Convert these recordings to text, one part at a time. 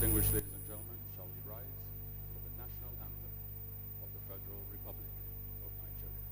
Distinguished ladies and gentlemen, shall we rise for the national anthem of the Federal Republic of Nigeria?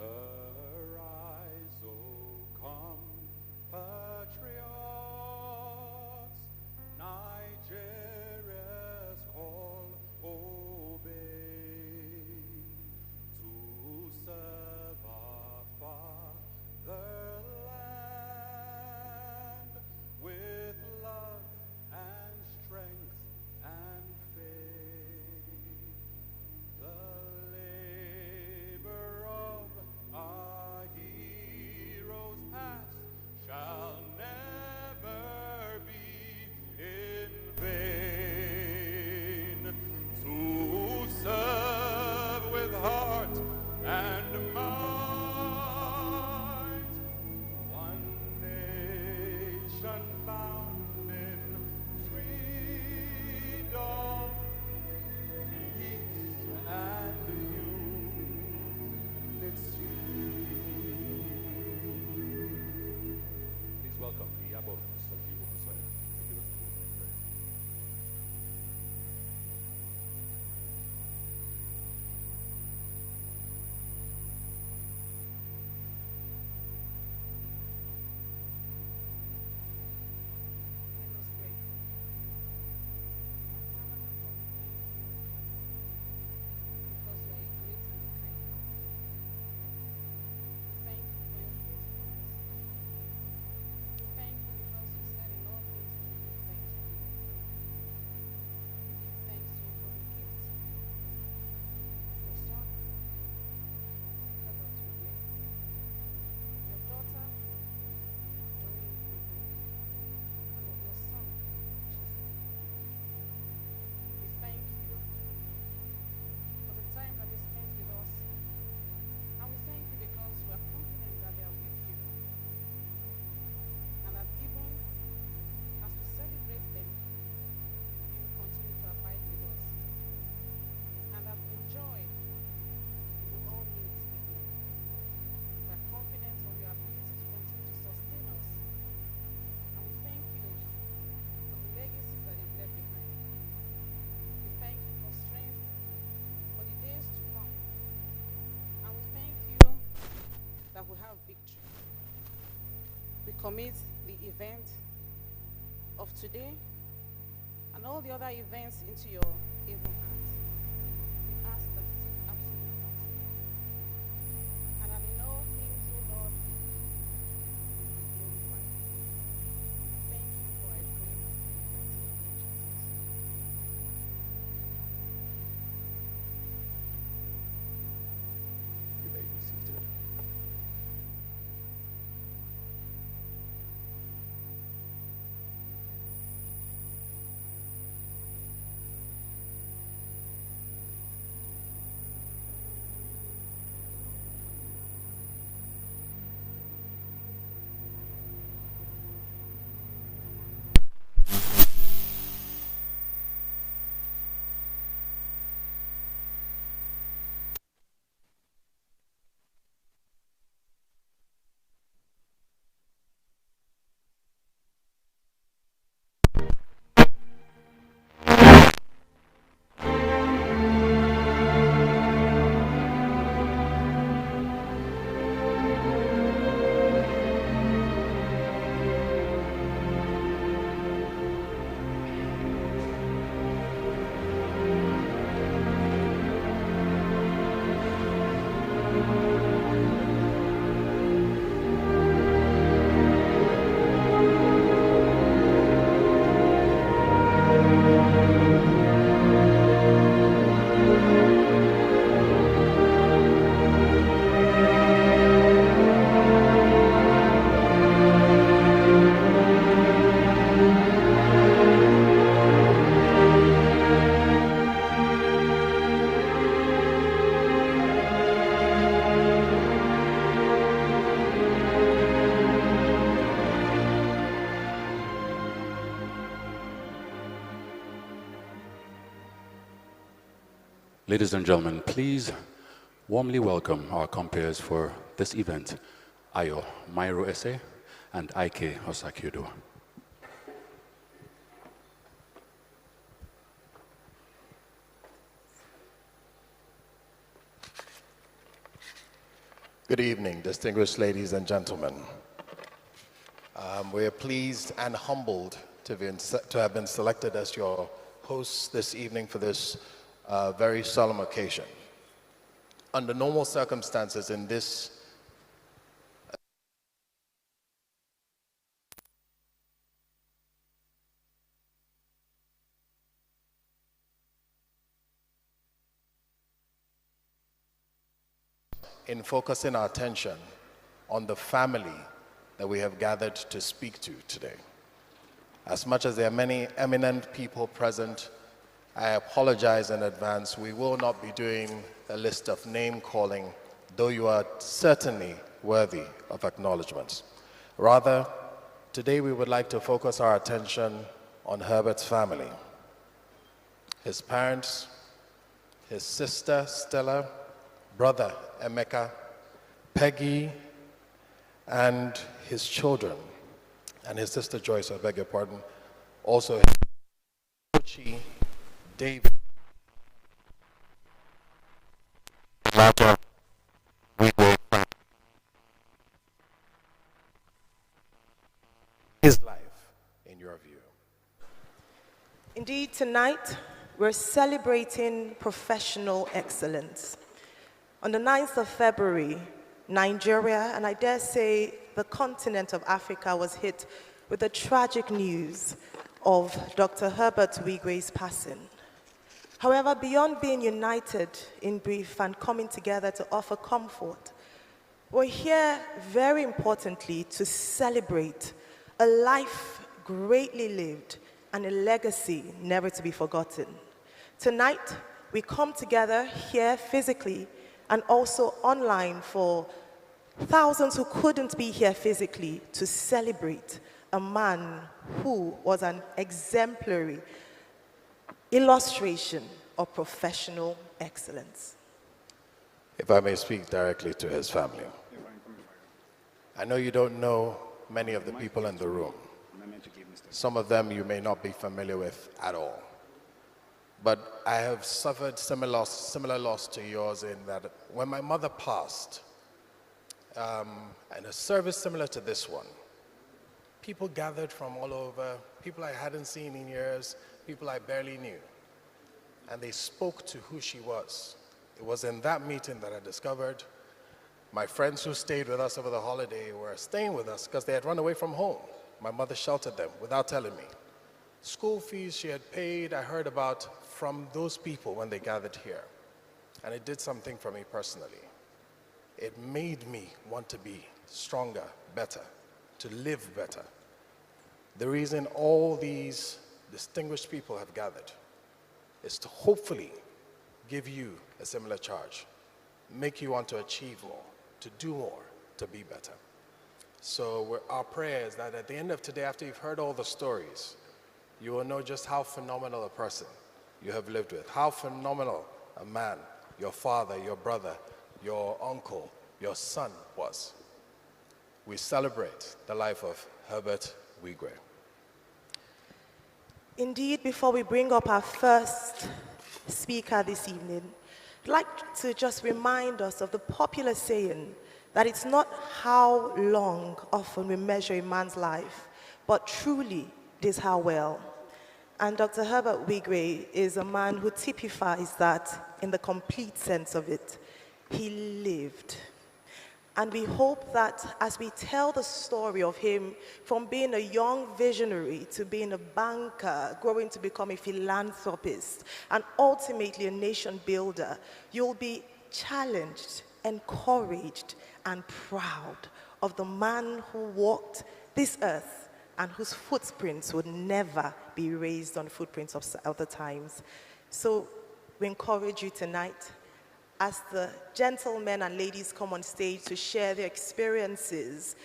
Arise, O compatriots, Nigeria's call obey, to serve our fatherland with love and strength and faith. The labor of our heroes past shall never be in vain. To serve with heart and might, one nation bound in freedom, peace and unity. Please welcome the Yabo Sojibo Kusaya to give us the opening prayer. Let us pray. Our Father and God, we thank you because you are a great and a kind God. We thank you for your faithfulness. We thank you because you said in all things to give thanks to you. We give thanks to you for the gift of your son, Herbert Wigwe, of your daughter, Doreen Wigwe, and of your son, Jesus. We thank you for the time that they spent with us, and we thank you because we are confident that they are with you, and that even as we celebrate them, you will continue to abide with us, and that in joy we will all meet again. We are confident of your ability to continue to sustain us, and we thank you for the legacies that you've left behind. We thank you for strength for the days to come, and we thank you that we have victory. We commit the event of today and all the other events into your able hands. We ask that you take absolute control, and that in all things, O Lord, you be glorified. Thank you for I pray in the mighty name of Jesus. You may be seated. Ladies and gentlemen, please warmly welcome our compeers for this event, Ayo Mairo Ese and Ike Osakiudo. Good evening, distinguished ladies and gentlemen. We are pleased and humbled to have been selected as your hosts this evening for this very solemn occasion. Under normal circumstances in this in focusing our attention on the family that we have gathered to speak to today. As much as there are many eminent people present, I apologize in advance. We will not be doing a list of name calling, though you are certainly worthy of acknowledgements. Rather, today we would like to focus our attention on Herbert's family. His parents, his sister Stella, brother Emeka, Peggy, and his children, and his sister Joyce, I beg your pardon, also his Ochi, David, his life, in your view. Indeed, tonight we're celebrating professional excellence. On the 9th of February, Nigeria, and I dare say the continent of Africa, was hit with the tragic news of Dr. Herbert Wigwe's passing. However, beyond being united in grief and coming together to offer comfort, we're here very importantly to celebrate a life greatly lived and a legacy never to be forgotten. Tonight, we come together here physically and also online for thousands who couldn't be here physically to celebrate a man who was an exemplary illustration of professional excellence. If I may speak directly to his family. I know you don't know many of the people in the room. Some of them you may not be familiar with at all. But I have suffered similar loss to yours in that when my mother passed, and a service similar to this one, people gathered from all over, people I hadn't seen in years, people I barely knew, and they spoke to who she was. It was in that meeting that I discovered my friends who stayed with us over the holiday were staying with us because they had run away from home. My mother sheltered them without telling me. School fees she had paid, I heard about from those people when they gathered here. And it did something for me personally. It made me want to be stronger, better, to live better. The reason all these distinguished people have gathered is to hopefully give you a similar charge, make you want to achieve more, to do more, to be better. So our prayer is that at the end of today, after you've heard all the stories, you will know just how phenomenal a person you have lived with, how phenomenal a man your father, your brother, your uncle, your son was. We celebrate the life of Herbert Wigwe. Indeed, before we bring up our first speaker this evening, I'd like to just remind us of the popular saying that it's not how long often we measure a man's life, but truly it is how well. And Dr. Herbert Wigwe is a man who typifies that in the complete sense of it. He lived. And we hope that as we tell the story of him from being a young visionary to being a banker, growing to become a philanthropist, and ultimately a nation builder, you'll be challenged, encouraged, and proud of the man who walked this earth and whose footprints would never be erased on footprints of other times. So we encourage you tonight, as the gentlemen and ladies come on stage to share their experiences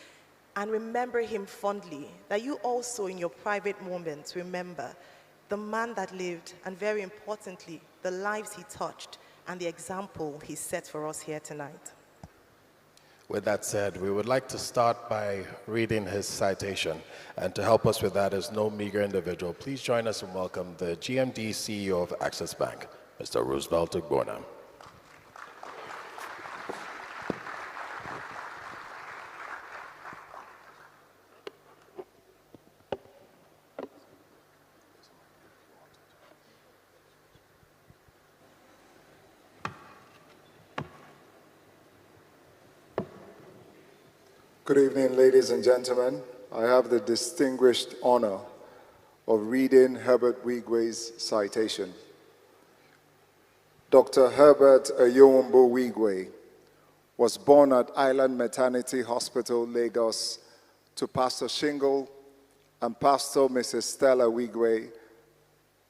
and remember him fondly, that you also in your private moments remember the man that lived, and very importantly, the lives he touched, and the example he set for us here tonight. With that said, we would like to start by reading his citation. And to help us with that is no meager individual. Please join us and welcome the GMD CEO of Access Bank, Mr. Roosevelt Ugbona. Good evening, ladies and gentlemen. I have the distinguished honor of reading Herbert Wigwe's citation. Dr. Herbert Wigwe was born at Island Maternity Hospital, Lagos, to Pastor Shingle and Pastor Mrs. Stella Wigwe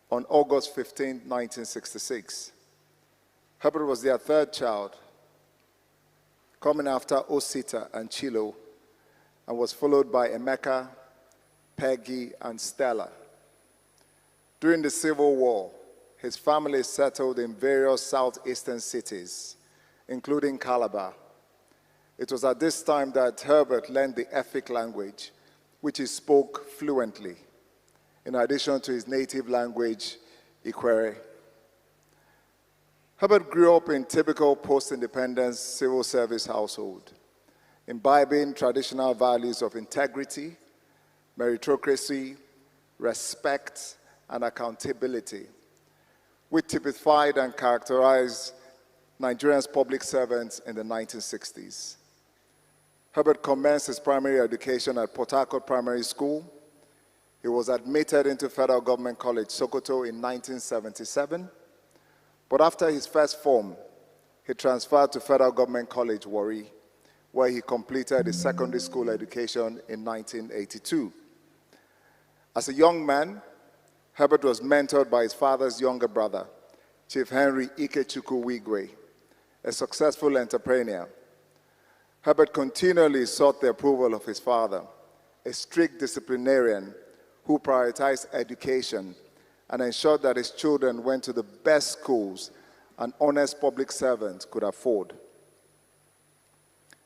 on August 15, 1966. Herbert was their third child, coming after Osita and Chilo, and was followed by Emeka, Peggy, and Stella. During the Civil War, his family settled in various southeastern cities, including Calabar. It was at this time that Herbert learned the Efik language, which he spoke fluently, in addition to his native language, Ikwere. Herbert grew up in typical post-independence civil service household, imbibing traditional values of integrity, meritocracy, respect, and accountability, which typified and characterized Nigeria's public servants in the 1960s. Herbert commenced his primary education at Port Harcourt Primary School. He was admitted into Federal Government College, Sokoto in 1977, but after his first form, he transferred to Federal Government College, Warri, where he completed his secondary school education in 1982. As a young man, Herbert was mentored by his father's younger brother, Chief Henry Ikechukwu Wigwe, a successful entrepreneur. Herbert continually sought the approval of his father, a strict disciplinarian who prioritized education and ensured that his children went to the best schools an honest public servant could afford.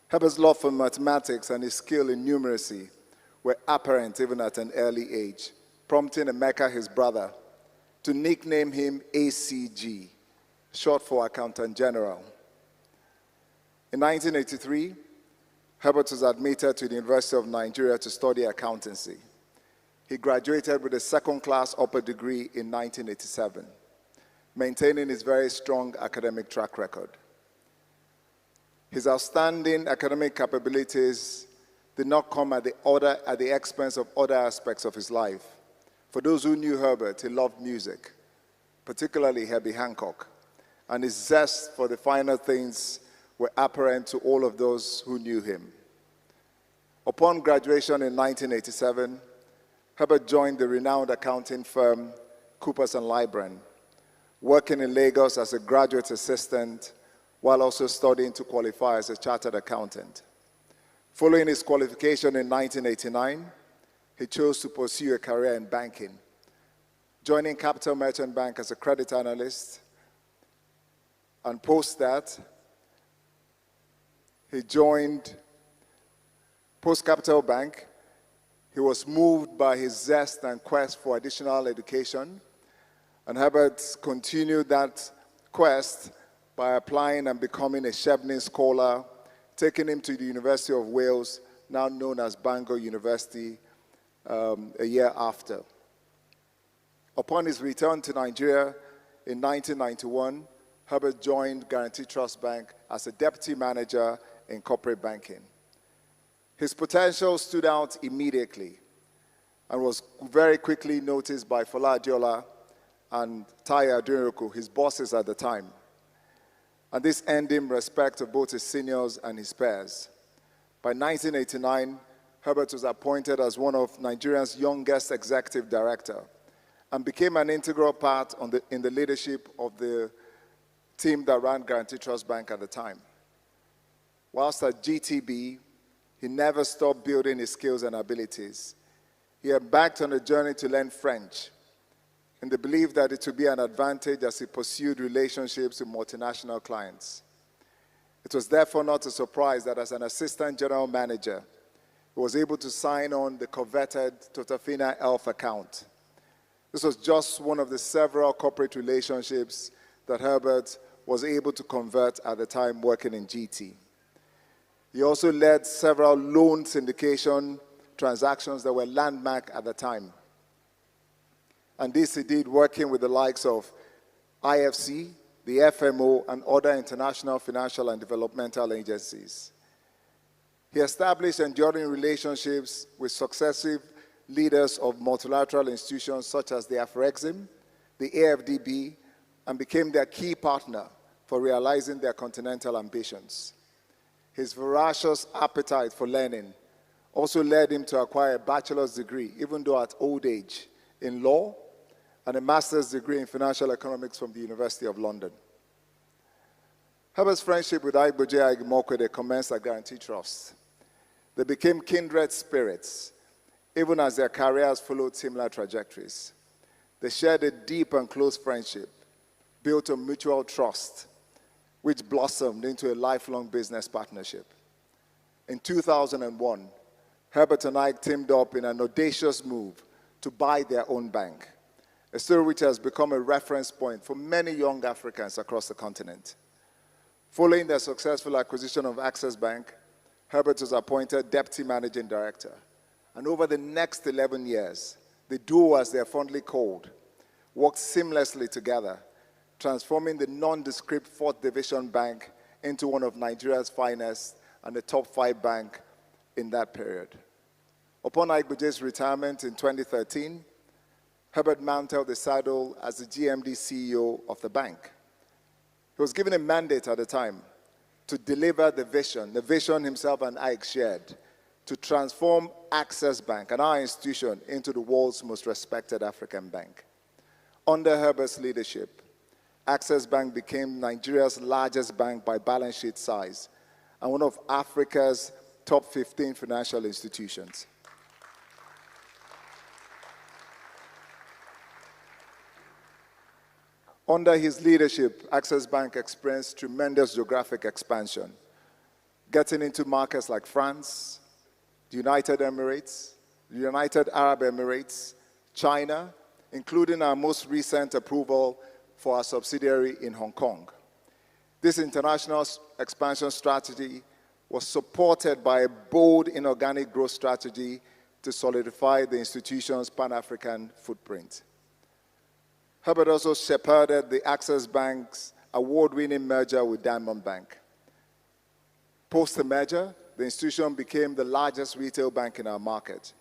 Herbert's love for mathematics and his skill in numeracy were apparent even at an early age, prompting Emeka, his brother, to nickname him ACG, short for Accountant General. In 1983, Herbert was admitted to the University of Nigeria to study accountancy. He graduated with a second-class upper degree in 1987, maintaining his very strong academic track record. His outstanding academic capabilities did not come at the expense of other aspects of his life. For those who knew Herbert, he loved music, particularly Herbie Hancock, and his zest for the finer things were apparent to all of those who knew him. Upon graduation in 1987, Herbert joined the renowned accounting firm Coopers & Lybrand, working in Lagos as a graduate assistant while also studying to qualify as a chartered accountant. Following his qualification in 1989, he chose to pursue a career in banking, joining Capital Merchant Bank as a credit analyst, and post that, he joined Post Capital Bank. He was moved by his zest and quest for additional education, and Herbert continued that quest by applying and becoming a Chevening Scholar, taking him to the University of Wales, now known as Bangor University, a year after. Upon his return to Nigeria in 1991, Herbert joined Guaranty Trust Bank as a deputy manager in corporate banking. His potential stood out immediately and was very quickly noticed by Fola Adiola and Taya Adunroku, his bosses at the time. And this earned him respect of both his seniors and his peers. By 1989, Herbert was appointed as one of Nigeria's youngest executive director and became an integral part in the leadership of the team that ran Guaranty Trust Bank at the time. Whilst at GTB, he never stopped building his skills and abilities. He embarked on a journey to learn French, in the belief that it would be an advantage as he pursued relationships with multinational clients. It was therefore not a surprise that as an assistant general manager, he was able to sign on the coveted Totafina Elf account. This was just one of the several corporate relationships that Herbert was able to convert at the time working in GT. He also led several loan syndication transactions that were landmark at the time. And this he did working with the likes of IFC, the FMO, and other international financial and developmental agencies. He established enduring relationships with successive leaders of multilateral institutions such as the Afrexim, the AFDB, and became their key partner for realizing their continental ambitions. His voracious appetite for learning also led him to acquire a bachelor's degree, even though at old age, in law, and a master's degree in financial economics from the University of London. Herbert's friendship with Igboje Agimokwede commenced at Guarantee Trust. They became kindred spirits, even as their careers followed similar trajectories. They shared a deep and close friendship, built on mutual trust, which blossomed into a lifelong business partnership. In 2001, Herbert and I teamed up in an audacious move to buy their own bank, a story which has become a reference point for many young Africans across the continent. Following their successful acquisition of Access Bank, Herbert was appointed Deputy Managing Director. And over the next 11 years, the duo, as they are fondly called, worked seamlessly together, transforming the nondescript 4th Division Bank into one of Nigeria's finest and the top 5 bank in that period. Upon Igboje's retirement in 2013, Herbert mounted the saddle as the GMD CEO of the bank. He was given a mandate at the time to deliver the vision himself and Ike shared, to transform Access Bank and our institution into the world's most respected African bank. Under Herbert's leadership, Access Bank became Nigeria's largest bank by balance sheet size and one of Africa's top 15 financial institutions. Under his leadership, Access Bank experienced tremendous geographic expansion, getting into markets like France, the United Emirates, the United Arab Emirates, China, including our most recent approval for our subsidiary in Hong Kong. This international expansion strategy was supported by a bold inorganic growth strategy to solidify the institution's Pan-African footprint. Herbert also shepherded the Access Bank's award-winning merger with Diamond Bank. Post the merger, the institution became the largest retail bank in our market.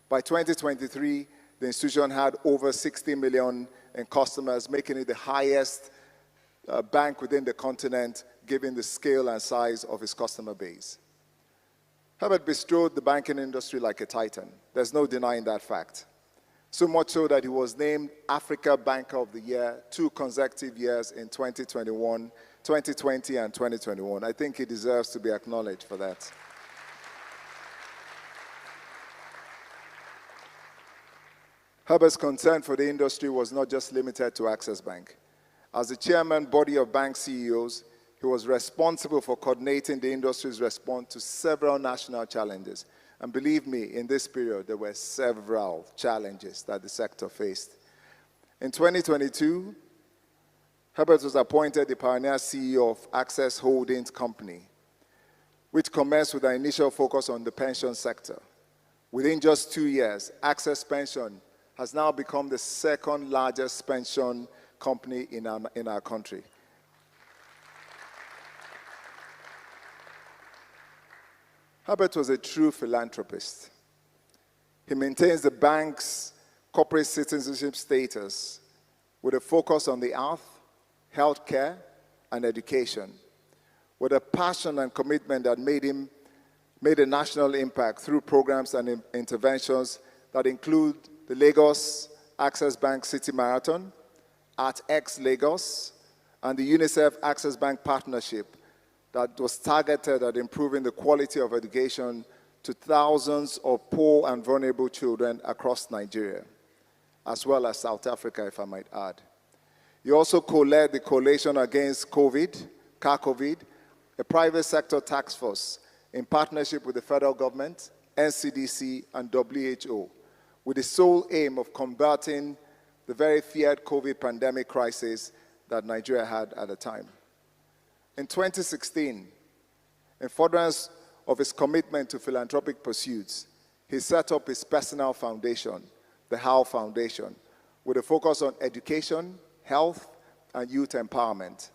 By 2023, the institution had over 60 million in customers, making it the highest bank within the continent, given the scale and size of its customer base. Herbert bestrode the banking industry like a titan. There's no denying that fact. So much so that he was named Africa Banker of the Year 2 consecutive years in 2021, 2020, and 2021. I think he deserves to be acknowledged for that. Herbert's concern for the industry was not just limited to Access Bank. As the chairman body of bank CEOs, he was responsible for coordinating the industry's response to several national challenges. And believe me, in this period, there were several challenges that the sector faced. In 2022, Herbert was appointed the pioneer CEO of Access Holdings Company, which commenced with an initial focus on the pension sector. Within just 2 years, Access Pension has now become the second largest pension company in our country. Herbert was a true philanthropist. He maintains the bank's corporate citizenship status with a focus on the earth, healthcare, and education, with a passion and commitment that made a national impact through programs and interventions that include the Lagos Access Bank City Marathon, ArtX Lagos, and the UNICEF Access Bank partnership that was targeted at improving the quality of education to thousands of poor and vulnerable children across Nigeria. as well as South Africa, if I might add. He also co-led the Coalition Against COVID, a private sector task force in partnership with the federal government, NCDC, and WHO, with the sole aim of combating the very feared COVID pandemic crisis that Nigeria had at the time. In 2016, in furtherance of his commitment to philanthropic pursuits, he set up his personal foundation, the How Foundation, with a focus on education, health, and youth empowerment.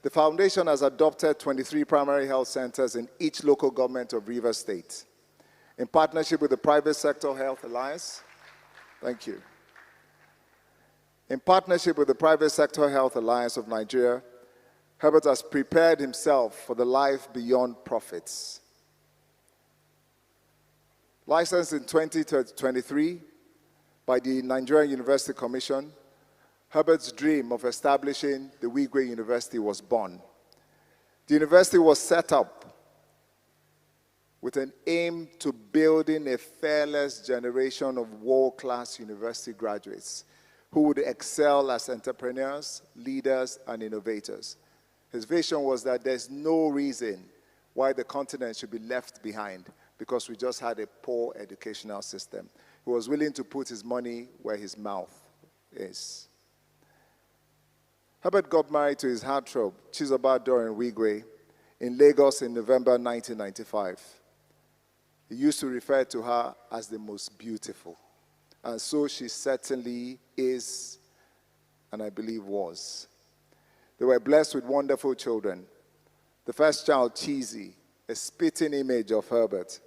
The foundation has adopted 23 primary health centers in each local government of Rivers State. In partnership with the Private Sector Health Alliance, thank you. In partnership with the Private Sector Health Alliance of Nigeria, Herbert has prepared himself for the life beyond profits. Licensed in 2023 by the Nigerian University Commission, Herbert's dream of establishing the Wigwe University was born. The university was set up with an aim to building a fearless generation of world-class university graduates who would excel as entrepreneurs, leaders, and innovators. His vision was that there's no reason why the continent should be left behind because we just had a poor educational system. He was willing to put his money where his mouth is. Herbert got married to his heartthrob, Chizoba Dorian Wigwe, in Lagos in November 1995. He used to refer to her as the most beautiful. And so she certainly is, and I believe was. They were blessed with wonderful children. The first child, Chizi, a spitting image of Herbert,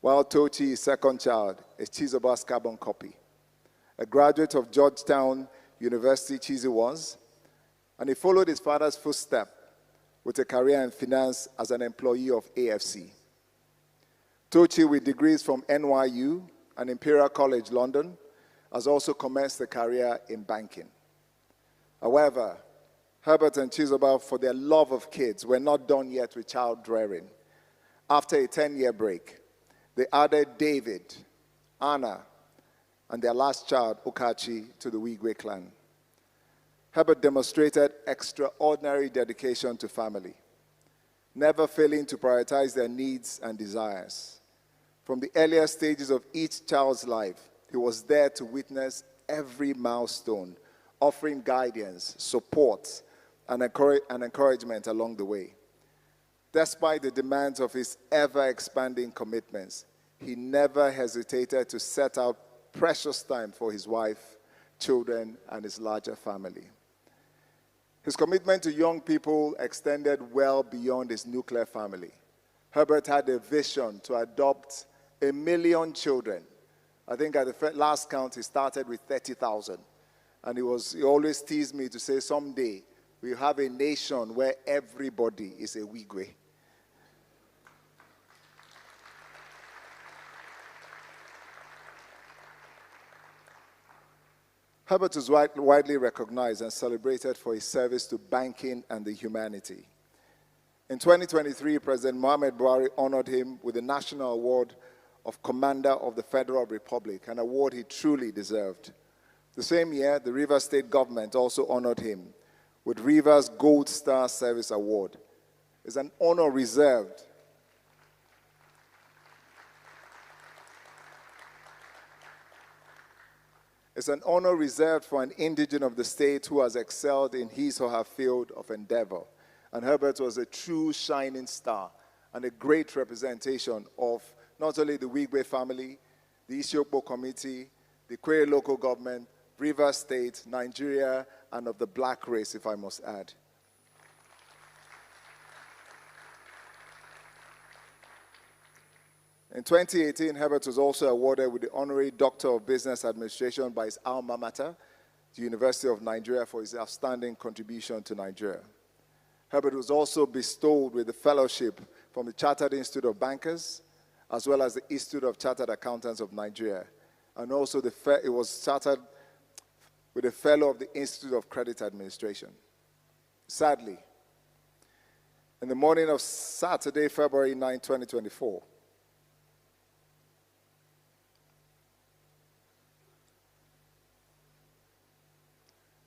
while Tochi, his second child, is Chizoba's carbon copy. A graduate of Georgetown University, Chizi was, and he followed his father's footsteps with a career in finance as an employee of AFC. Tochi, with degrees from NYU and Imperial College London, has also commenced a career in banking. However, Herbert and Chizoba, for their love of kids, were not done yet with child rearing. After a 10-year break, they added David, Anna, and their last child, Okachi, to the Wigwe clan. Herbert demonstrated extraordinary dedication to family, never failing to prioritize their needs and desires. From the earliest stages of each child's life, he was there to witness every milestone, offering guidance, support, and encouragement along the way. Despite the demands of his ever-expanding commitments, he never hesitated to set out precious time for his wife, children, and his larger family. His commitment to young people extended well beyond his nuclear family. Herbert had a vision to adopt 1 million children. I think at the last count, he started with 30,000. And he always teased me to say, someday, we'll have a nation where everybody is a Wigwe. Herbert is widely recognized and celebrated for his service to banking and the humanity. In 2023, President Mohamed Buhari honored him with the National Award of Commander of the Federal Republic, an award he truly deserved. The same year, the Rivers State government also honored him with Rivers Gold Star Service Award. It's an honor reserved It's an honor reserved for an indigene of the state who has excelled in his or her field of endeavor. And Herbert was a true shining star and a great representation of not only the Wigwe family, the Isiokpo committee, the Kwere local government, Rivers State, Nigeria, and of the black race, if I must add. In 2018, Herbert was also awarded with the Honorary Doctor of Business Administration by his alma mater, the University of Nigeria, for his outstanding contribution to Nigeria. Herbert was also bestowed with the fellowship from the Chartered Institute of Bankers, as well as the Institute of Chartered Accountants of Nigeria. And also it was chartered with a fellow of the Institute of Credit Administration. Sadly, in the morning of Saturday, February 9, 2024,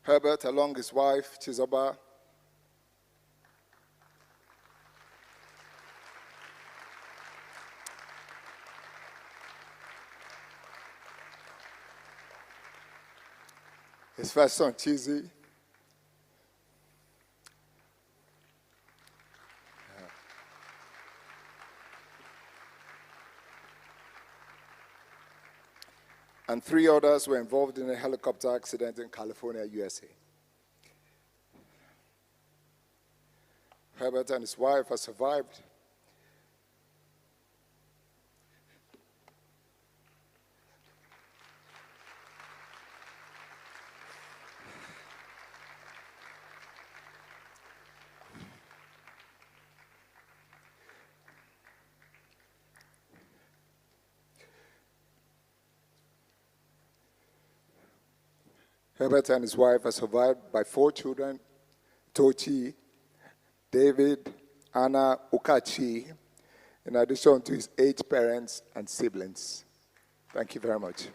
Herbert, along his wife, Chizoba, his first son, Chizi, and 3 others were involved in a helicopter accident in California, USA. Herbert and his wife have survived. Herbert and his wife are survived by 4 children, Tochi, David, Anna, Ukachi, in addition to his 8 parents and siblings. Thank you very much.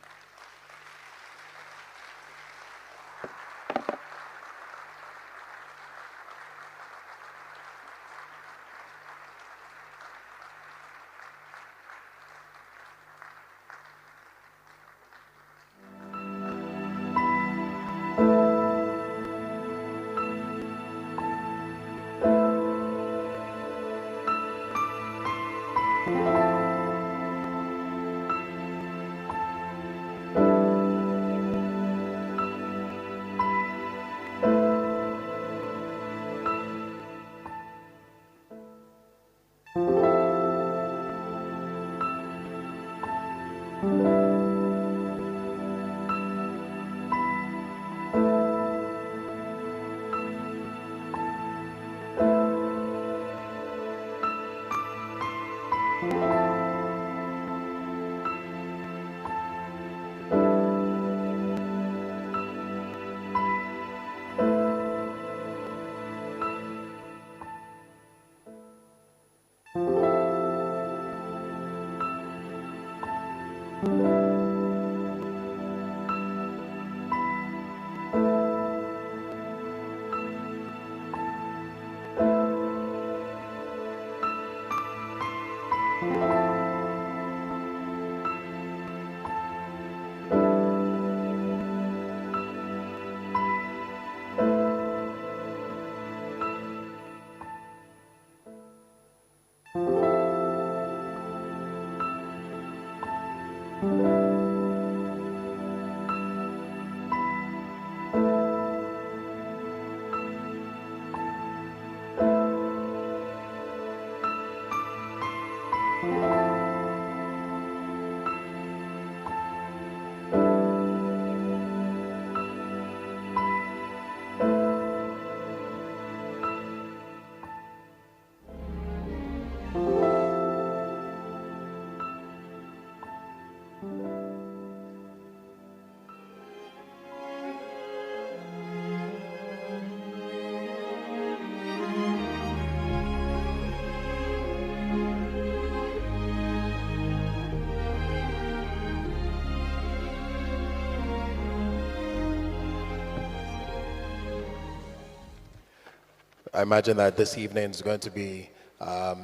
I imagine that this evening is going to be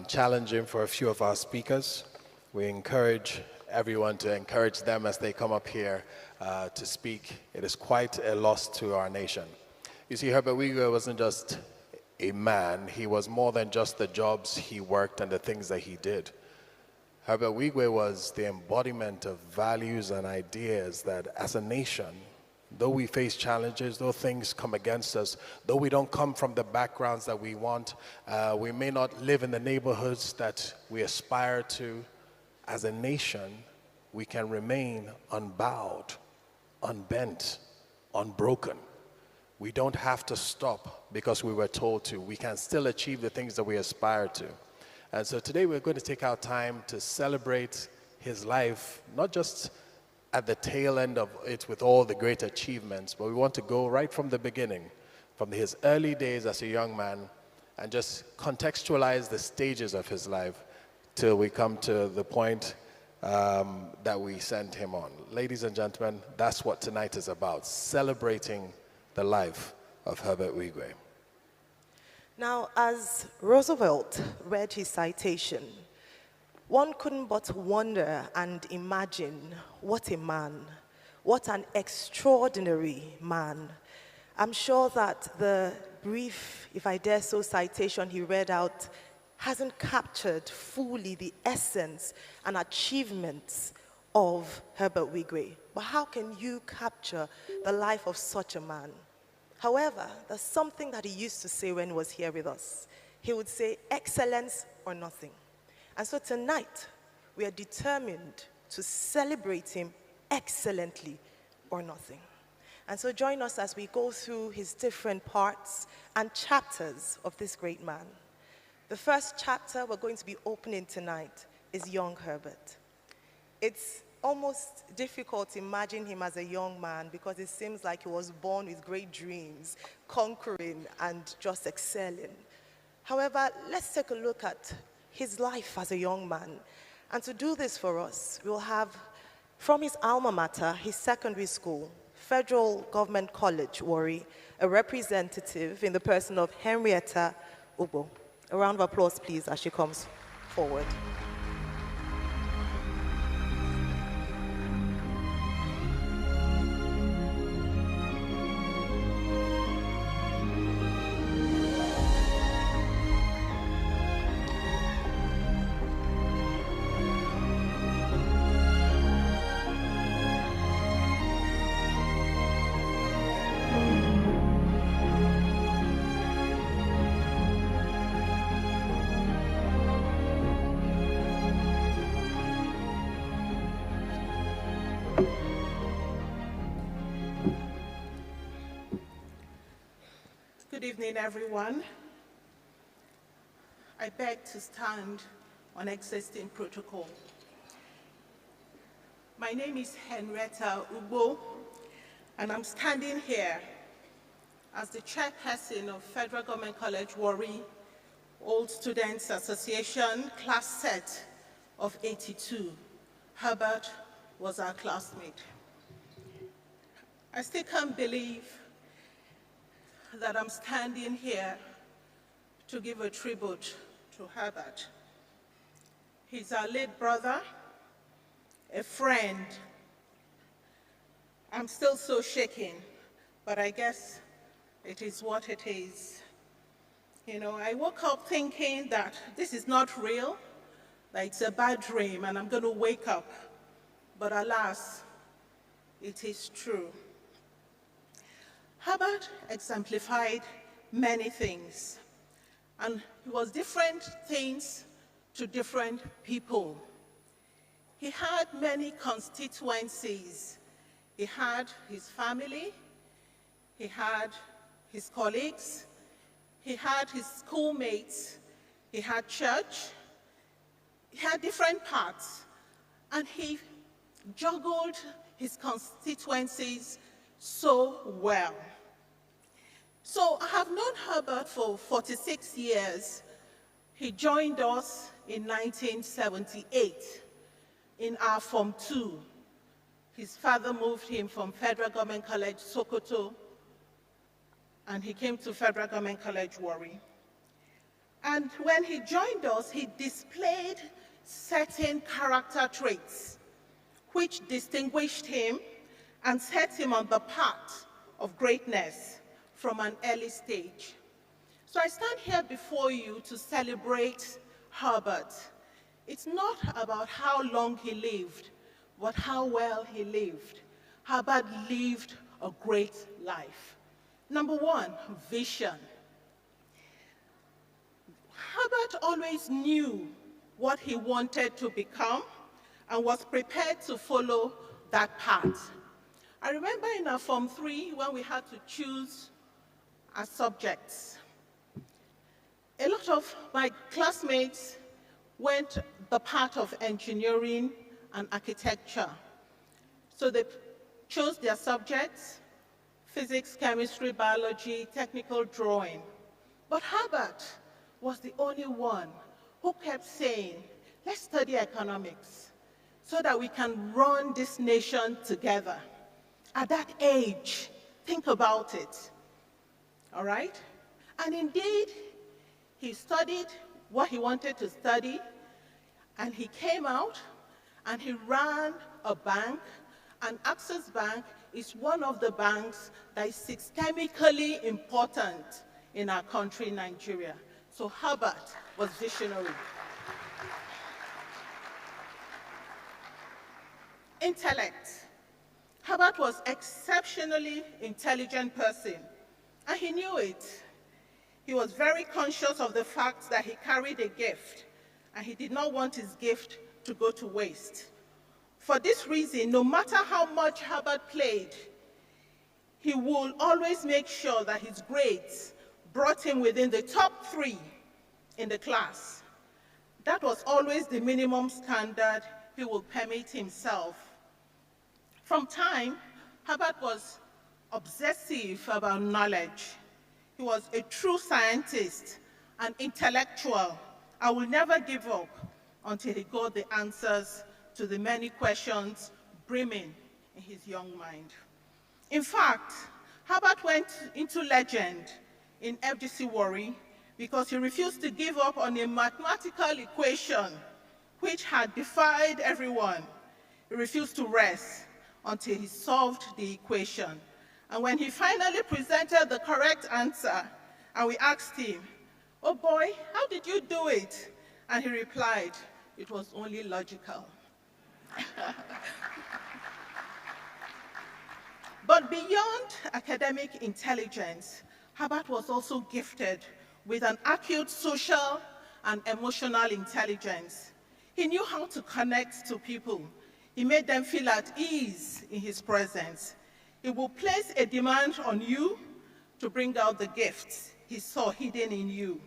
challenging for a few of our speakers. We encourage everyone to encourage them as they come up here to speak. It is quite a loss to our nation. You see, Herbert Wigwe wasn't just a man. He was more than just the jobs he worked and the things that he did. Herbert Wigwe was the embodiment of values and ideas that as a nation, though we face challenges, though things come against us, though we don't come from the backgrounds that we want, we may not live in the neighborhoods that we aspire to, as a nation, we can remain unbowed, unbent, unbroken. We don't have to stop because we were told to. We can still achieve the things that we aspire to. And so today we're going to take our time to celebrate his life, not just at the tail end of it with all the great achievements, but we want to go right from the beginning, from his early days as a young man, and just contextualize the stages of his life till we come to the point that we sent him on. Ladies and gentlemen, that's what tonight is about, celebrating the life of Herbert Wigwe. Now, as Roosevelt read his citation, one couldn't but wonder and imagine what a man, what an extraordinary man. I'm sure that the brief, if I dare so, citation he read out hasn't captured fully the essence and achievements of Herbert Wigwe. But how can you capture the life of such a man? However, there's something that he used to say when he was here with us. He would say, excellence or nothing. And so tonight, we are determined to celebrate him excellently or nothing. And so join us as we go through his different parts and chapters of this great man. The first chapter we're going to be opening tonight is young Herbert. It's almost difficult to imagine him as a young man because it seems like he was born with great dreams, conquering and just excelling. However, let's take a look at his life as a young man. And to do this for us, we'll have from his alma mater, his secondary school, Federal Government College, Warri, a representative in the person of Henrietta Ugbo. A round of applause, please, as she comes forward. Good evening, everyone. I beg to stand on existing protocol. My name is Henrietta Ugbo, and I'm standing here as the chairperson of Federal Government College, Warri, Old Students Association, class set of 82. Herbert was our classmate. I still can't believe that I'm standing here to give a tribute to Herbert. He's our late brother, a friend. I'm still so shaken, but I guess it is what it is. You know, I woke up thinking that this is not real, that it's a bad dream and I'm going to wake up. But alas, it is true. Herbert exemplified many things, and he was different things to different people. He had many constituencies. He had his family, he had his colleagues, he had his schoolmates, he had church, he had different parts, and he juggled his constituencies so well. So I have known Herbert for 46 years. He joined us in 1978 in our Form 2. His father moved him from Federal Government College, Sokoto, and he came to Federal Government College, Warri. And when he joined us, he displayed certain character traits which distinguished him and set him on the path of greatness from an early stage. So I stand here before you to celebrate Herbert. It's not about how long he lived, but how well he lived. Herbert lived a great life. Number one, vision. Herbert always knew what he wanted to become and was prepared to follow that path. I remember in our Form 3 when we had to choose our subjects. A lot of my classmates went the path of engineering and architecture. So they chose their subjects: physics, chemistry, biology, technical drawing. But Herbert was the only one who kept saying, let's study economics so that we can run this nation together. At that age, think about it, all right? And indeed, he studied what he wanted to study, and he came out, and he ran a bank, and Access Bank is one of the banks that is systemically important in our country, Nigeria. So Herbert was visionary. Intellect. Herbert was exceptionally intelligent person, and he knew it. He was very conscious of the fact that he carried a gift, and he did not want his gift to go to waste. For this reason, no matter how much Herbert played, he would always make sure that his grades brought him within the top 3 in the class. That was always the minimum standard he would permit himself. From time, Herbert was obsessive about knowledge. He was a true scientist, an intellectual. I will never give up until he got the answers to the many questions brimming in his young mind. In fact, Herbert went into legend in FGC Warri because he refused to give up on a mathematical equation which had defied everyone. He refused to rest until he solved the equation. And when he finally presented the correct answer, and we asked him, "Oh boy, how did you do it?" And he replied, "It was only logical." But beyond academic intelligence, Herbert was also gifted with an acute social and emotional intelligence. He knew how to connect to people. He made them feel at ease in his presence. He will place a demand on you to bring out the gifts he saw hidden in you.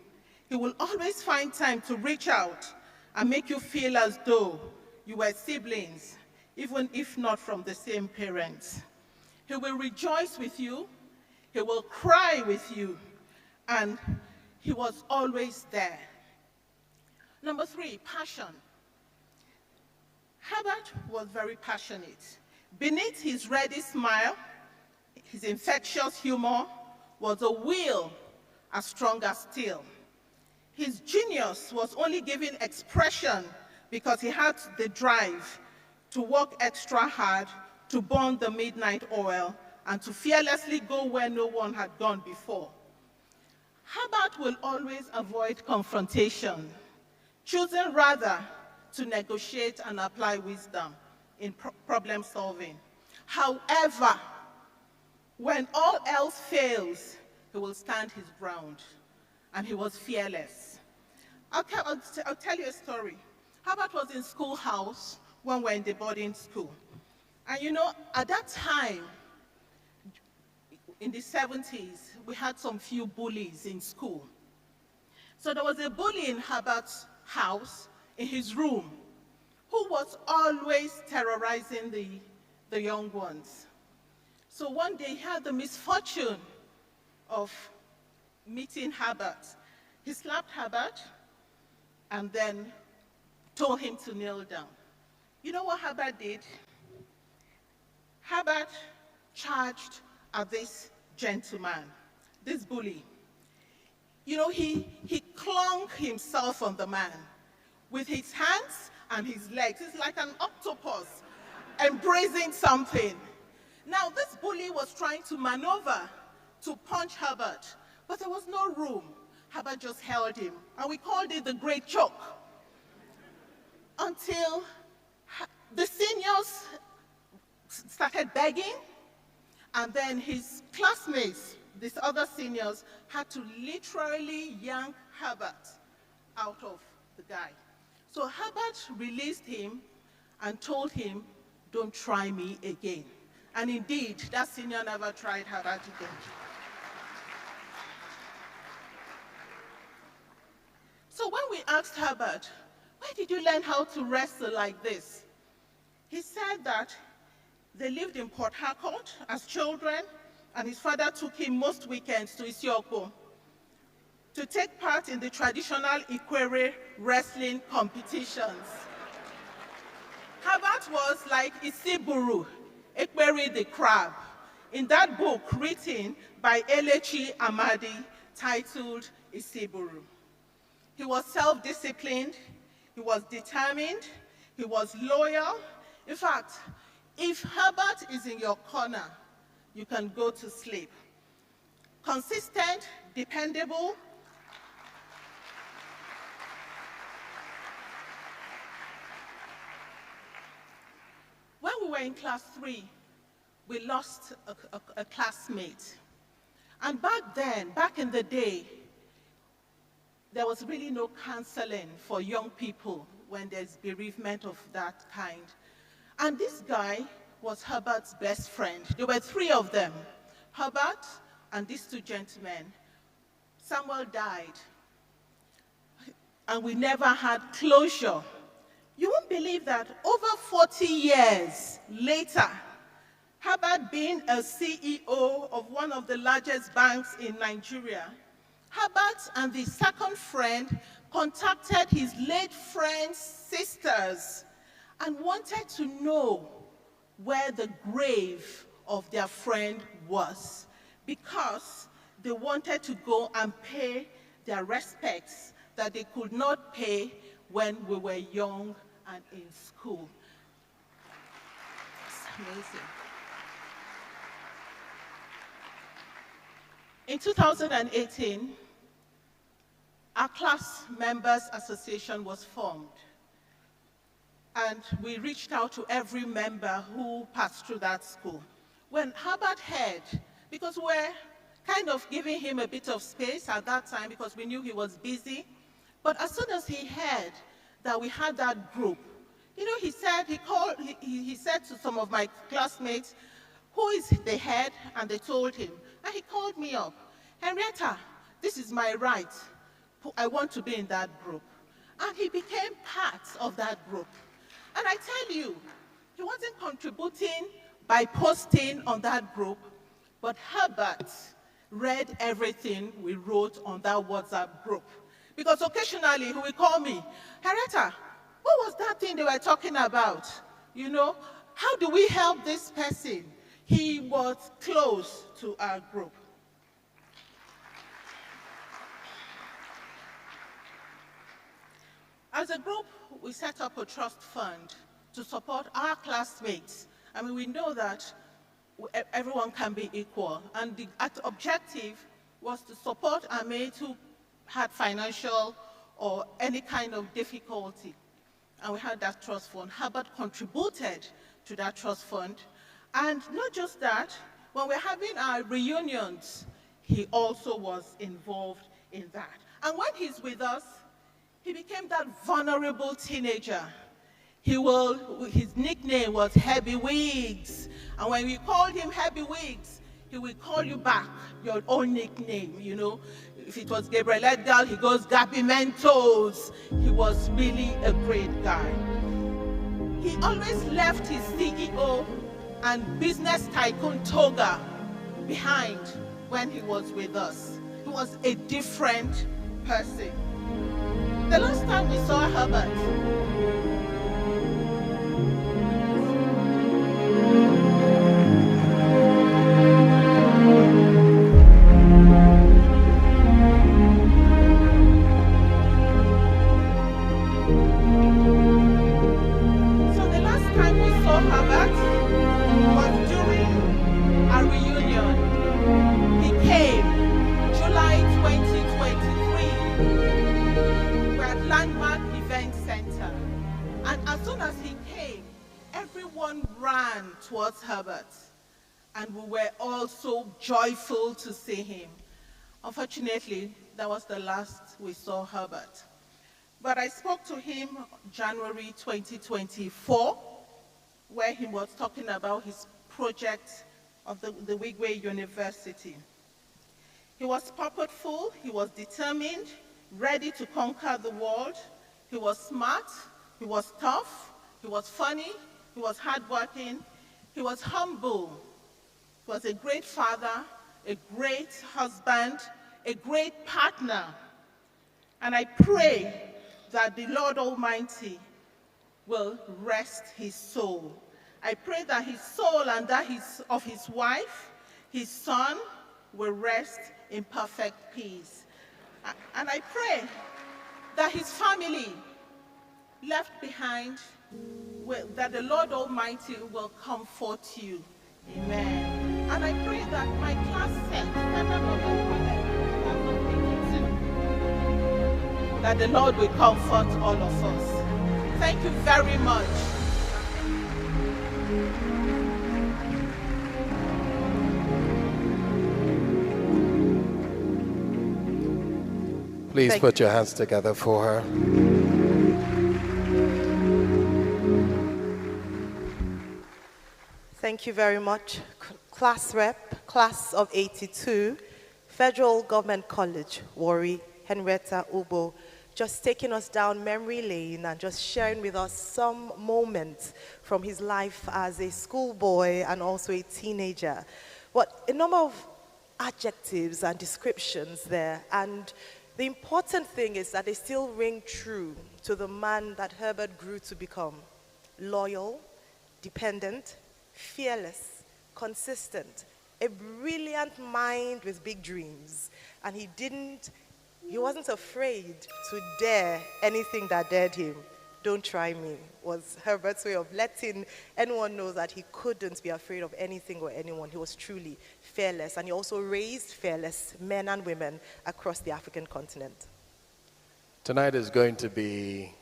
He will always find time to reach out and make you feel as though you were siblings, even if not from the same parents. He will rejoice with you, he will cry with you, and he was always there. Number 3, passion. Herbert was very passionate. Beneath his ready smile, his infectious humor was a will as strong as steel. His genius was only given expression because he had the drive to work extra hard, to burn the midnight oil, and to fearlessly go where no one had gone before. Herbert will always avoid confrontation, choosing rather to negotiate and apply wisdom in problem solving. However, when all else fails, he will stand his ground, and he was fearless. I'll tell you a story. Herbert was in schoolhouse when we were in the boarding school. And you know, at that time, in the 70s, we had some few bullies in school. So there was a bully in Herbert's house, in his room, who was always terrorizing the young ones. So one day he had the misfortune of meeting Herbert. He slapped Herbert and then told him to kneel down. You know what Herbert did? Herbert charged at this gentleman, this bully. You know, he clung himself on the man with his hands and his legs. It's like an octopus embracing something. Now, this bully was trying to maneuver to punch Herbert, but there was no room. Herbert just held him, and we called it the great choke. Until the seniors started begging, and then his classmates, these other seniors, had to literally yank Herbert out of the guy. So Herbert released him and told him, "Don't try me again." And indeed, that senior never tried Herbert again. So when we asked Herbert, "Where did you learn how to wrestle like this?" He said that they lived in Port Harcourt as children, and his father took him most weekends to Isiokpo to take part in the traditional Ikwere wrestling competitions. Herbert was like Isiburu, Ikwere the crab. in that book written by Elechi Amadi titled Isiburu. He was self-disciplined, he was determined, he was loyal. In fact, if Herbert is in your corner, you can go to sleep. Consistent, dependable. When we were in class 3, we lost a classmate. And back then, back in the day, there was really no counseling for young people when there's bereavement of that kind. And this guy was Herbert's best friend. There were 3 of them, Herbert and these 2 gentlemen. Samuel died, and we never had closure. You won't believe that over 40 years later, Herbert being a CEO of one of the largest banks in Nigeria, Herbert and the second friend contacted his late friend's sisters and wanted to know where the grave of their friend was, because they wanted to go and pay their respects that they could not pay when we were young and in school. It's amazing. In 2018, our class members association was formed, and we reached out to every member who passed through that school. When Herbert heard, because we're kind of giving him a bit of space at that time because we knew he was busy, but as soon as he heard that we had that group, you know, he said to some of my classmates, who is the head? And they told him. And he called me up. Henrietta, this is my right. I want to be in that group. And he became part of that group. And I tell you, he wasn't contributing by posting on that group, but Herbert read everything we wrote on that WhatsApp group. Because occasionally he will call me, Henrietta, what was that thing they were talking about? You know, how do we help this person? He was close to our group. As a group, we set up a trust fund to support our classmates. I mean, we know that everyone can be equal. And the objective was to support our mates who had financial or any kind of difficulty. And we had that trust fund. Herbert contributed to that trust fund. And not just that, when we're having our reunions, he also was involved in that. And when he's with us, he became that vulnerable teenager. His nickname was Herbert Wigwe. And when we called him Herbert Wigwe, he will call you back your own nickname, you know. If it was Gabriel Edgar, he goes Gabi Mentos. He was really a great guy. He always left his CEO and business tycoon toga behind when he was with us. He was a different person. The last time we saw Herbert, towards Herbert, and we were all so joyful to see him. Unfortunately, that was the last we saw Herbert. But I spoke to him January 2024, where he was talking about his project of the Wigwe University. He was purposeful, he was determined, ready to conquer the world. He was smart, he was tough, he was funny, he was hardworking, he was humble. He was a great father, a great husband, a great partner. And I pray that the Lord Almighty will rest his soul. I pray that his soul and that of his wife His son will rest in perfect peace. And I pray that his family left behind, that the Lord Almighty will comfort you. Amen. And I pray that my class set, that the Lord will comfort all of us. Thank you very much. Please put your hands together for her. Thank you very much. Class rep, class of 82, Federal Government College, Warri, Henrietta Ubo, just taking us down memory lane and just sharing with us some moments from his life as a schoolboy and also a teenager. But a number of adjectives and descriptions there, and the important thing is that they still ring true to the man that Herbert grew to become. Loyal, dependent, fearless, consistent, a brilliant mind with big dreams. And he wasn't afraid to dare anything that dared him. Don't try me, was Herbert's way of letting anyone know that he couldn't be afraid of anything or anyone. He was truly fearless, and he also raised fearless men and women across the African continent. Tonight is going to be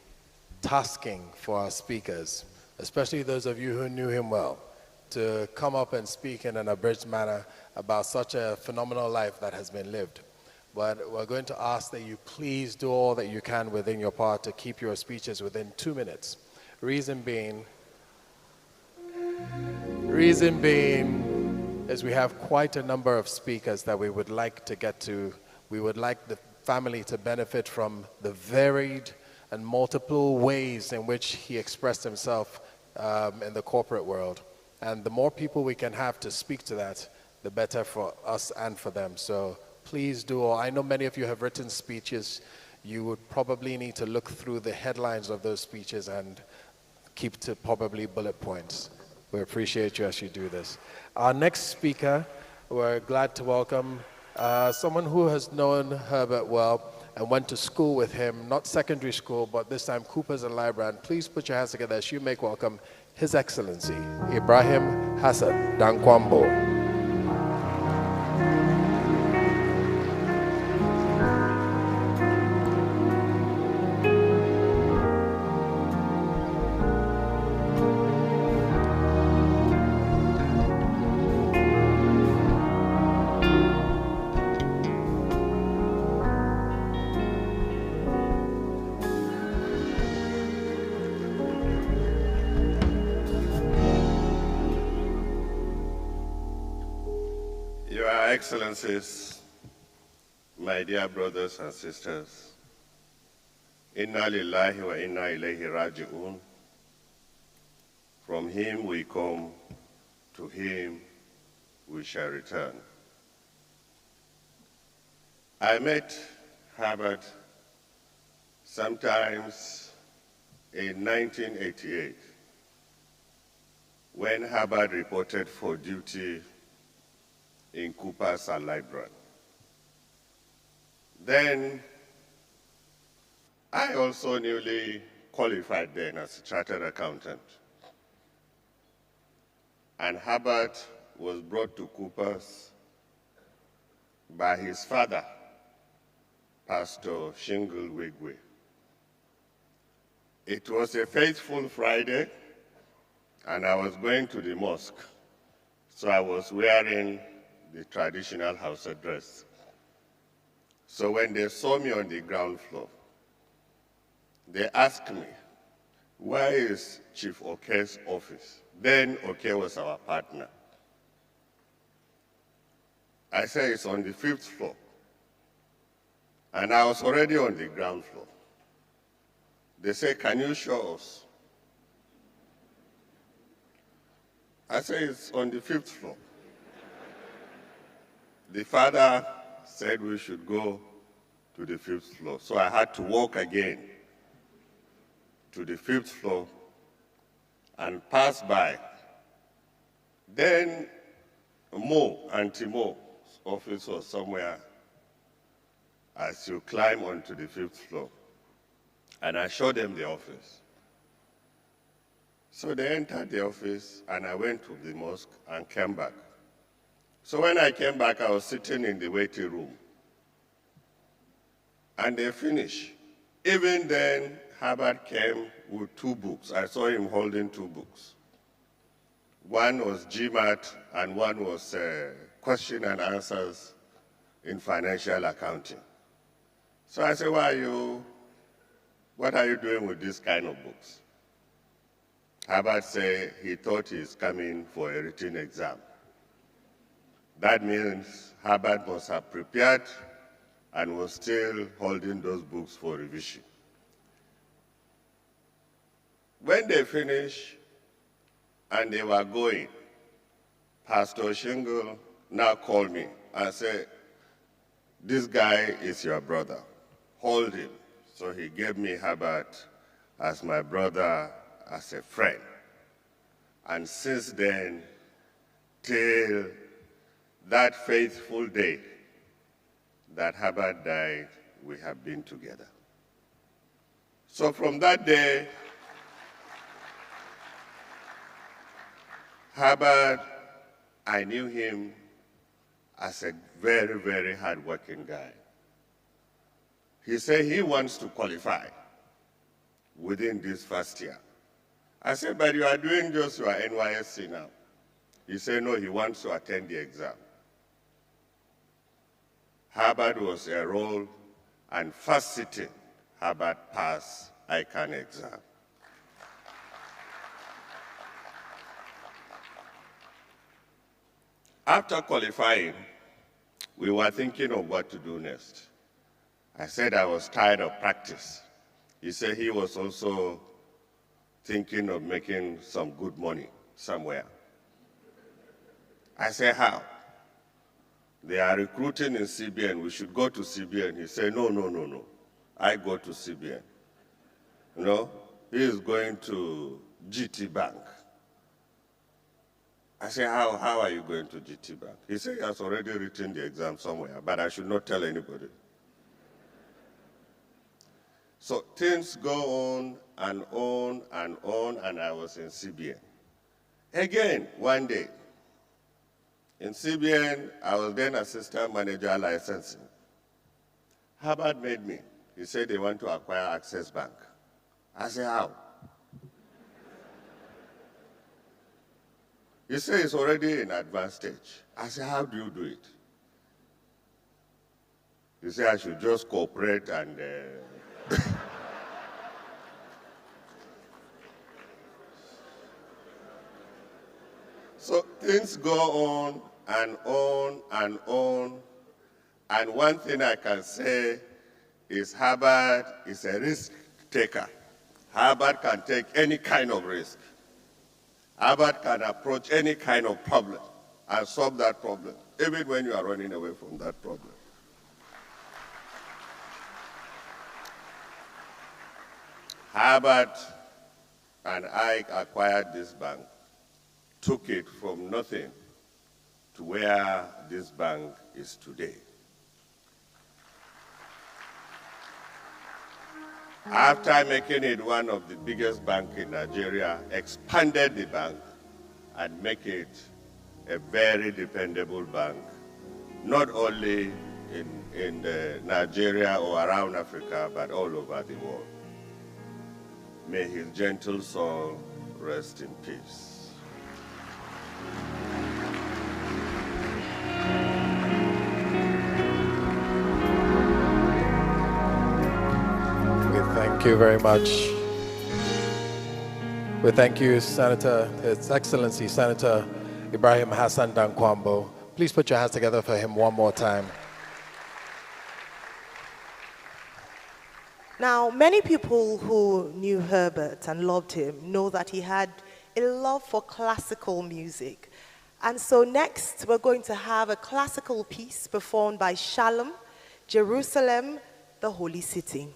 tasking for our speakers, especially those of you who knew him well, to come up and speak in an abridged manner about such a phenomenal life that has been lived. But we're going to ask that you please do all that you can within your power to keep your speeches within 2 minutes. Reason being is we have quite a number of speakers that we would like to get to. We would like the family to benefit from the varied and multiple ways in which he expressed himself in the corporate world. And the more people we can have to speak to that, the better for us and for them. So please do. I know many of you have written speeches. You would probably need to look through the headlines of those speeches and keep to probably bullet points. We appreciate you as you do this. Our next speaker, we're glad to welcome someone who has known Herbert well and went to school with him, not secondary school, but this time Coopers and Librand. Please put your hands together as you make welcome His Excellency, Ibrahim Hassan Dankwambo. Excellencies, my dear brothers and sisters, Inna lillahi wa inna ilayhi raji'un. From him we come, to him we shall return. I met Herbert sometimes in 1988 when Herbert reported for duty in Coopers and Librand. Then I also newly qualified then as a chartered accountant. And Herbert was brought to Coopers by his father, Pastor Herbert Wigwe. It was a faithful Friday, and I was going to the mosque, so I was wearing the traditional Hausa dress. So when they saw me on the ground floor, they asked me, where is Chief Oke's office? Then Oke was our partner. I said, it's on the 5th floor. And I was already on the ground floor. They said, can you show us? I said, it's on the 5th floor. The father said we should go to the 5th floor. So I had to walk again to the 5th floor and pass by. Then Auntie Mo's office was somewhere as you climb onto the 5th floor. And I showed them the office. So they entered the office, and I went to the mosque and came back. So when I came back, I was sitting in the waiting room. And they finished. Even then, Herbert came with 2 books. I saw him holding 2 books. One was GMAT, and one was question and answers in financial accounting. So I said, what are you doing with this kind of books? Herbert said he thought he's coming for a written exam. That means Herbert must have prepared and was still holding those books for revision. When they finished and they were going, Pastor Shingle now called me and said, this guy is your brother. Hold him. So he gave me Herbert as my brother, as a friend. And since then, till that faithful day that Herbert died, we have been together. So from that day, Herbert, I knew him as a very, very hardworking guy. He said he wants to qualify within this first year. I said, but you are doing just your NYSC now. He said, no, he wants to attend the exam. Herbert was enrolled, and first sitting, Herbert passed ICANN exam. After qualifying, we were thinking of what to do next. I said I was tired of practice. He said he was also thinking of making some good money somewhere. I said, how? They are recruiting in CBN. We should go to CBN. He said, no, no, no, no. I go to CBN. You know, he is going to GT Bank. I said, how are you going to GT Bank? He said he has already written the exam somewhere, but I should not tell anybody. So things go on and on and on, and I was in CBN. Again, one day, in CBN, I was then assistant manager licensing. Herbert made me. He said they want to acquire Access Bank. I said, how? He said it's already in advanced stage. I said, how do you do it? He said I should just cooperate and... So things go on and on and on. And one thing I can say is Herbert is a risk taker. Herbert can take any kind of risk. Herbert can approach any kind of problem and solve that problem, even when you are running away from that problem. Herbert and I acquired this bank, took it from nothing to where this bank is today. After making it one of the biggest banks in Nigeria, expanded the bank and make it a very dependable bank, not only in Nigeria or around Africa, but all over the world. May his gentle soul rest in peace. Thank you very much. We thank you, Senator, His Excellency Senator Ibrahim Hassan Dankwambo. Please put your hands together for him one more time. Now, many people who knew Herbert and loved him know that he had a love for classical music. And so next, we're going to have a classical piece performed by Shalom, Jerusalem, the Holy City.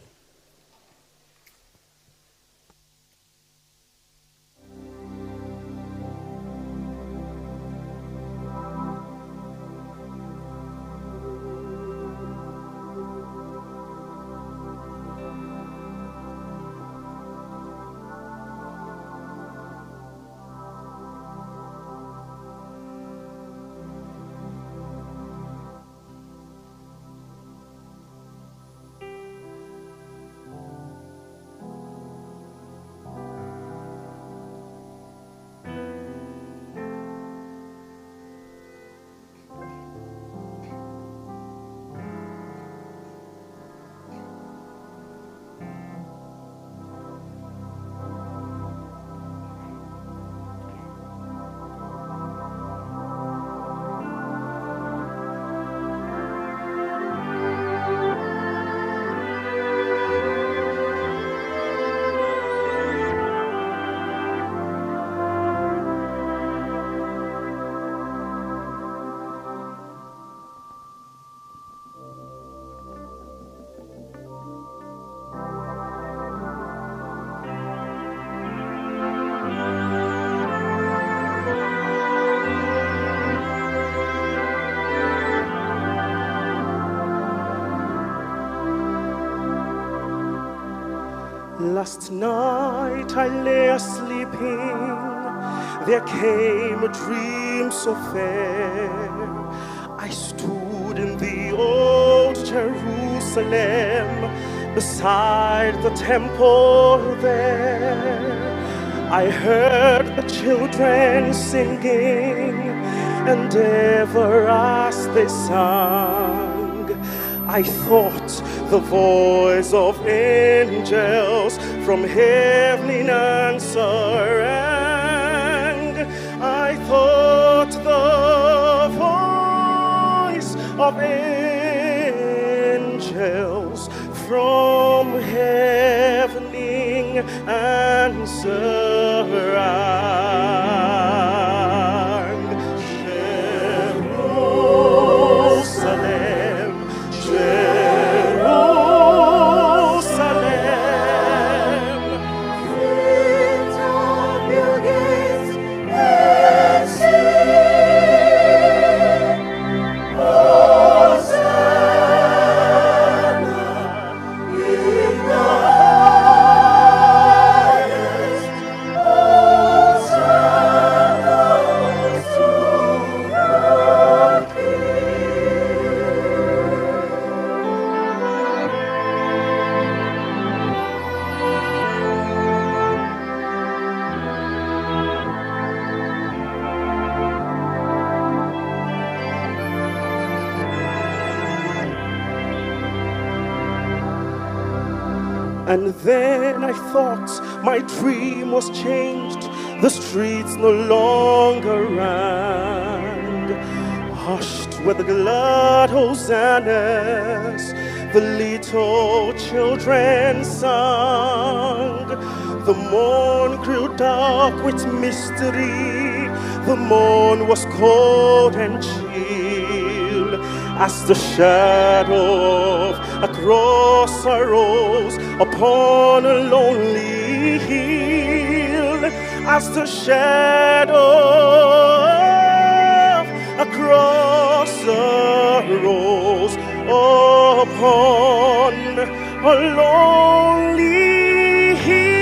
Last night I lay sleeping, there came a dream so fair. I stood in the old Jerusalem, beside the temple there. I heard the children singing, and ever as they sang, I thought the voice of angels from heaven in answer rang. I thought the voice of angels from heaven in answer rang. Jerusalem, Jerusalem, lift up your gates and sing, Hosanna in the highest, Hosanna to the And then I thought my dream was changed. The streets no longer rang. Hushed were the glad hosannas, the little children sang. The morn grew dark with mystery. The morn was cold and chill, as the shadow of a cross arose upon a lonely hill, as the shadow of a cross arose upon a lonely hill.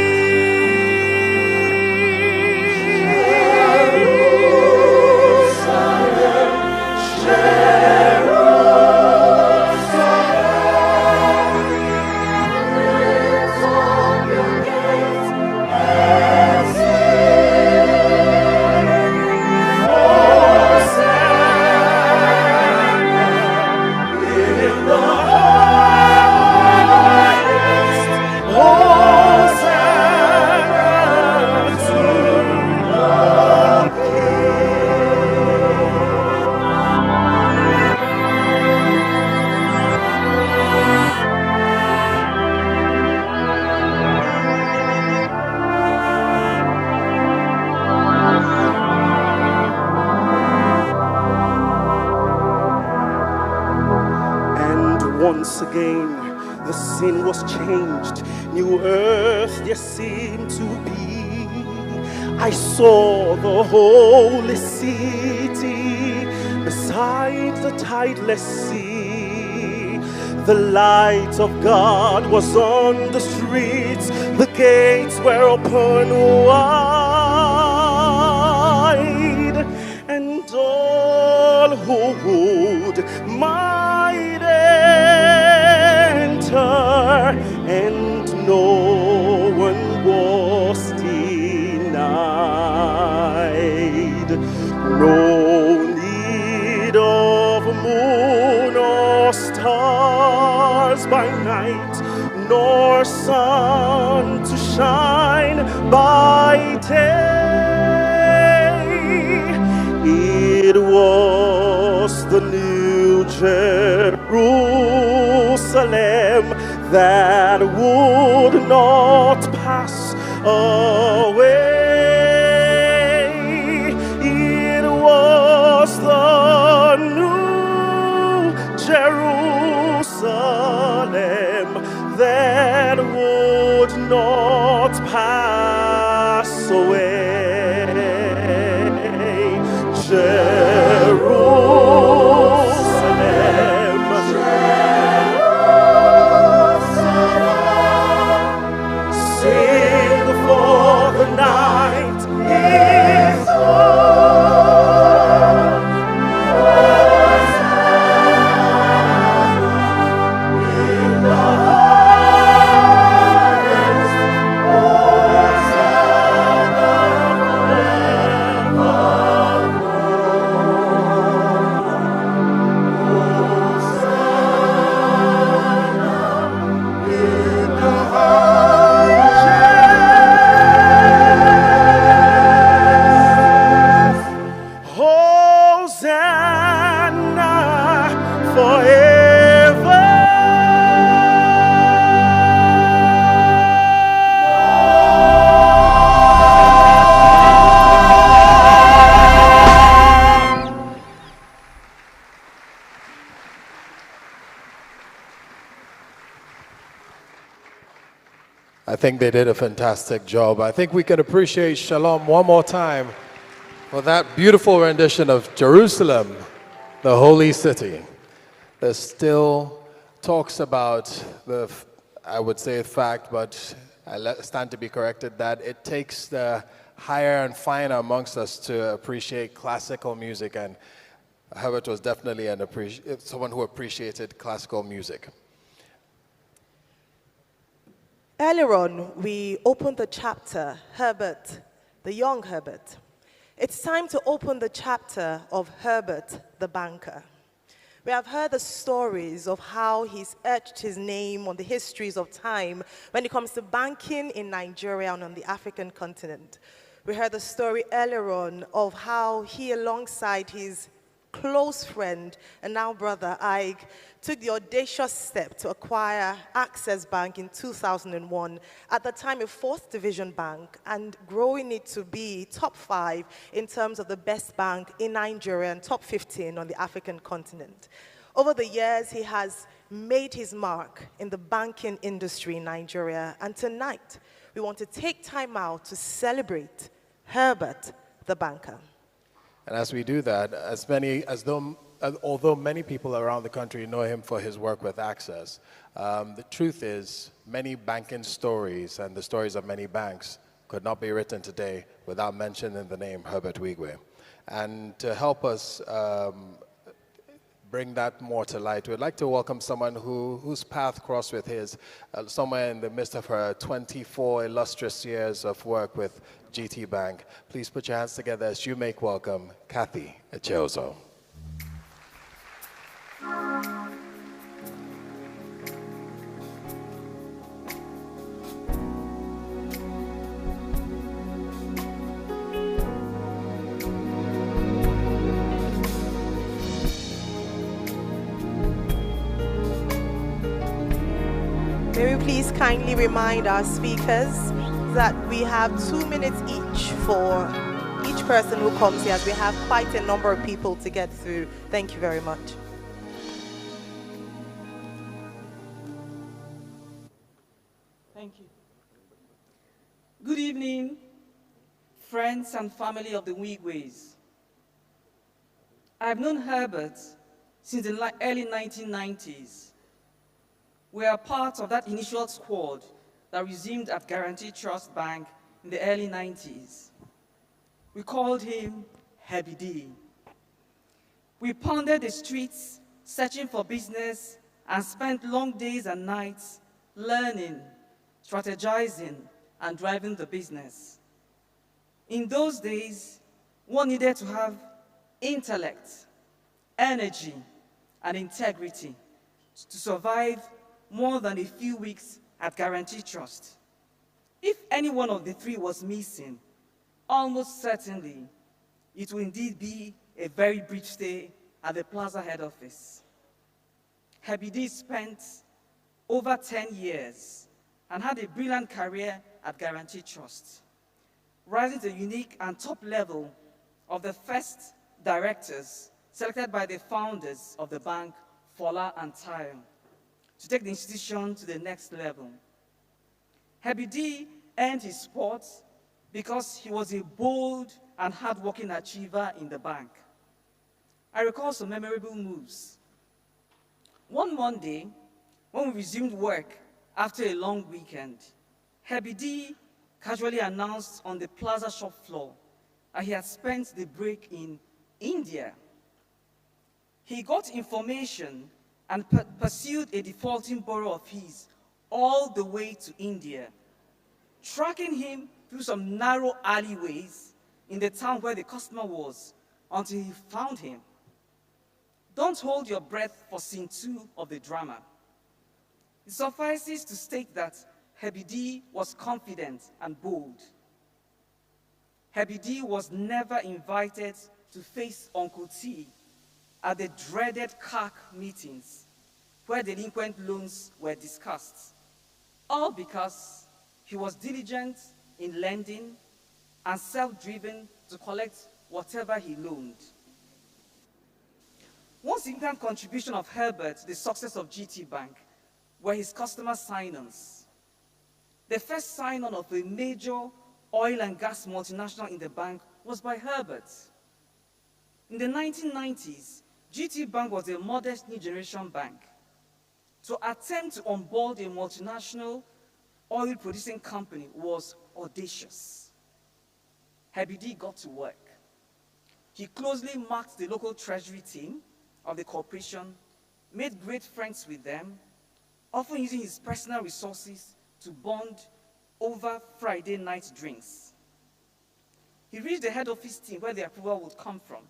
Once again, the scene was changed. New earth there seemed to be. I saw the holy city beside the tideless sea. The light of God was on the streets. The gates were open wide, and all who would might enter, and no one was denied. No need of moon or stars by night, nor sun to shine by day. It was the new Jerusalem that would not pass away. It was the new Jerusalem that would not pass away. Jerusalem, I think they did a fantastic job. I think we can appreciate Shalom one more time for that beautiful rendition of Jerusalem, the holy city. There's still talks about the, I would say fact, but I stand to be corrected, that it takes the higher and finer amongst us to appreciate classical music, and Herbert was definitely someone who appreciated classical music. Earlier on, we opened the chapter, Herbert, the young Herbert. It's time to open the chapter of Herbert, the banker. We have heard the stories of how he's etched his name on the histories of time when it comes to banking in Nigeria and on the African continent. We heard the story earlier on of how he, alongside his close friend and now brother Ike, took the audacious step to acquire Access Bank in 2001, at the time a 4th division bank, and growing it to be top 5 in terms of the best bank in Nigeria and top 15 on the African continent. Over the years, he has made his mark in the banking industry in Nigeria, and tonight we want to take time out to celebrate Herbert, the banker. And as we do that, although many people around the country know him for his work with Access, the truth is many banking stories and the stories of many banks could not be written today without mentioning the name Herbert Wigwe. And to help us bring that more to light, we'd like to welcome someone whose path crossed with his, somewhere in the midst of her 24 illustrious years of work with GT Bank. Please put your hands together as you make welcome Kathy Echeozo. May we please kindly remind our speakers that we have 2 minutes each for each person who comes here, as we have quite a number of people to get through. Thank you very much. Thank you. Good evening, friends and family of the Wigwes. I've known Herbert since the early 1990s. We are part of that initial squad that resumed at Guaranty Trust Bank in the early 90s. We called him Herbie D. We pounded the streets, searching for business, and spent long days and nights learning, strategizing, and driving the business. In those days, one needed to have intellect, energy, and integrity to survive more than a few weeks at Guaranty Trust. If any one of the three was missing, almost certainly it will indeed be a very brief stay at the Plaza head office. Herbie D spent over 10 years and had a brilliant career at Guaranty Trust, rising to the unique and top level of the first directors selected by the founders of the bank, Fola and Tayo, to take the institution to the next level. Herbie D earned his spot because he was a bold and hardworking achiever in the bank. I recall some memorable moves. One Monday, when we resumed work after a long weekend, Herbie D casually announced on the Plaza shop floor that he had spent the break in India. He got information and pursued a defaulting borrower of his all the way to India, tracking him through some narrow alleyways in the town where the customer was until he found him. Don't hold your breath for scene 2 of the drama. It suffices to state that Herbie D was confident and bold. Herbie D was never invited to face Uncle T at the dreaded CAC meetings where delinquent loans were discussed, all because he was diligent in lending and self-driven to collect whatever he loaned. One significant contribution of Herbert to the success of GT Bank were his customer sign-ons. The first sign-on of a major oil and gas multinational in the bank was by Herbert. In the 1990s, GT Bank was a modest new generation bank. To attempt to onboard a multinational oil-producing company was audacious. Herbie D got to work. He closely marked the local treasury team of the corporation, made great friends with them, often using his personal resources to bond over Friday night drinks. He reached the head office team where the approval would come from.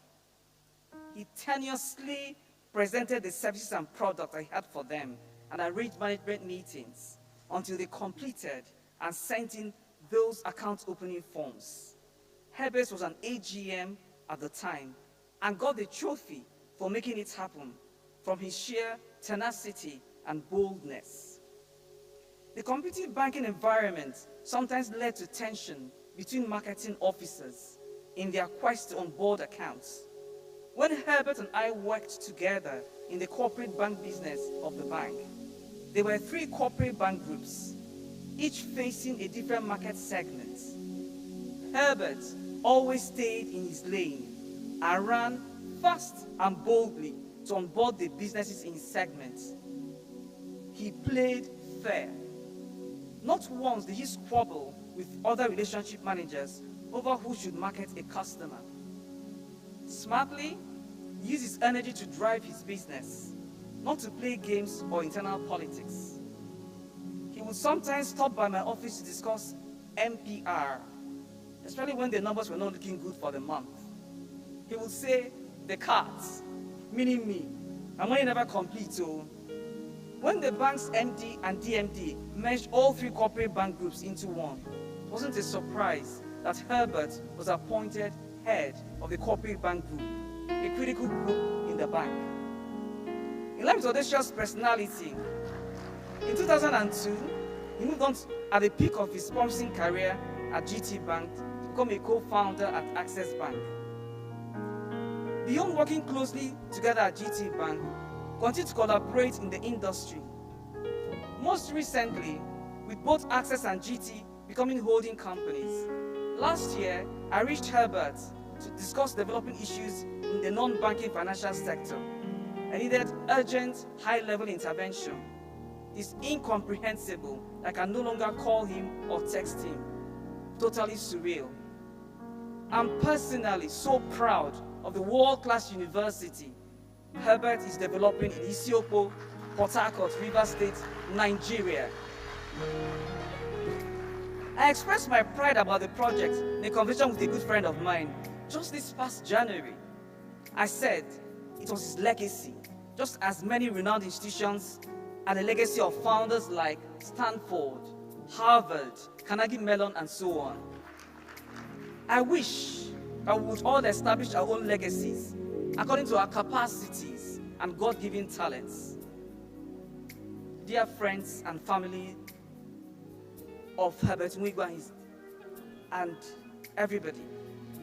He tenuously presented the services and products I had for them and arranged management meetings until they completed and sent in those account opening forms. Herbert was an AGM at the time and got the trophy for making it happen from his sheer tenacity and boldness. The competitive banking environment sometimes led to tension between marketing officers in their quest to onboard accounts. When Herbert and I worked together in the corporate bank business of the bank, there were 3 corporate bank groups, each facing a different market segment. Herbert always stayed in his lane and ran fast and boldly to onboard the businesses in his segment. He played fair. Not once did he squabble with other relationship managers over who should market a customer. Smartly, he used his energy to drive his business, not to play games or internal politics. He would sometimes stop by my office to discuss MPR, especially when the numbers were not looking good for the month. He would say, the cards, meaning me, and money never complete. So when the bank's MD and DMD merged all 3 corporate bank groups into one, it wasn't a surprise that Herbert was appointed head of the corporate bank group, a critical group in the bank. In line with audacious personality, in 2002, he moved on at the peak of his promising career at GT Bank to become a co-founder at Access Bank. Beyond working closely together at GT Bank, continue to collaborate in the industry. Most recently, with both Access and GT becoming holding companies. Last year, I reached Herbert to discuss developing issues in the non-banking financial sector. I needed urgent, high-level intervention. It's incomprehensible I can no longer call him or text him. Totally surreal. I'm personally so proud of the world-class university Herbert is developing in Isiokpo, Port Harcourt, Rivers State, Nigeria. I expressed my pride about the project in a conversation with a good friend of mine just this past January. I said it was his legacy, just as many renowned institutions and the legacy of founders like Stanford, Harvard, Carnegie Mellon, and so on. I wish that we would all establish our own legacies according to our capacities and God-given talents. Dear friends and family of Herbert Wigwe and everybody,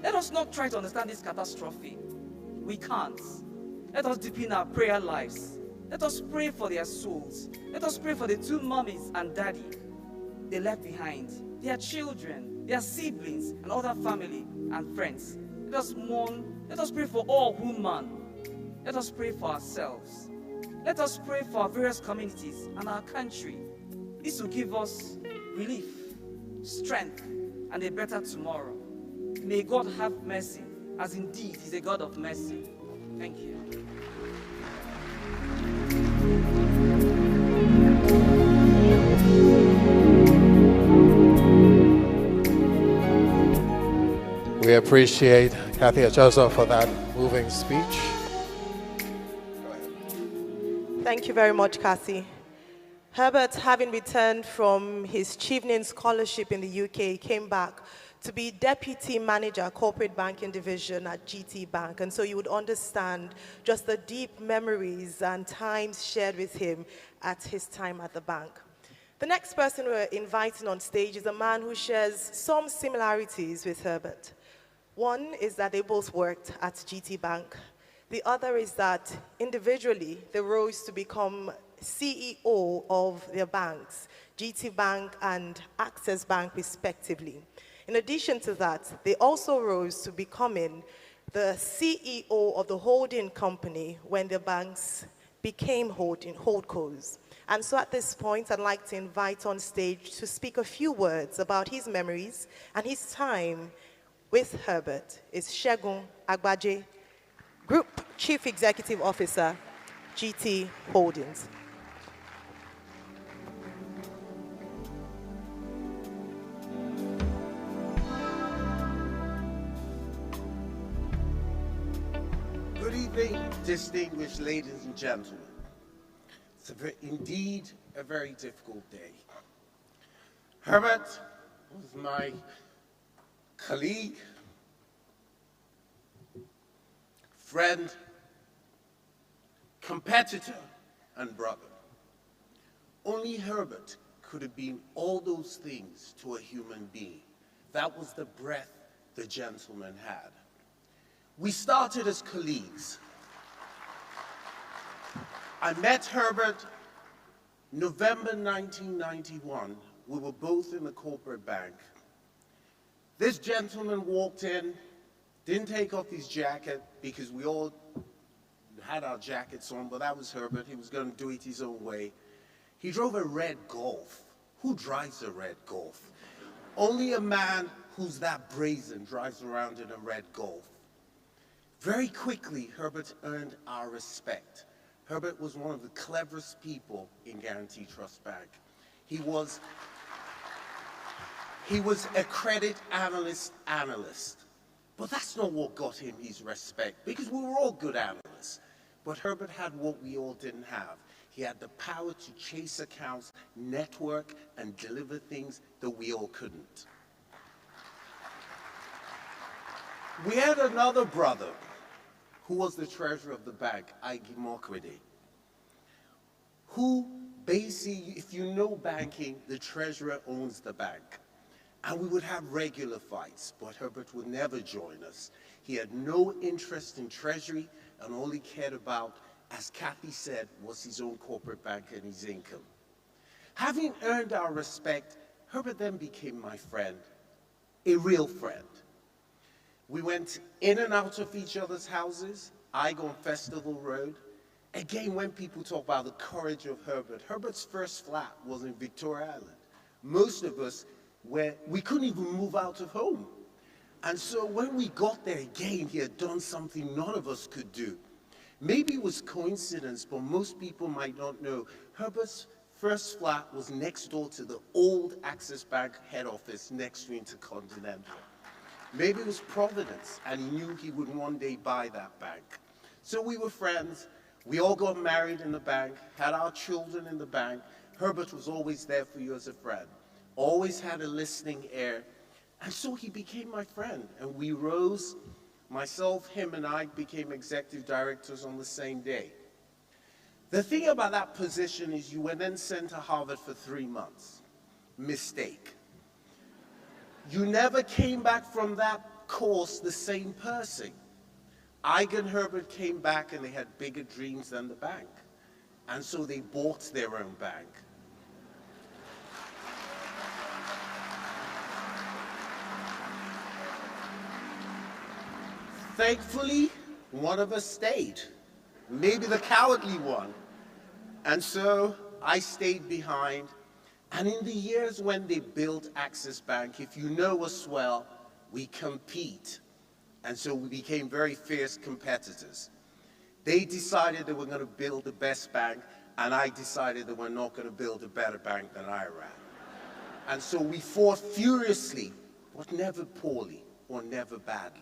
let us not try to understand this catastrophe. We can't. Let us deepen our prayer lives. Let us pray for their souls. Let us pray for the 2 mummies and daddy they left behind, their children, their siblings, and other family and friends. Let us mourn. Let us pray for all who mourn. Let us pray for ourselves. Let us pray for our various communities and our country. This will give us relief, strength, and a better tomorrow. May God have mercy, as indeed He's a God of mercy. Thank you. We appreciate Kathy Achoso for that moving speech. Thank you very much, Cassie. Herbert, having returned from his Chevening Scholarship in the UK, came back to be Deputy Manager, Corporate Banking Division at GT Bank. And so you would understand just the deep memories and times shared with him at his time at the bank. The next person we're inviting on stage is a man who shares some similarities with Herbert. One is that they both worked at GT Bank. The other is that individually they rose to become CEO of their banks, GT Bank and Access Bank respectively. In addition to that, they also rose to becoming the CEO of the holding company when the banks became holdcos. And so at this point, I'd like to invite on stage to speak a few words about his memories and his time with Herbert is Segun Agbaje, Group Chief Executive Officer, GT Holdings. Good evening, distinguished ladies and gentlemen. It's indeed a very difficult day. Herbert was my colleague, friend, competitor, and brother. Only Herbert could have been all those things to a human being. That was the breath the gentleman had. We started as colleagues. I met Herbert November 1991. We were both in the corporate bank. This gentleman walked in, didn't take off his jacket because we all had our jackets on, but that was Herbert. He was going to do it his own way. He drove a red Golf. Who drives a red Golf? Only a man who's that brazen drives around in a red Golf. Very quickly, Herbert earned our respect. Herbert was one of the cleverest people in Guaranty Trust Bank. He was a credit analyst. But that's not what got him his respect, because we were all good analysts. But Herbert had what we all didn't have. He had the power to chase accounts, network, and deliver things that we all couldn't. We had another brother who was the treasurer of the bank, Igi Mokwede, who basically, if you know banking, the treasurer owns the bank. And we would have regular fights, but Herbert would never join us. He had no interest in treasury, and all he cared about, as Kathy said, was his own corporate bank and his income. Having earned our respect, Herbert then became my friend, a real friend. We went in and out of each other's houses. I go on Festival Road. Again, when people talk about the courage of Herbert, Herbert's first flat was in Victoria Island. Most of us, we couldn't even move out of home. And so when we got there again, he had done something none of us could do. Maybe it was coincidence, but most people might not know. Herbert's first flat was next door to the old Access Bank head office next to Intercontinental. Maybe it was Providence, and he knew he would one day buy that bank. So we were friends. We all got married in the bank, had our children in the bank. Herbert was always there for you as a friend, always had a listening ear. And so he became my friend, and we rose. Myself, him, and I became executive directors on the same day. The thing about that position is you were then sent to Harvard for 3 months. Mistake. You never came back from that course the same person. Ig and Herbert came back and they had bigger dreams than the bank. And so they bought their own bank. Thankfully, one of us stayed, maybe the cowardly one. And so I stayed behind. And in the years when they built Access Bank, if you know us well, we compete. And so we became very fierce competitors. They decided they were going to build the best bank, and I decided that we're not going to build a better bank than I ran. And so we fought furiously, but never poorly or never badly.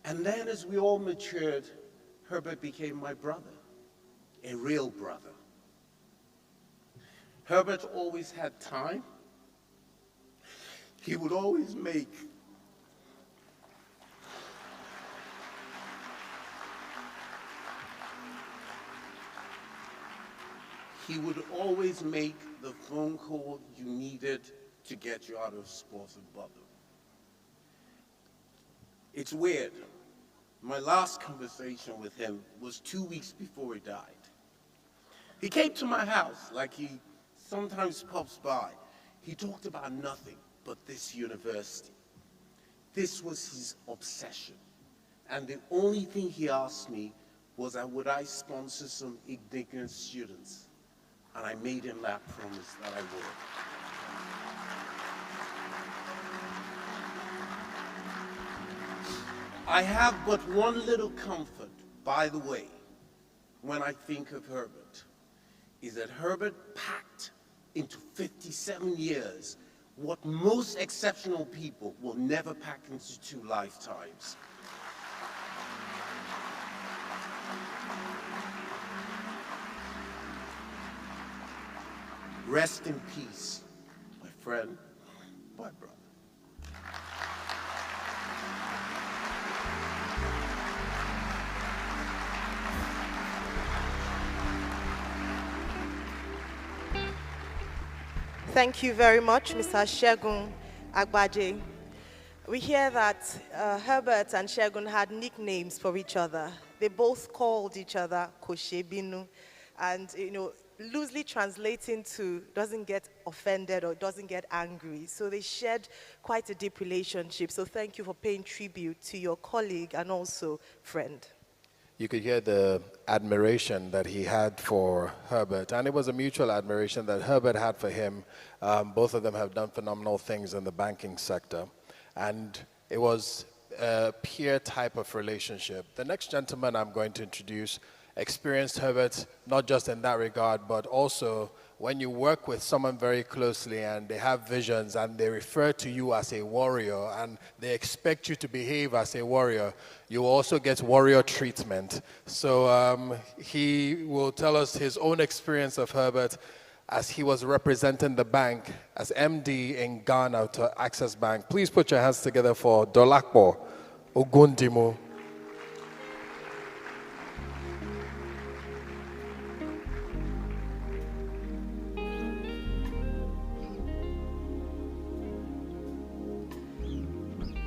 And then as we all matured, Herbert became my brother, a real brother. Herbert always had time. He would always make the phone call you needed to get you out of sports and bother. It's weird. My last conversation with him was 2 weeks before he died. He came to my house like he sometimes pops by, he talked about nothing but this university. This was his obsession. And the only thing he asked me was would I sponsor some ignorant students? And I made him that promise that I would. I have but one little comfort, by the way, when I think of Herbert, is that Herbert packed into 57 years what most exceptional people will never pack into 2 lifetimes. Rest in peace, my friend, my brother. Thank you very much, Mr. Segun Agbaje. We hear that Herbert and Segun had nicknames for each other. They both called each other Koshebinu, and loosely translating to doesn't get offended or doesn't get angry. So they shared quite a deep relationship. So thank you for paying tribute to your colleague and also friend. You could hear the admiration that he had for Herbert, and it was a mutual admiration that Herbert had for him. Both of them have done phenomenal things in the banking sector, and it was a peer type of relationship. The next gentleman I'm going to introduce experienced Herbert not just in that regard, but also when you work with someone very closely and they have visions and they refer to you as a warrior and they expect you to behave as a warrior, you also get warrior treatment. So he will tell us his own experience of Herbert as he was representing the bank as MD in Ghana to Access Bank. Please put your hands together for Dolapo Ogundimu.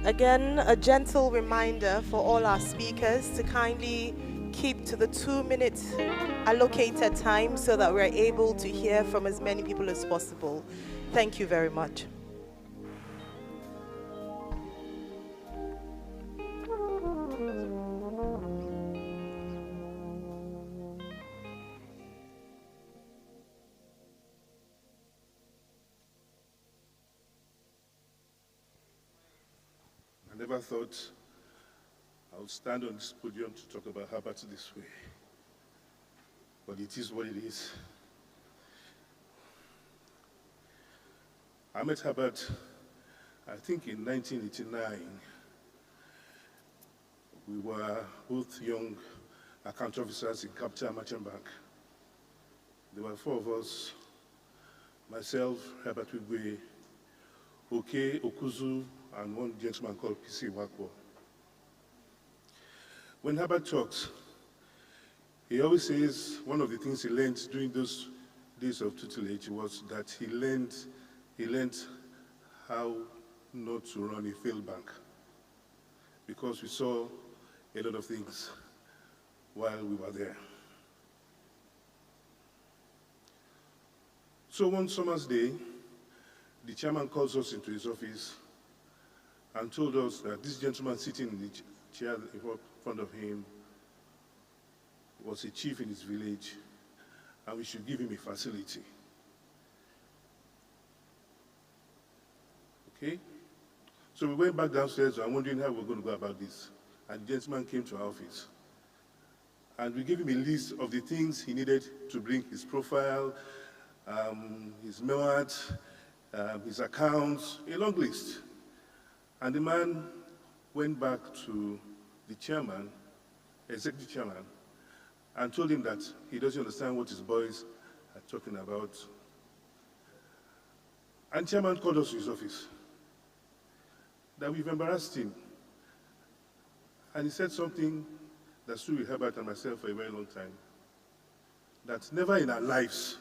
Again, a gentle reminder for all our speakers to kindly keep to the 2-minute allocated time so that we're able to hear from as many people as possible. Thank you very much. I never thought I would stand on this podium to talk about Herbert this way, but it is what it is. I met Herbert, I think in 1989. We were both young account officers in Capital Merchant Bank. There were 4 of us, myself, Herbert Wigwe, Oke Okuzu, and one gentleman called PC Wakwo. When Herbert talks, he always says one of the things he learned during those days of tutelage was that he learned how not to run a failed bank, because we saw a lot of things while we were there. So one summer's day, the chairman calls us into his office and told us that this gentleman sitting in the chair in front of him was a chief in his village, and we should give him a facility. Okay? So we went back downstairs and wondering how we were going to go about this. And the gentleman came to our office. And we gave him a list of the things he needed to bring: his profile, his MEWAT, his accounts, a long list. And the man went back to the chairman, executive chairman, and told him that he doesn't understand what his boys are talking about. And chairman called us to his office, that we've embarrassed him. And he said something that stood with Herbert and myself for a very long time, that never in our lives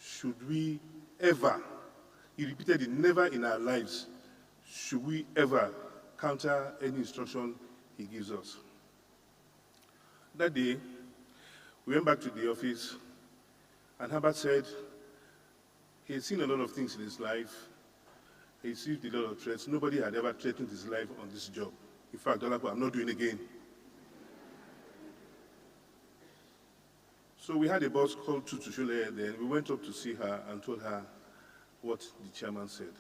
should we ever, he repeated it, never in our lives should we ever counter any instruction he gives us. That day, we went back to the office, and Herbert said He had seen a lot of things in his life. He received a lot of threats. Nobody had ever threatened his life on this job. In fact, Dolapo, I'm not doing it again. So we had a boss called Tutu Shule then. We went up to see her and told her what the chairman said.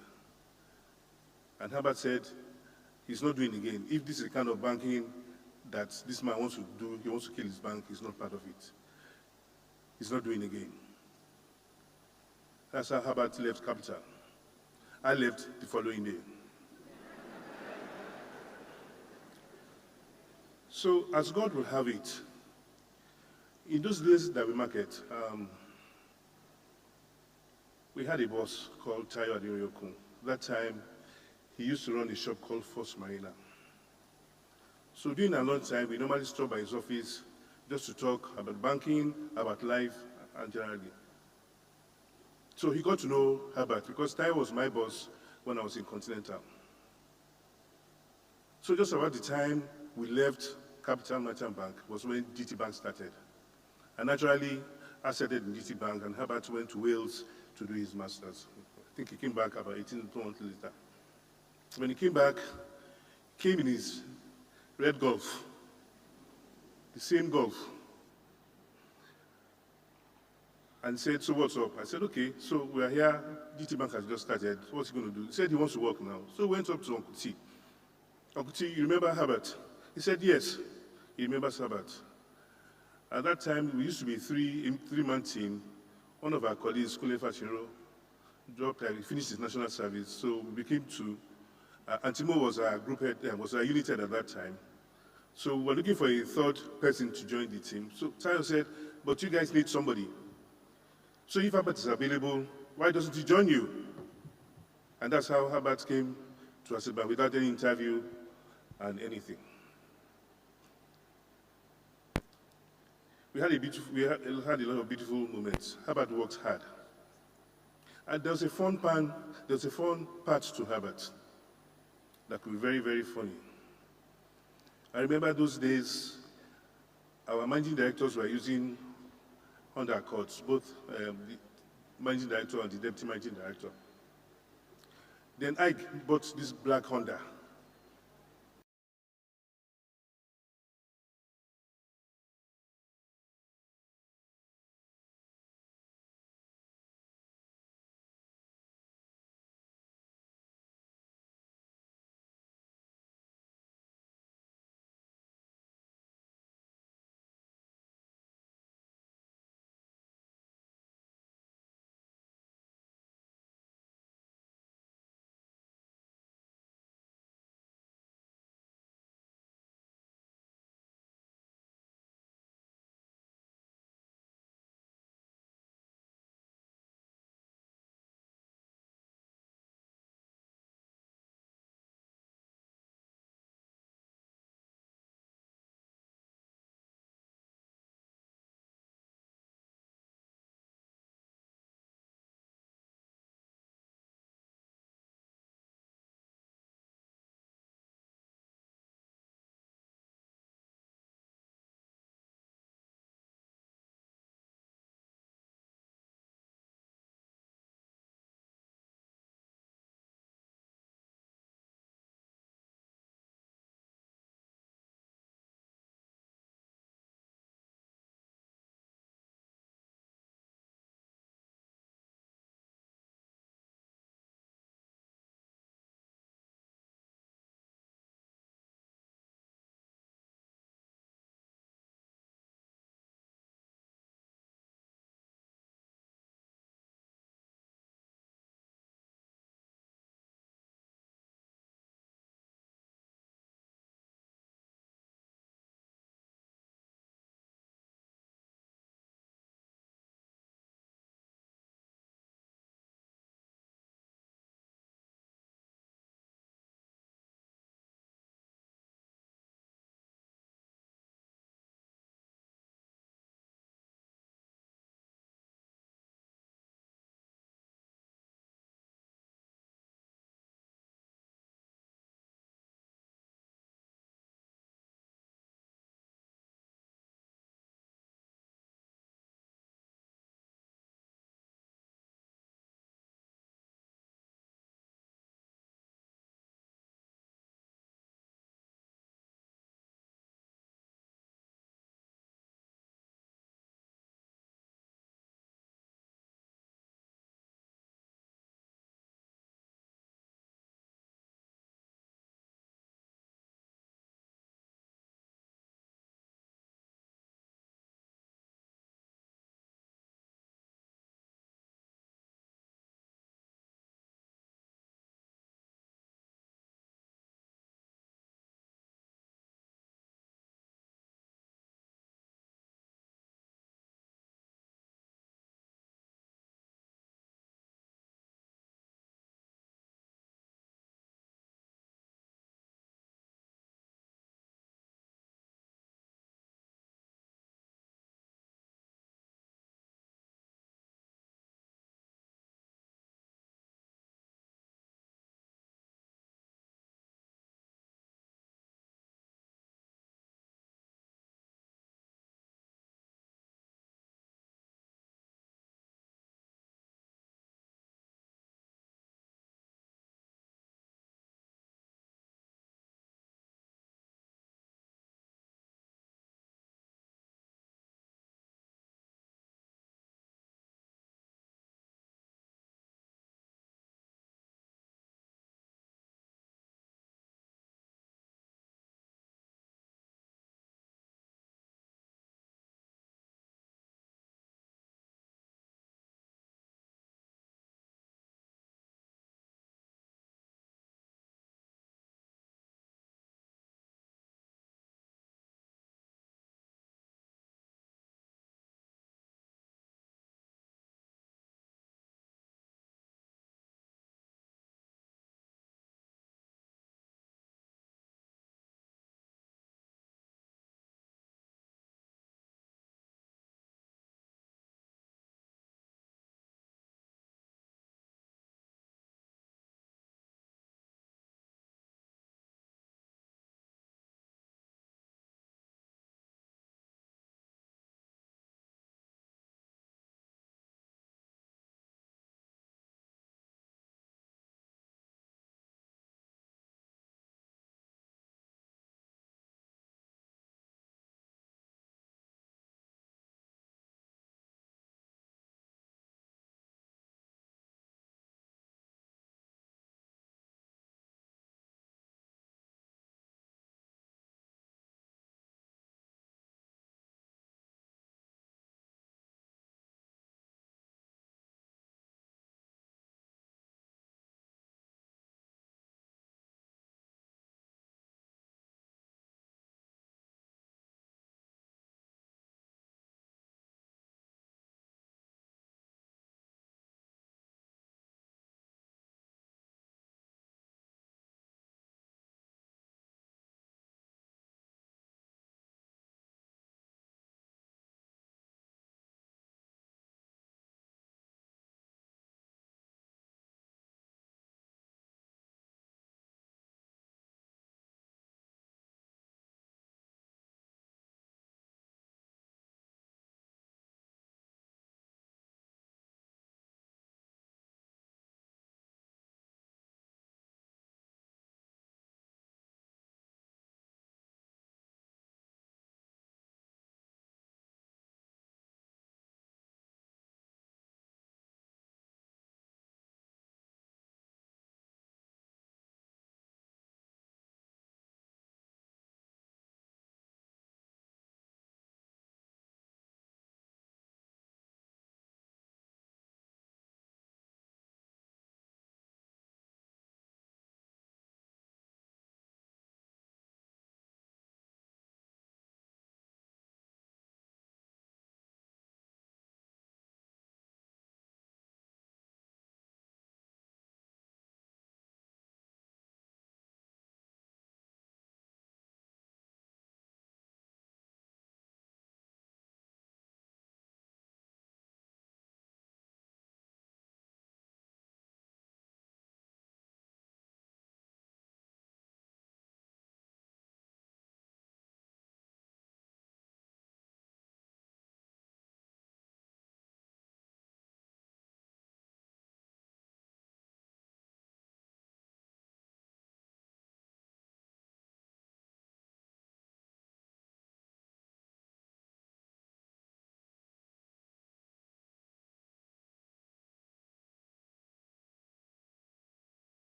And Herbert said, he's not doing it again. If this is the kind of banking that this man wants to do, he wants to kill his bank, he's not part of it. He's not doing it again. That's how Herbert left Capital. I left the following day. So as God will have it, in those days that we market, we had a boss called Tayo Adeoyokun. That time, he used to run a shop called First Marina. So during our lunch time, we normally stop by his office just to talk about banking, about life, and generally. So he got to know Herbert because Tayo was my boss when I was in Continental. So just about the time we left Capital Merchant Bank was when GT Bank started. And naturally, I started in GT Bank, and Herbert went to Wales to do his master's. I think he came back about 18 months later. When he came back, he came in his red Golf, the same Golf, and said, so what's up? I said, okay, so we're here, GT Bank has just started, what's he going to do? He said he wants to work now. So we went up to Uncle T. Uncle T, you remember Herbert? He said, yes, he remembers Herbert. At that time, we used to be a three-man team. One of our colleagues, Kule Fashiro, dropped and he finished his national service, so we became two. Antimo was our group head, was our unit head at that time. So we were looking for a third person to join the team. So Tayo said, but you guys need somebody. So if Herbert is available, why doesn't he join you? And that's how Herbert came to Aseba without any interview and anything. We had a lot of beautiful moments. Herbert worked hard. And there was a fun part to Herbert that could be very, very funny. I remember those days, our managing directors were using Honda Accords, both the managing director and the deputy managing director. Then I bought this black Honda.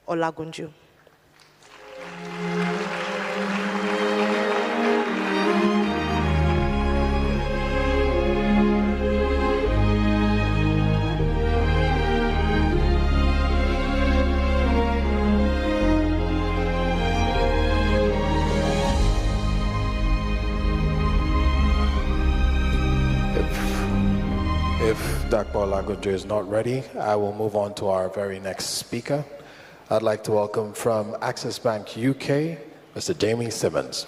Olagunju. If Dr. Olagunju is not ready, I will move on to our very next speaker. I'd like to welcome from Access Bank UK, Mr. Jamie Simmons.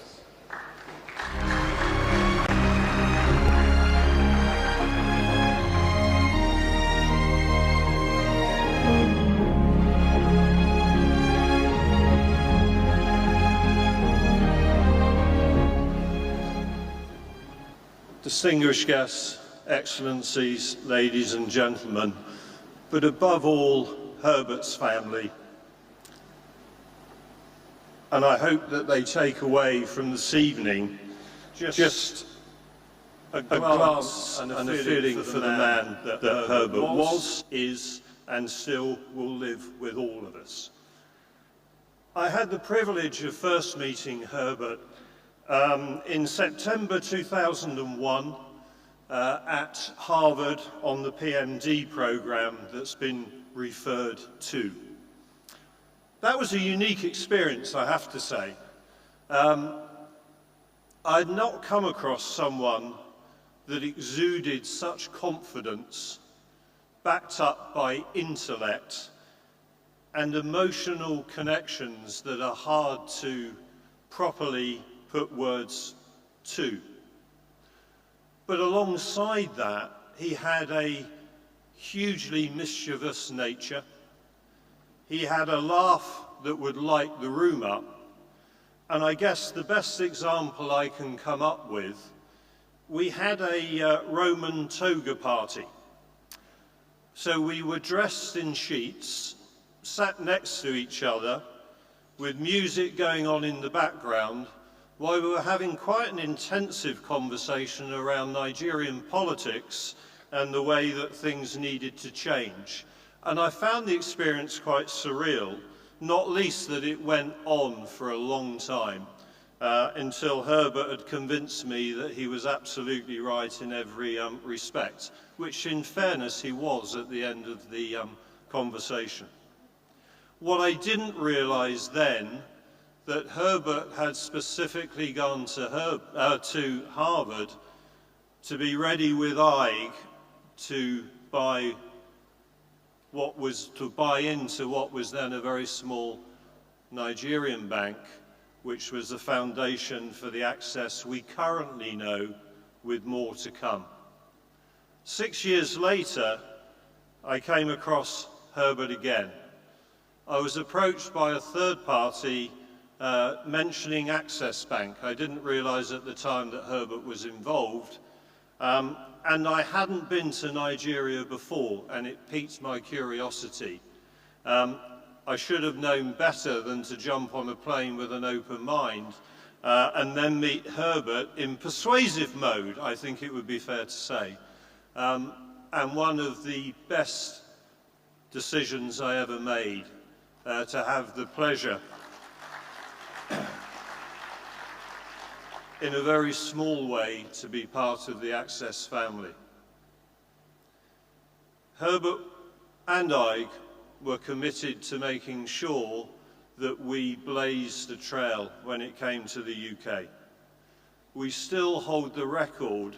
Distinguished guests, Excellencies, ladies and gentlemen, but above all, Herbert's family. And I hope that they take away from this evening just a glance and a feeling for the man that Herbert was, is, and still will live with all of us. I had the privilege of first meeting Herbert in September 2001 at Harvard on the PMD program that's been referred to. That was a unique experience, I have to say. I'd not come across someone that exuded such confidence, backed up by intellect and emotional connections that are hard to properly put words to. But alongside that, he had a hugely mischievous nature. He had a laugh that would light the room up. And I guess the best example I can come up with, we had a Roman toga party. So we were dressed in sheets, sat next to each other, with music going on in the background, while we were having quite an intensive conversation around Nigerian politics and the way that things needed to change. And I found the experience quite surreal, not least that it went on for a long time, until Herbert had convinced me that he was absolutely right in every respect, which in fairness he was at the end of the conversation. What I didn't realize then, that Herbert had specifically gone to Harvard to be ready with Ige to buy into what was then a very small Nigerian bank, which was the foundation for the access we currently know, with more to come. 6 years later, I came across Herbert again. I was approached by a third party mentioning Access Bank. I didn't realize at the time that Herbert was involved, and I hadn't been to Nigeria before, and it piqued my curiosity. I should have known better than to jump on a plane with an open mind and then meet Herbert in persuasive mode, I think it would be fair to say. And one of the best decisions I ever made, to have the pleasure in a very small way to be part of the Access family. Herbert and I were committed to making sure that we blazed a trail when it came to the UK. We still hold the record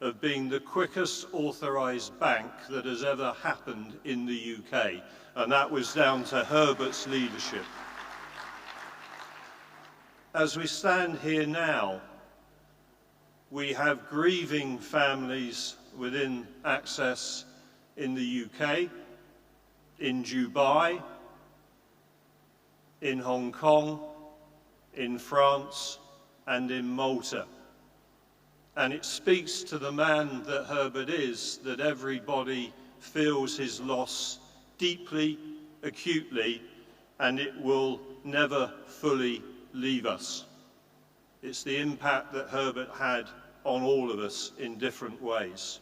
of being the quickest authorised bank that has ever happened in the UK, and that was down to Herbert's leadership. As we stand here now, we have grieving families within Access in the UK, in Dubai, in Hong Kong, in France, and in Malta. And it speaks to the man that Herbert is, that everybody feels his loss deeply, acutely, and it will never fully leave us. It's the impact that Herbert had on all of us in different ways.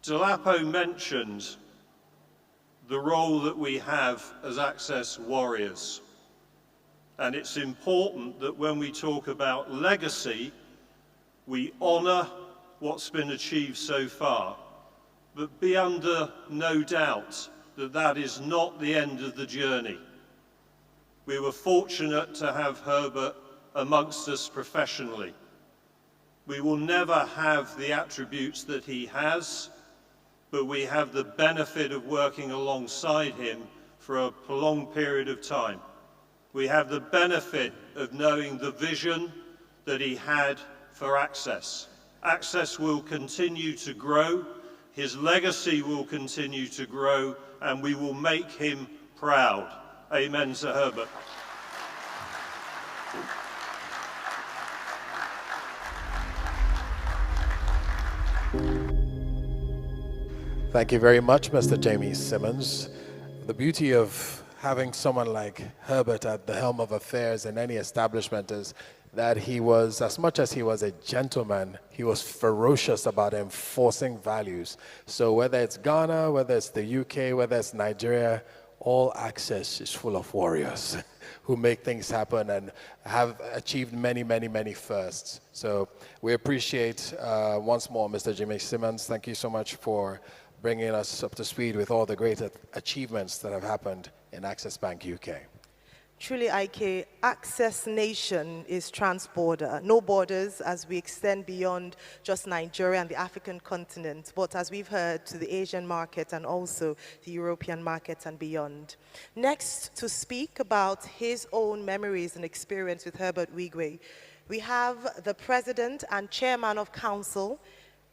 Dolapo mentioned the role that we have as Access warriors. And it's important that when we talk about legacy, we honour what's been achieved so far, but be under no doubt that that is not the end of the journey. We were fortunate to have Herbert amongst us professionally. We will never have the attributes that he has, but we have the benefit of working alongside him for a prolonged period of time. We have the benefit of knowing the vision that he had for Access. Access will continue to grow, his legacy will continue to grow, and we will make him proud. Amen, Sir Herbert. Thank you very much, Mr. Jamie Simmons. The beauty of having someone like Herbert at the helm of affairs in any establishment is that he was, as much as he was a gentleman, he was ferocious about enforcing values. So whether it's Ghana, whether it's the UK, whether it's Nigeria, all Access is full of warriors who make things happen and have achieved many, many, many firsts. So we appreciate once more, Mr. Jamie Simmons. Thank you so much for bringing us up to speed with all the great achievements that have happened in Access Bank UK. Truly, IK, Access Nation is trans-border, no borders as we extend beyond just Nigeria and the African continent, but as we've heard, to the Asian market and also the European market and beyond. Next, to speak about his own memories and experience with Herbert Wigwe, we have the President and Chairman of Council,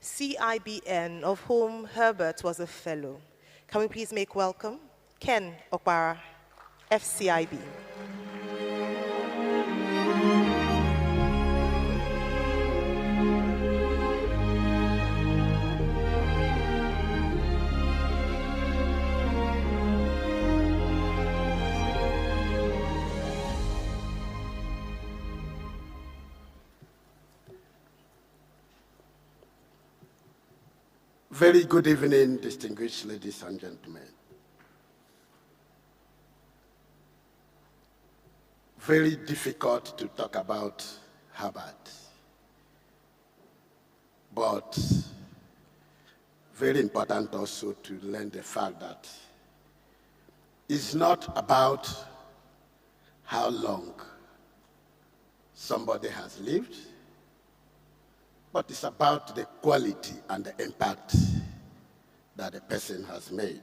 CIBN, of whom Herbert was a fellow. Can we please make welcome Ken Okpara, FCIB. Very good evening, distinguished ladies and gentlemen. Very difficult to talk about Herbert, but very important also to learn the fact that it's not about how long somebody has lived, but it's about the quality and the impact that the person has made.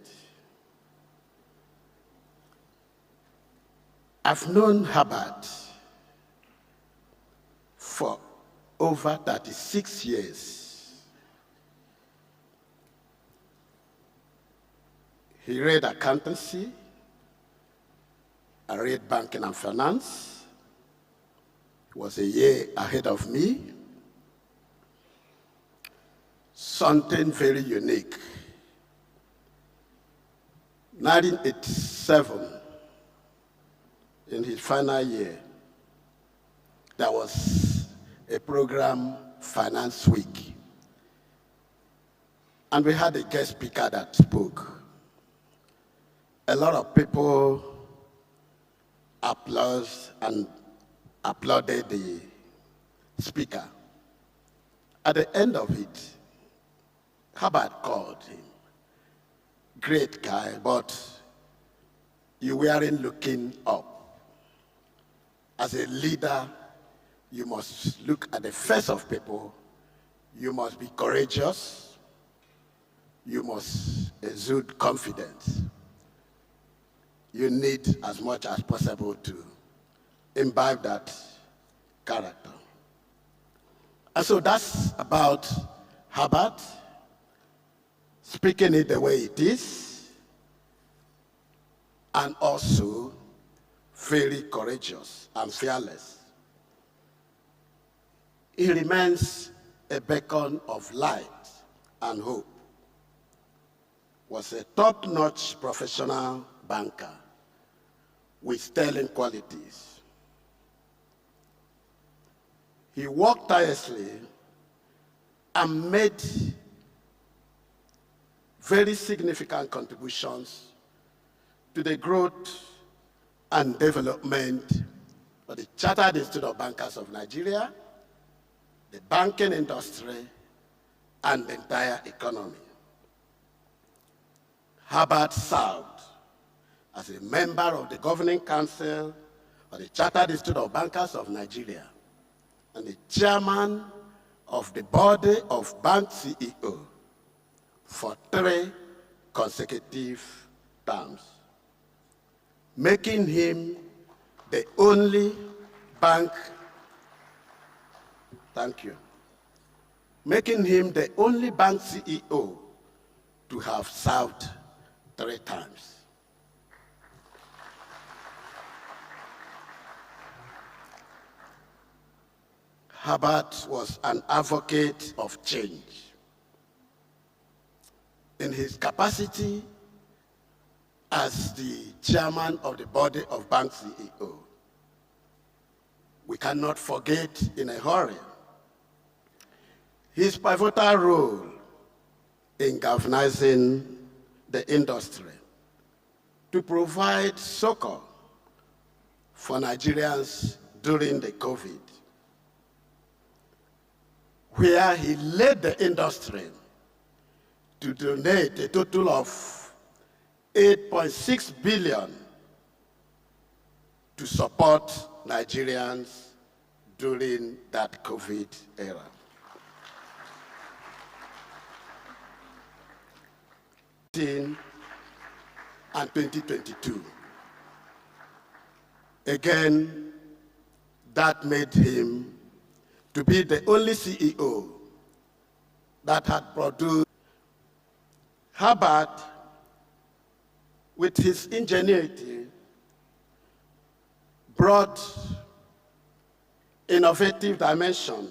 I've known Herbert for over 36 years. He read accountancy, I read banking and finance. He was a year ahead of me. Something very unique. 1987, in his final year, there was a program, Finance Week. And we had a guest speaker that spoke. A lot of people applauded the speaker. At the end of it, Herbert called him. Great guy, but you weren't looking up. As a leader, you must look at the face of people. You must be courageous. You must exude confidence. You need, as much as possible, to imbibe that character. And so that's about Herbert, speaking it the way it is, and also very courageous and fearless. He remains a beacon of light and hope. Was a top-notch professional banker with sterling qualities. He worked tirelessly and made very significant contributions to the growth and development of the Chartered Institute of Bankers of Nigeria, the banking industry, and the entire economy. Herbert served as a member of the Governing Council of the Chartered Institute of Bankers of Nigeria and the chairman of the Body of Bank CEO for 3 consecutive terms, making him the only bank, making him the only bank CEO to have served 3 times. Herbert was an advocate of change. In his capacity as the chairman of the Body of Bank CEO, we cannot forget in a hurry his pivotal role in galvanizing the industry to provide succor for Nigerians during the COVID, where he led the industry to donate a total of 8.6 billion to support Nigerians during that COVID era. And 2022. Again, that made him to be the only CEO that had produced. Herbert, with his ingenuity, brought innovative dimension,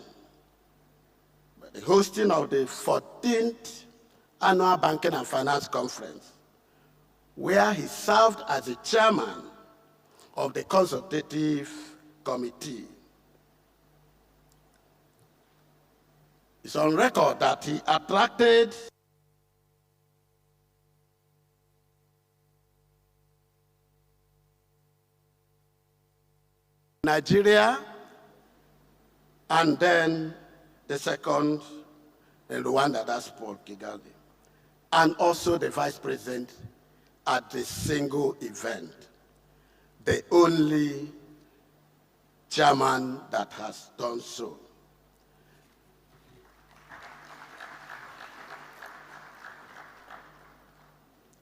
the hosting of the 14th Annual Banking and Finance Conference, where he served as the chairman of the consultative committee. It's on record that he attracted Nigeria, and then the second in Rwanda, that's Paul Kagame, and also the vice president at the single event, the only chairman that has done so.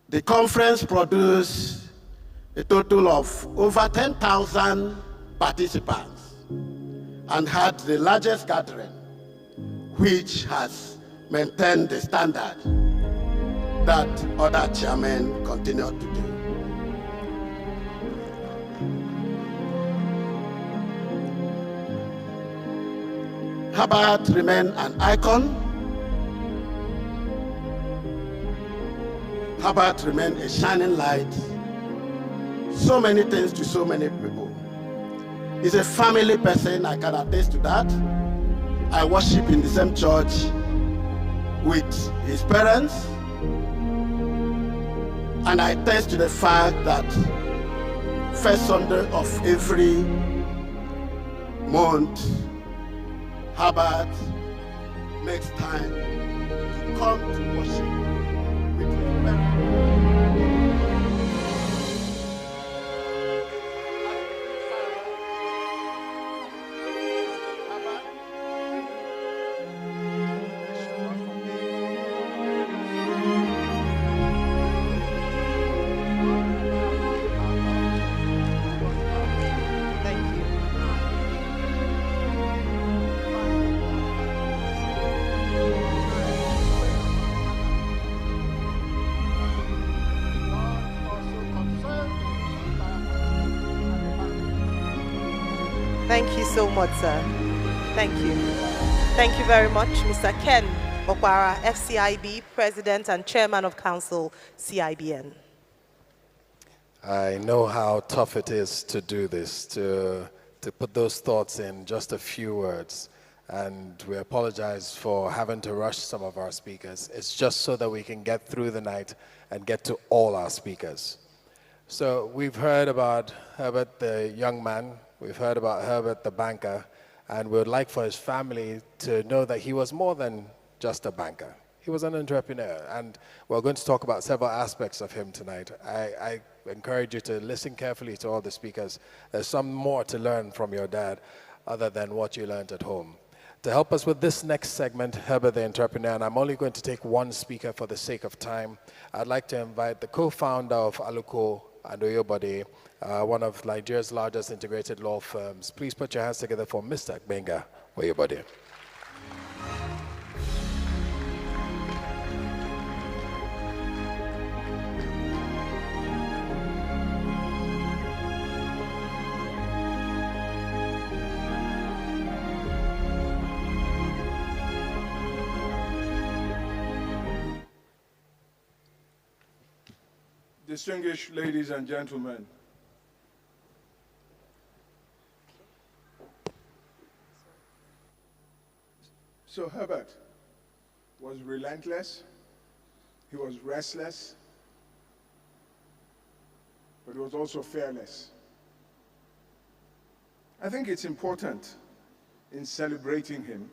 The conference produced a total of over 10,000 participants and had the largest gathering, which has maintained the standard that other chairmen continue to do. Herbert remained an icon. Herbert remained a shining light. So many things to so many people. He's a family person, I can attest to that. I worship in the same church with his parents. And I attest to the fact that first Sunday of every month, Herbert makes time to come to worship with his parents. Thank you so much, sir. Thank you. Thank you very much, Mr. Ken Okwara, FCIB President and Chairman of Council, CIBN. I know how tough it is to do this, to put those thoughts in just a few words. And we apologize for having to rush some of our speakers. It's just so that we can get through the night and get to all our speakers. So we've heard about Herbert the young man, we've heard about Herbert the banker, and we would like for his family to know that he was more than just a banker. He was an entrepreneur, and we're going to talk about several aspects of him tonight. I encourage you to listen carefully to all the speakers. There's some more to learn from your dad other than what you learned at home. To help us with this next segment, Herbert the entrepreneur, and I'm only going to take one speaker for the sake of time, I'd like to invite the co-founder of Aluko and Oyobode, one of Nigeria's largest integrated law firms. Please put your hands together for Mr. Benga Oyobode. Distinguished ladies and gentlemen, so Herbert was relentless, he was restless, but he was also fearless. I think it's important in celebrating him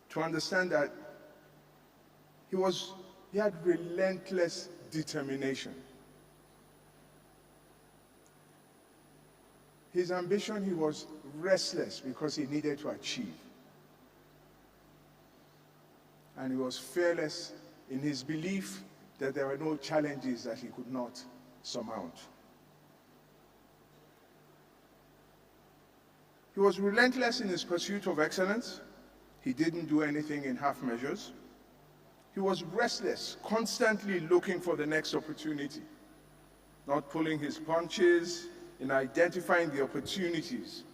to understand that he had relentless determination. His ambition, he was restless because he needed to achieve. And he was fearless in his belief that there were no challenges that he could not surmount. He was relentless in his pursuit of excellence. He didn't do anything in half measures. He was restless, constantly looking for the next opportunity, not pulling his punches, in identifying the opportunities.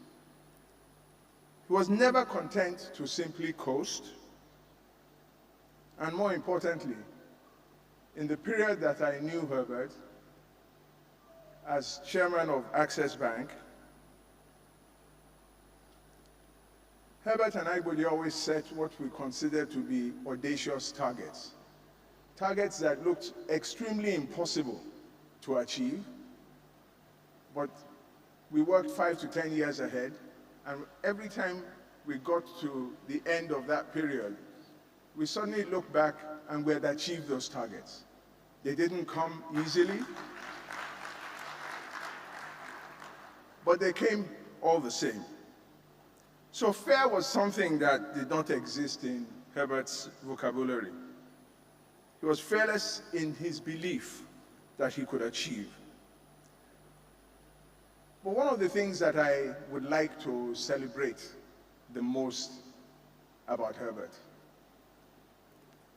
He was never content to simply coast. And more importantly, in the period that I knew Herbert, as chairman of Access Bank, Herbert and I would always set what we considered to be audacious targets. Targets that looked extremely impossible to achieve, but we worked 5 to 10 years ahead, and every time we got to the end of that period, we suddenly looked back and we had achieved those targets. They didn't come easily, but they came all the same. So fear was something that did not exist in Herbert's vocabulary. He was fearless in his belief that he could achieve. But one of the things that I would like to celebrate the most about Herbert.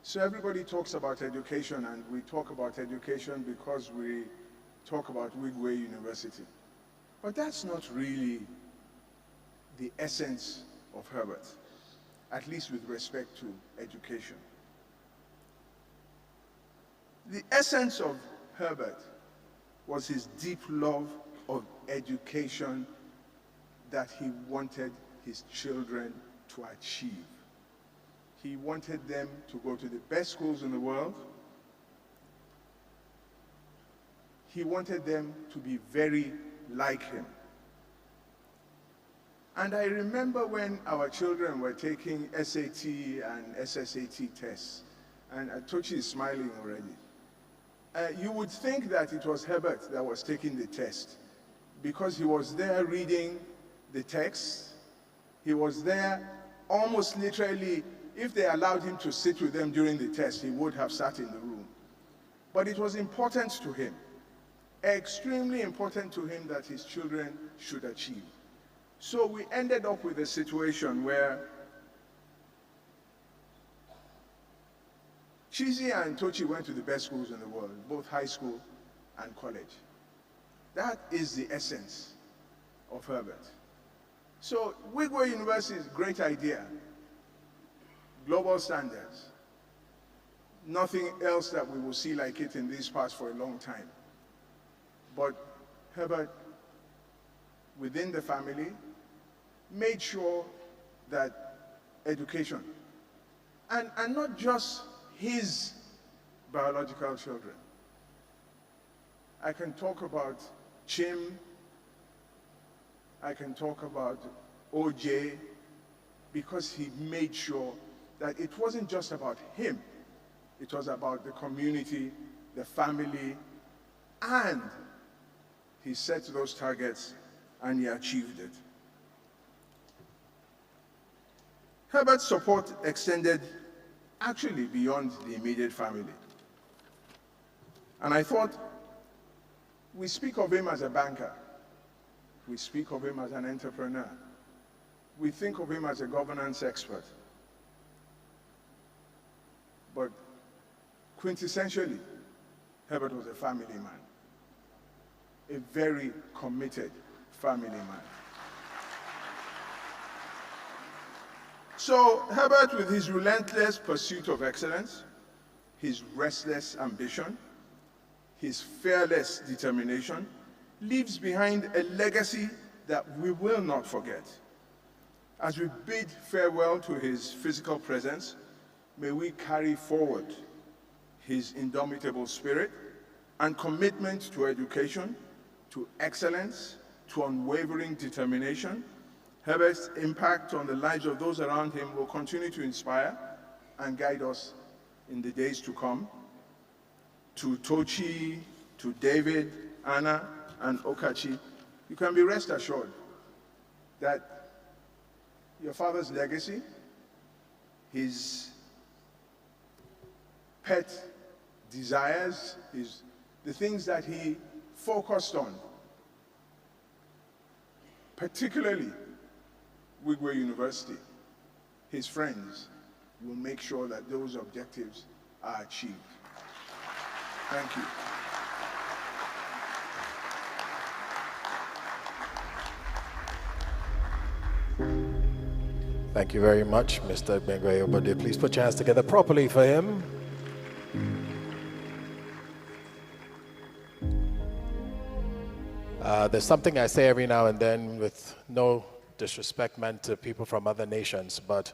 So everybody talks about education, and we talk about education because we talk about Wigwe University. But that's not really the essence of Herbert, at least with respect to education. The essence of Herbert was his deep love of education that he wanted his children to achieve. He wanted them to go to the best schools in the world. He wanted them to be very like him. And I remember when our children were taking SAT and SSAT tests, and Tochi is smiling already. You would think that it was Herbert that was taking the test, because he was there reading the text. He was there almost literally. If they allowed him to sit with them during the test, he would have sat in the room. But it was important to him, extremely important to him, that his children should achieve. So we ended up with a situation where Chizi and Tochi went to the best schools in the world, both high school and college. That is the essence of Herbert. So Wigwe University is a great idea. Global standards. Nothing else that we will see like it in these parts for a long time. But Herbert, within the family, made sure that education, and not just his biological children, I can talk about Chim, I can talk about OJ, because he made sure that it wasn't just about him, it was about the community, the family, and he set those targets and he achieved it. Herbert's support extended actually beyond the immediate family. And I thought, we speak of him as a banker, we speak of him as an entrepreneur, we think of him as a governance expert. But quintessentially, Herbert was a family man, a very committed family man. So Herbert, with his relentless pursuit of excellence, his restless ambition, his fearless determination, leaves behind a legacy that we will not forget. As we bid farewell to his physical presence, may we carry forward his indomitable spirit and commitment to education, to excellence, to unwavering determination. Herbert's impact on the lives of those around him will continue to inspire and guide us in the days to come. To Tochi, to David, Anna, and Okachi, you can be rest assured that your father's legacy, his pet desires, the things that he focused on, particularly Wigwe University, his friends will make sure that those objectives are achieved. Thank you. Thank you very much, Mr. Wigwe. But please put your hands together properly for him. There's something I say every now and then, with no disrespect meant to people from other nations, but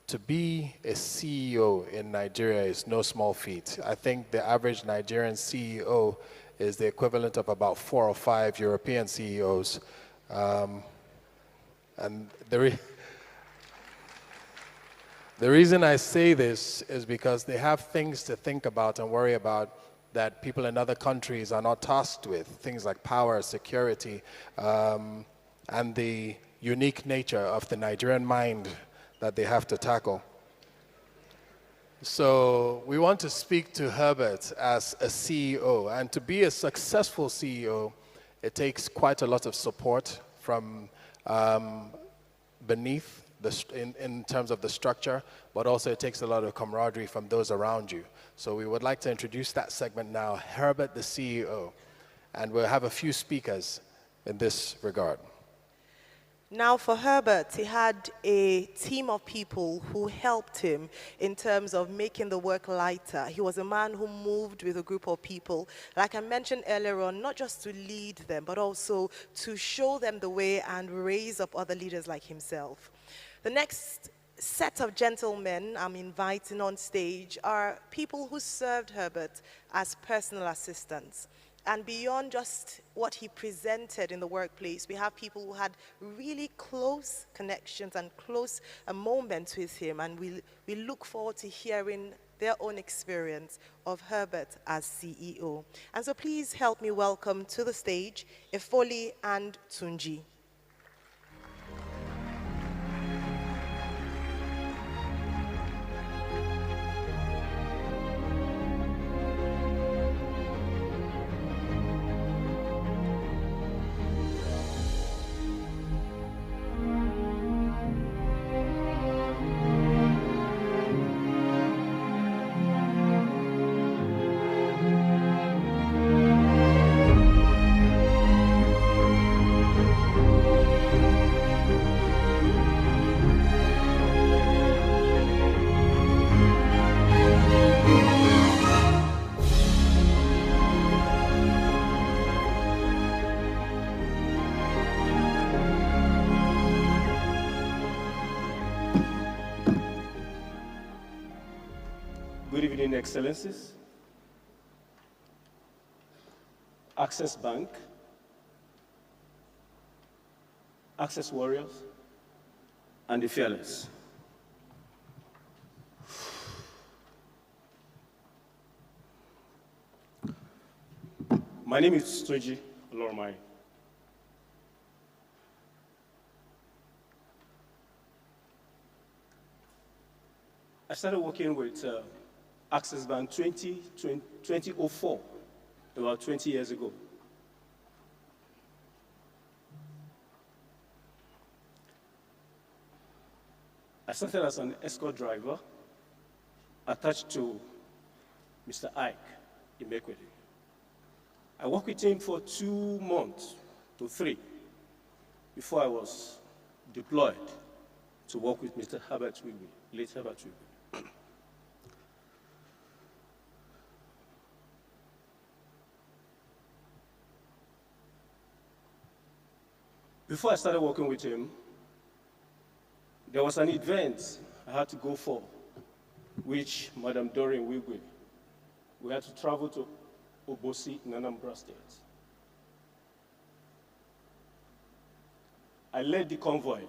to be a CEO in Nigeria is no small feat. I think the average Nigerian CEO is the equivalent of about 4 or 5 European CEOs. And the reason I say this is because they have things to think about and worry about that people in other countries are not tasked with, things like power, security, and the unique nature of the Nigerian mind that they have to tackle. So we want to speak to Herbert as a CEO, and to be a successful CEO, it takes quite a lot of support from beneath, in terms of the structure, but also it takes a lot of camaraderie from those around you. So we would like to introduce that segment now, Herbert the CEO, and we'll have a few speakers in this regard. Now for Herbert, he had a team of people who helped him in terms of making the work lighter. He was a man who moved with a group of people, like I mentioned earlier on, not just to lead them, but also to show them the way and raise up other leaders like himself. The next set of gentlemen I'm inviting on stage are people who served Herbert as personal assistants. And beyond just what he presented in the workplace, we have people who had really close connections and close moments with him. And we look forward to hearing their own experience of Herbert as CEO. And so please help me welcome to the stage Efoli and Tunji. Good evening, Excellencies. Access Bank, Access Warriors, and the Fearless. My name is Tunji Olormai. I started working with Access Bank 2004, about 20 years ago. I started as an escort driver attached to Mr. Ike in Mekwede. I worked with him for 2 months to 3 before I was deployed to work with Mr. Herbert Wigwe, late Herbert Wigwe. Before I started working with him, there was an event I had to go for, which Madam Doreen Wigwe, we had to travel to Obosi in Anambra State. I led the convoy.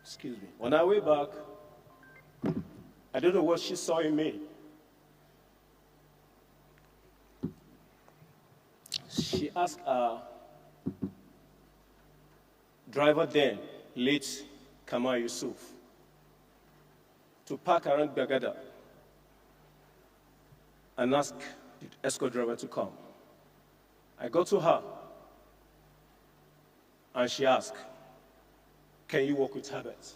Excuse me. On our way back, I don't know what she saw in me. She asked our driver then, late Kamal Yusuf, to park around Bagada and ask the escort driver to come. I got to her and she asked, "Can you work with Herbert?"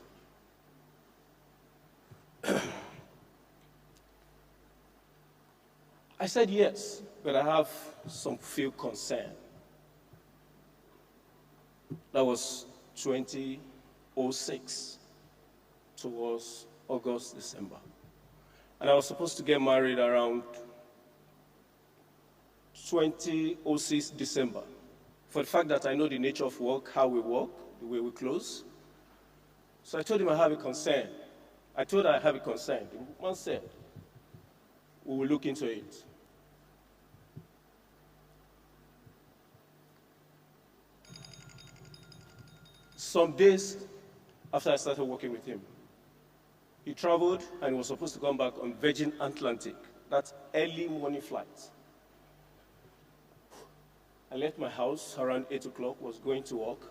I said yes, but I have some few concern. That was 2006 towards August, December. And I was supposed to get married around 2006 December. For the fact that I know the nature of work, how we work, the way we close. So I told him I have a concern. I told her I have a concern. The woman said, "We will look into it." Some days after I started working with him, he traveled and was supposed to come back on Virgin Atlantic. That's early morning flight. I left my house around 8 o'clock, was going to work.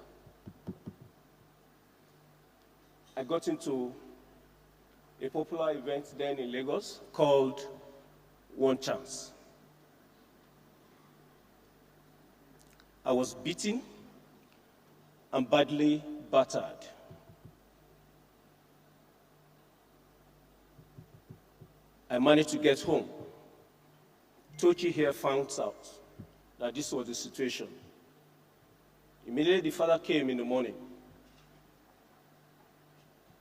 I got into a popular event then in Lagos called One Chance. I was beaten and badly battered. I managed to get home. Tochi here found out that this was the situation. Immediately the father came in the morning.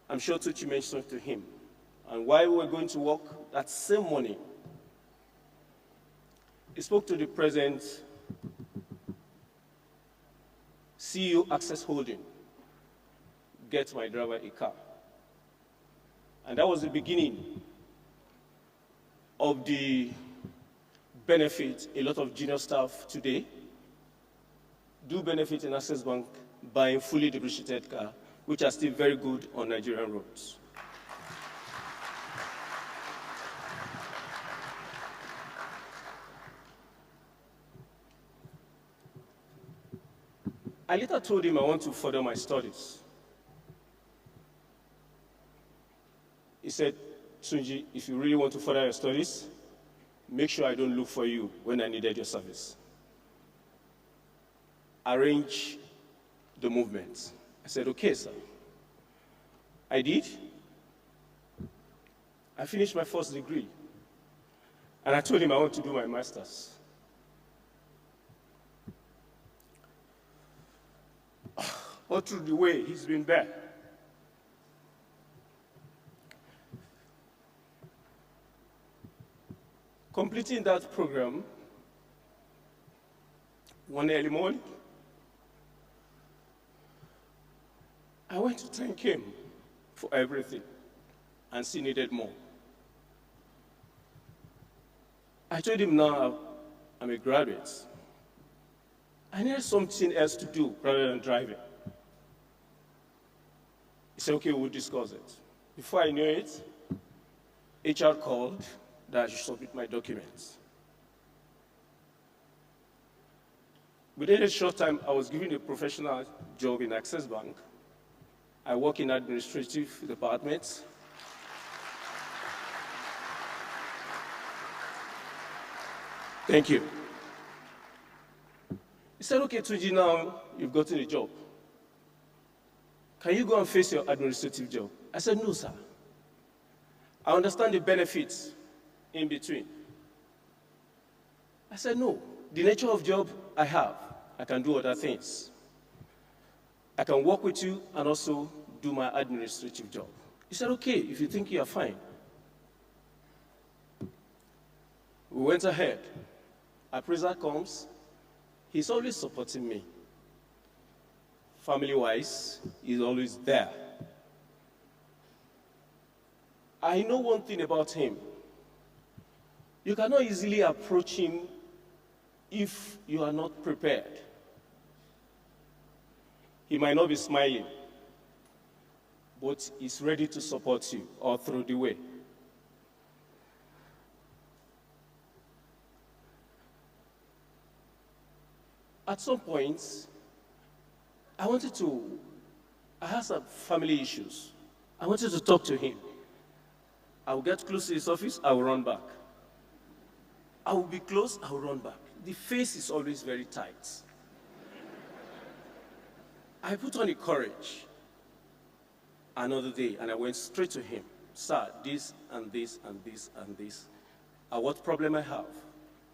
I'm sure Tochi mentioned to him. And while we were going to work that same morning, he spoke to the present CEO Access Holding, get my driver a car. And that was the beginning of the benefit a lot of junior staff today do benefit in Access Bank buying fully depreciated cars, which are still very good on Nigerian roads. I later told him I want to further my studies. He said, "Tunji, if you really want to further your studies, make sure I don't look for you when I needed your service. Arrange the movement." I said, "Okay, sir." I did. I finished my first degree. And I told him I want to do my master's. All through the way, he's been there. Completing that program, one early morning, I went to thank him for everything, and he needed more. I told him now I'm a graduate. I needed something else to do rather than driving. He said, okay, we'll discuss it. Before I knew it, HR called that I should submit my documents. Within a short time, I was given a professional job in Access Bank. I work in administrative departments. Thank you. He said, okay, Tunji, now you've gotten a job. Can you go and face your administrative job? I said, no, sir. I understand the benefits in between. I said, no. The nature of job I have, I can do other things. I can work with you and also do my administrative job. He said, okay, if you think you are fine. We went ahead. Appraiser comes. He's always supporting me. Family-wise, he's always there. I know one thing about him. You cannot easily approach him if you are not prepared. He might not be smiling, but he's ready to support you all through the way. At some point, I had some family issues. I wanted to talk to him. I will get close to his office, I will run back. I will be close, I will run back. The face is always very tight. I put on the courage another day, and I went straight to him. Sir, this and this and this and this are what problem I have,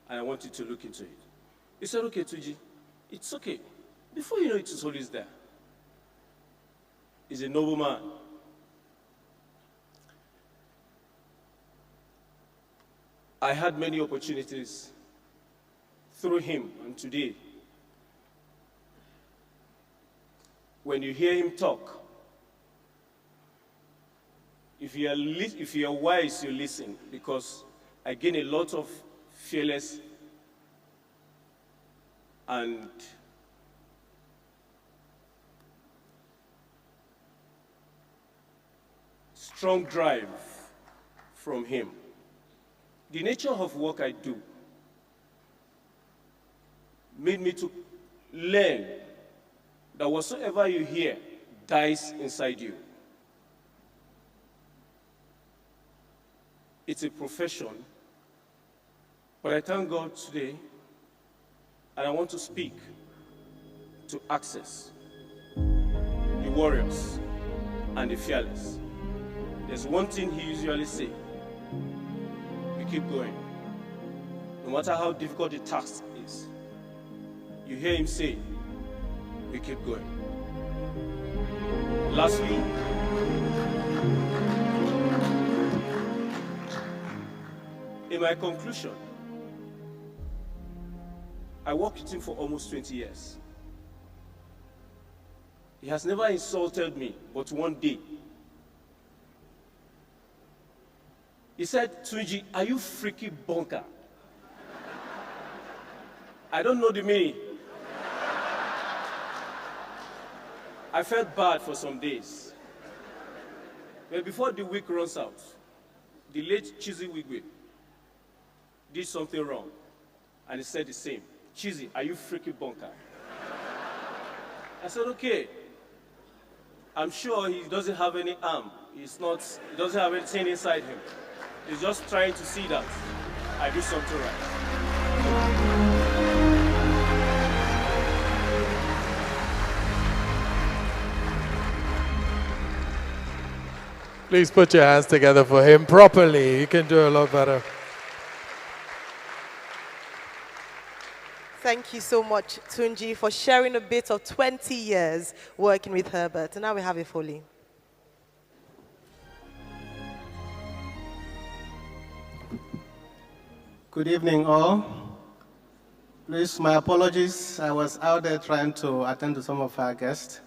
and I want you to look into it. He said, okay, Tuji, it's okay. Before you know it is always there. He's a noble man. I had many opportunities through him, and today, when you hear him talk, if you are wise, you listen, because I gain a lot of fearless and strong drive from him. The nature of work I do made me to learn that whatsoever you hear dies inside you. It's a profession, but I thank God today, and I want to speak to Access, the warriors, and the fearless. There's one thing he usually say: we keep going. No matter how difficult the task is, you hear him say, we keep going. Lastly, in my conclusion, I worked with him for almost 20 years. He has never insulted me, but one day, he said, Tunji, are you freaky bunker? I don't know the meaning. I felt bad for some days. But before the week runs out, the late Herbert Wigwe did something wrong, and he said the same. Chizzy, are you freaky bunker? I said, okay. I'm sure he doesn't have any arm. He doesn't have anything inside him. He's just trying to see that I do something right. Please put your hands together for him properly. You can do a lot better. Thank you so much, Tunji, for sharing a bit of 20 years working with Herbert. And now we have a Foley. Good evening, all. Please, my apologies. I was out there trying to attend to some of our guests.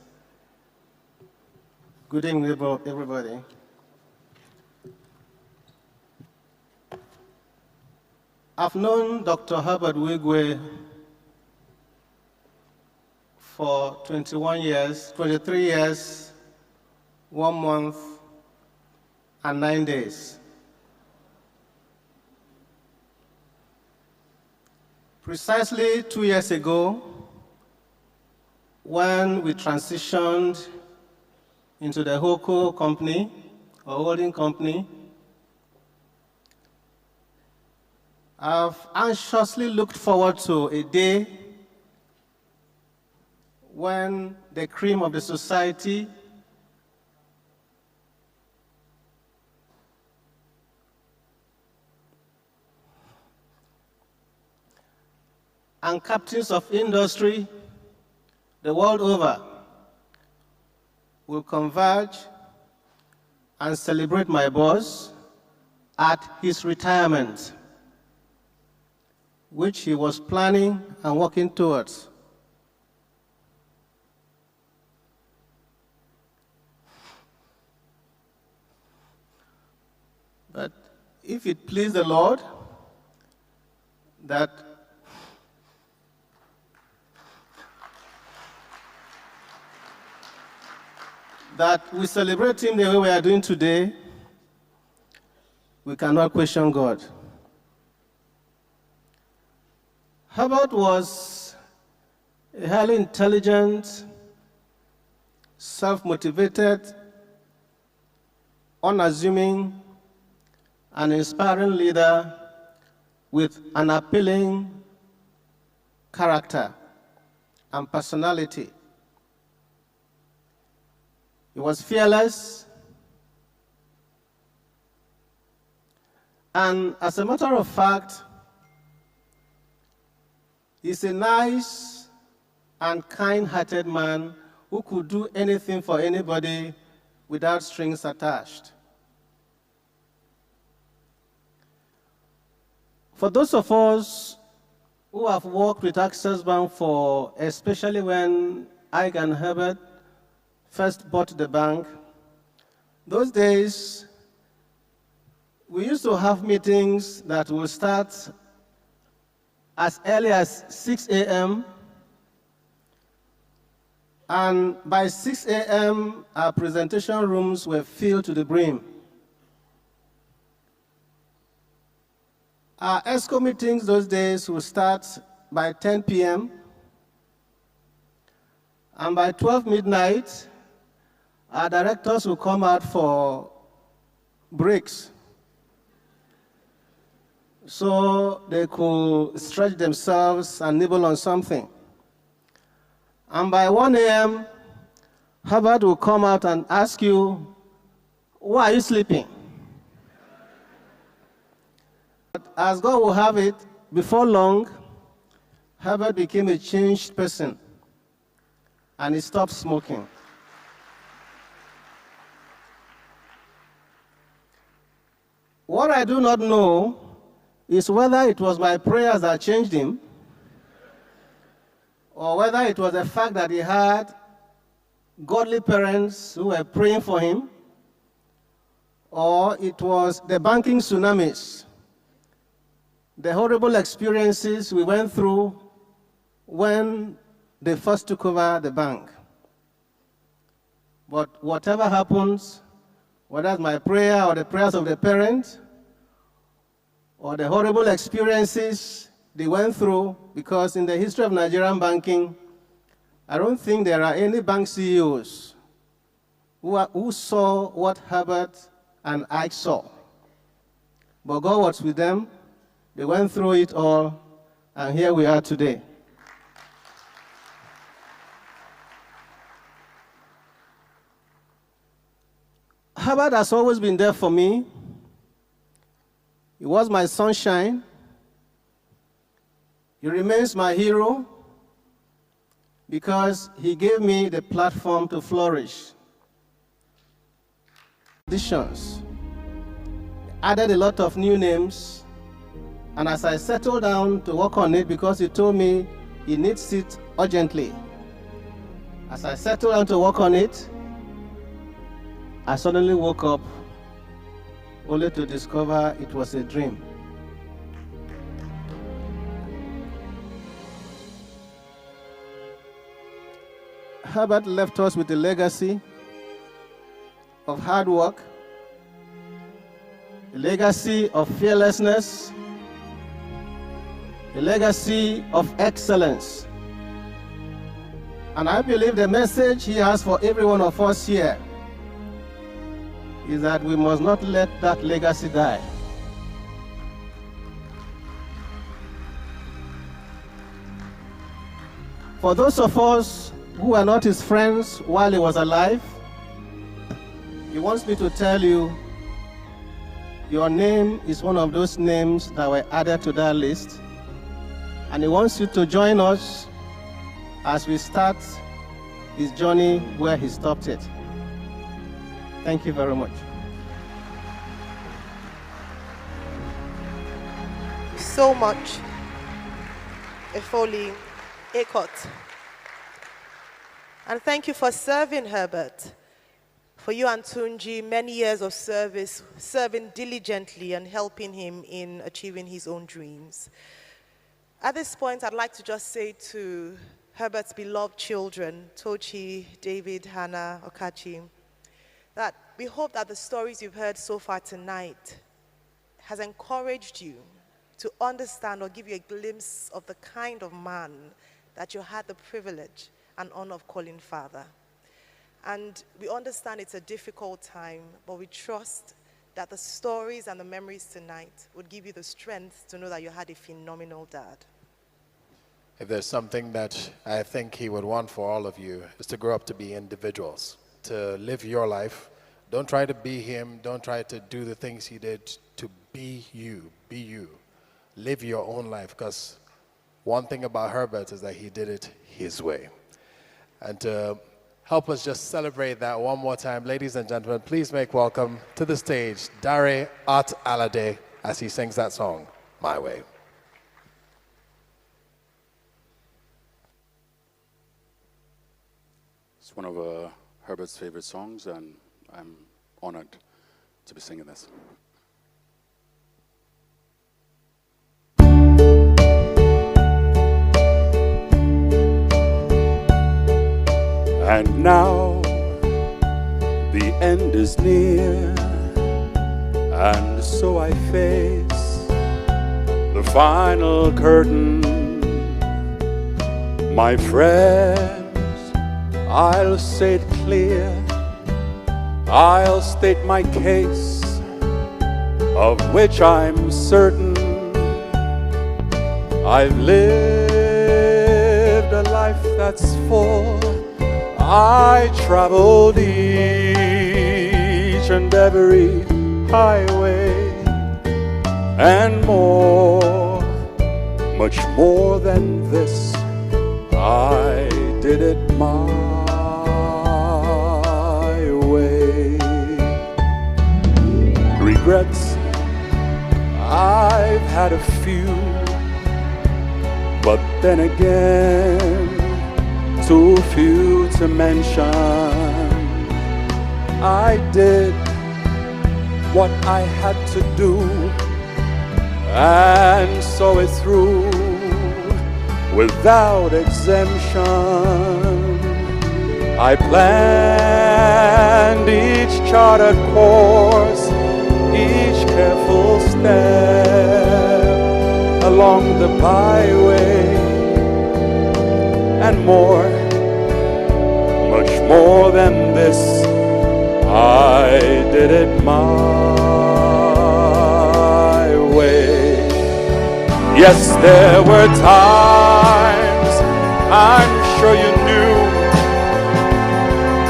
Good evening, everybody. I've known Dr. Herbert Wigwe for 21 years, 23 years, 1 month, and 9 days. Precisely 2 years ago, when we transitioned into the HOCO company, or holding company, I've anxiously looked forward to a day when the cream of the society and captains of industry the world over will converge and celebrate my boss at his retirement, which he was planning and working towards. But if it please the Lord that we celebrate him the way we are doing today, we cannot question God. Herbert was a highly intelligent, self-motivated, unassuming, and inspiring leader with an appealing character and personality. He was fearless, and as a matter of fact, he's a nice and kind-hearted man who could do anything for anybody without strings attached. For those of us who have worked with Access Bank for, especially when Ike and Herbert first bought the bank, those days we used to have meetings that will start as early as 6 a.m. and by 6 a.m. our presentation rooms were filled to the brim. Our ESCO meetings those days would start by 10 p.m. and by 12 midnight, our directors will come out for breaks so they could stretch themselves and nibble on something. And by 1 a.m., Herbert will come out and ask you, why are you sleeping? But as God will have it, before long, Herbert became a changed person and he stopped smoking. What I do not know is whether it was my prayers that changed him or whether it was the fact that he had godly parents who were praying for him, or it was the banking tsunamis, the horrible experiences we went through when they first took over the bank. But whatever happens, whether it's my prayer or the prayers of the parents, or the horrible experiences they went through, because in the history of Nigerian banking, I don't think there are any bank CEOs who saw what Herbert and I saw. But God was with them, they went through it all, and here we are today. Herbert has always been there for me. He was my sunshine. He remains my hero because he gave me the platform to flourish. Additions. Added a lot of new names, and as I settled down to work on it, because he told me he needs it urgently, as I settled down to work on it, I suddenly woke up only to discover it was a dream. Herbert left us with a legacy of hard work, a legacy of fearlessness, a legacy of excellence. And I believe the message he has for every one of us here is that we must not let that legacy die. For those of us who are not his friends while he was alive, he wants me to tell you, your name is one of those names that were added to that list. And he wants you to join us as we start his journey where he stopped it. Thank you very much. So much. Efoli Ekot. And thank you for serving Herbert. For you and Tunji, many years of service, serving diligently and helping him in achieving his own dreams. At this point, I'd like to just say to Herbert's beloved children, Tochi, David, Hannah, Okachi, that we hope that the stories you've heard so far tonight has encouraged you to understand or give you a glimpse of the kind of man that you had the privilege and honor of calling father. And we understand it's a difficult time, but we trust that the stories and the memories tonight would give you the strength to know that you had a phenomenal dad. If there's something that I think he would want for all of you, is to grow up to be individuals, to live your life. Don't try to be him. Don't try to do the things he did. To be you. Be you. Live your own life, because one thing about Herbert is that he did it his way. And to help us just celebrate that one more time, ladies and gentlemen, please make welcome to the stage Dare Art Alade as he sings that song, My Way. It's one of Herbert's favorite songs, and I'm honored to be singing this. And now the end is near, and so I face the final curtain. My friends, I'll say it clear, I'll state my case, of which I'm certain. I've lived a life that's full. I traveled each and every highway, and more, much more than this. I did it my way. Regrets, I've had a few, but then again, too few to mention. I did what I had to do and saw it through without exemption. I planned each charted course, each careful step along the byway, and more, much more than this. I did it my way. Yes, there were times, I'm sure you knew,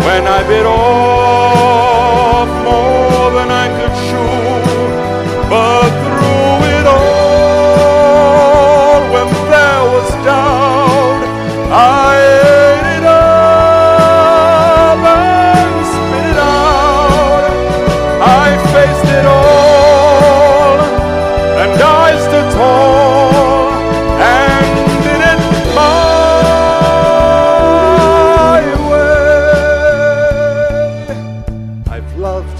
when I bit off more than I could chew. But through it all, when there was doubt, I ate it up and spit it out. I faced it all, and I stood tall and did it my way. I've loved,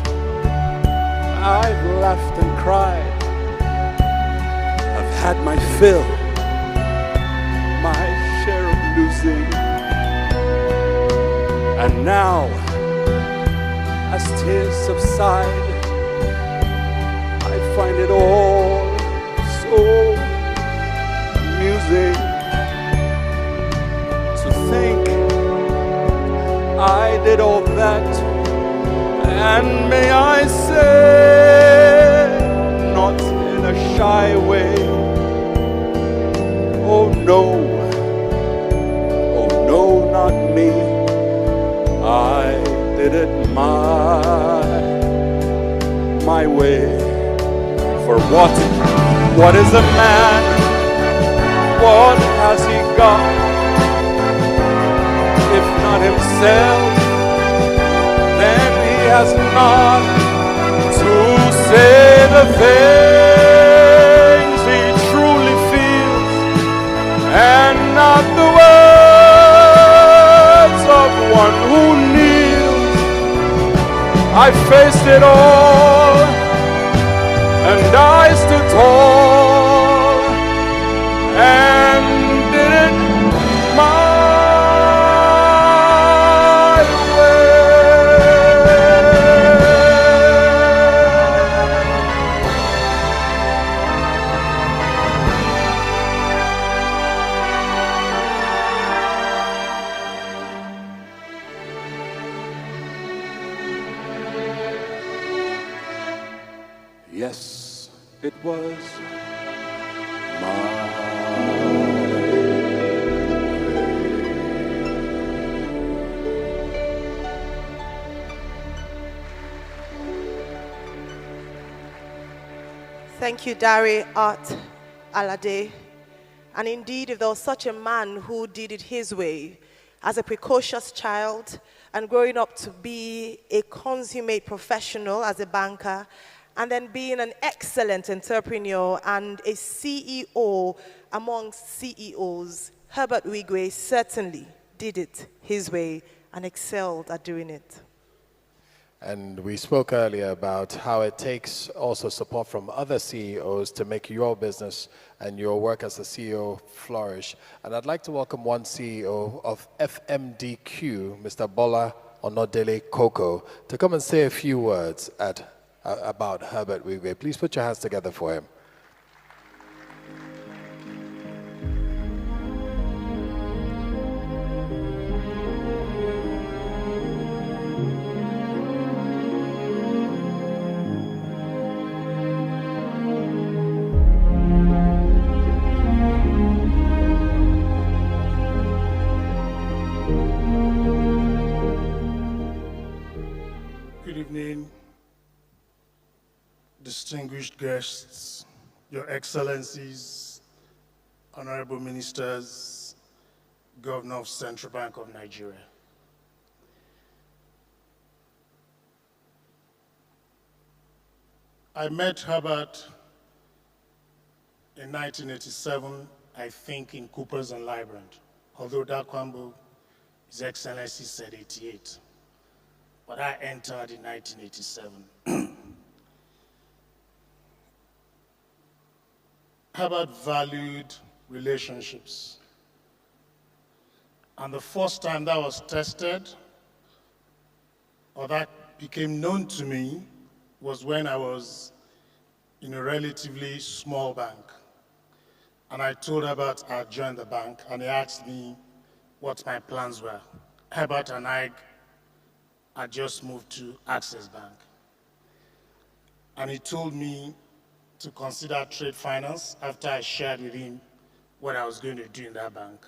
I've laughed and cried, I've had my fill, my share of losing, now, as tears subside, I find it all so amusing to think I did all that, and may I say, not in a shy way, oh no, not me. I did it my way. For what is a man? What has he got? If not himself, then he has not to say the things he truly feels, and not the words of one who kneels. I faced it all, and I stood tall, and did it my Yes, it was my Thank you, Dari Art Alade. And indeed, if there was such a man who did it his way, as a precocious child and growing up to be a consummate professional as a banker, and then being an excellent entrepreneur and a CEO among CEOs, Herbert Wigwe certainly did it his way and excelled at doing it. And we spoke earlier about how it takes also support from other CEOs to make your business and your work as a CEO flourish. And I'd like to welcome one CEO of FMDQ, Mr. Bola Onodele Koko, to come and say a few words about Herbert Wigwe. Please put your hands together for him. Distinguished guests, Your Excellencies, Honorable Ministers, Governor of Central Bank of Nigeria. I met Herbert in 1987, I think in Coopers and Librand, although Dakwambo, His Excellency said 88. But I entered in 1987. Herbert valued relationships. And the first time that was tested, or that became known to me, was when I was in a relatively small bank. And I told Herbert I'd joined the bank, and he asked me what my plans were. Herbert and I had just moved to Access Bank. And he told me to consider trade finance after I shared with him what I was going to do in that bank.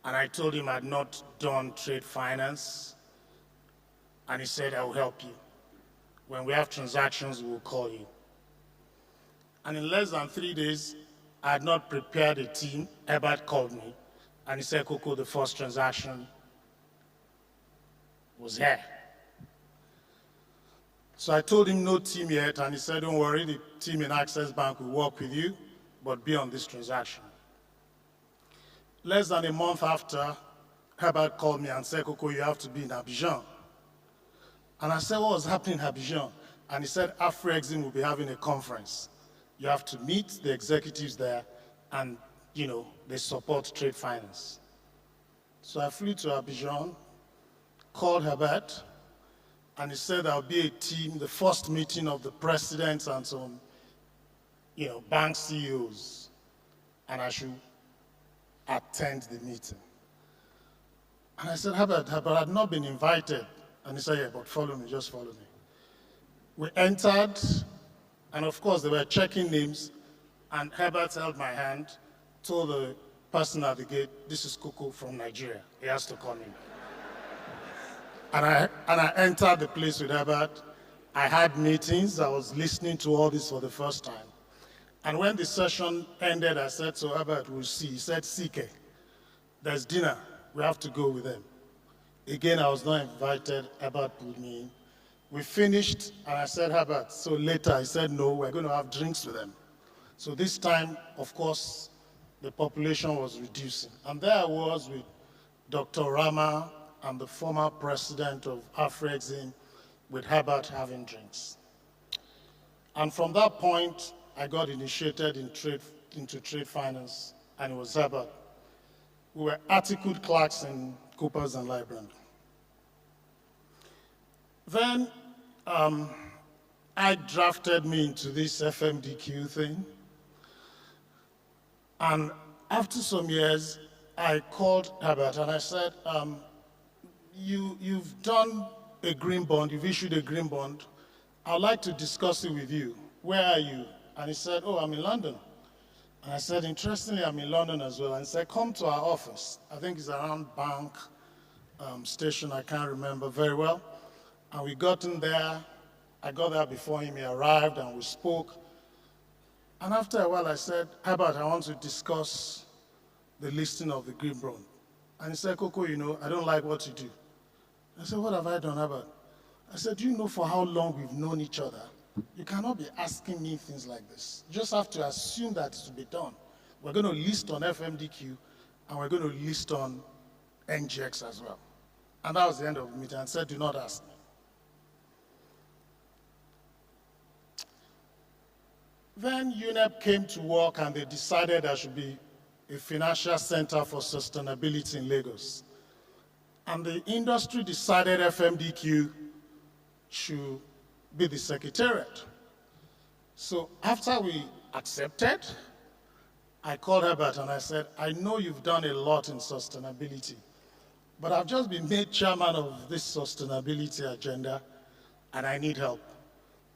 And I told him I'd not done trade finance, and he said, I will help you. When we have transactions, we will call you. And in less than 3 days, I had not prepared a team. Herbert called me, and he said, Coco, the first transaction was here. So I told him no team yet, and he said, don't worry, the team in Access Bank will work with you, but be on this transaction. Less than a month after, Herbert called me and said, Coco, you have to be in Abidjan. And I said, what was happening in Abidjan? And he said, Afrexim will be having a conference. You have to meet the executives there, and they support trade finance. So I flew to Abidjan, called Herbert, and he said there'll be a team, the first meeting of the presidents and some, bank CEOs, and I should attend the meeting. And I said, Herbert, I've not been invited. And he said, yeah, but follow me, just follow me. We entered, and of course they were checking names, and Herbert held my hand, told the person at the gate, this is Coco from Nigeria. He has to come in. And I entered the place with Herbert. I had meetings. I was listening to all this for the first time. And when the session ended, I said, so Herbert, we'll see. He said, CK, there's dinner. We have to go with them. Again, I was not invited. Herbert pulled me in. We finished, and I said, Herbert, so later I said, no, we're going to have drinks with them. So this time, of course, the population was reducing. And there I was with Dr. Rama and the former president of Afrexim, with Herbert having drinks. And from that point, I got initiated into trade finance, and it was Herbert. We were articled clerks in Coopers and Lybrand. Then I drafted me into this FMDQ thing. And after some years, I called Herbert and I said, you've done a green bond, you've issued a green bond. I'd like to discuss it with you. Where are you? And he said, oh, I'm in London. And I said, interestingly, I'm in London as well. And he said, come to our office. I think it's around Bank Station, I can't remember very well. And we got in there. I got there before him. He arrived and we spoke. And after a while, I said, Herbert, I want to discuss the listing of the green bond. And he said, Coco, I don't like what you do. I said, what have I done, Herbert? I said, do you know for how long we've known each other? You cannot be asking me things like this. You just have to assume that it will be done. We're going to list on FMDQ, and we're going to list on NGX as well. And that was the end of the meeting. I said, do not ask me. Then UNEP came to work, and they decided there should be a financial center for sustainability in Lagos. And the industry decided FMDQ should be the secretariat. So after we accepted, I called Herbert and I said, I know you've done a lot in sustainability, but I've just been made chairman of this sustainability agenda and I need help.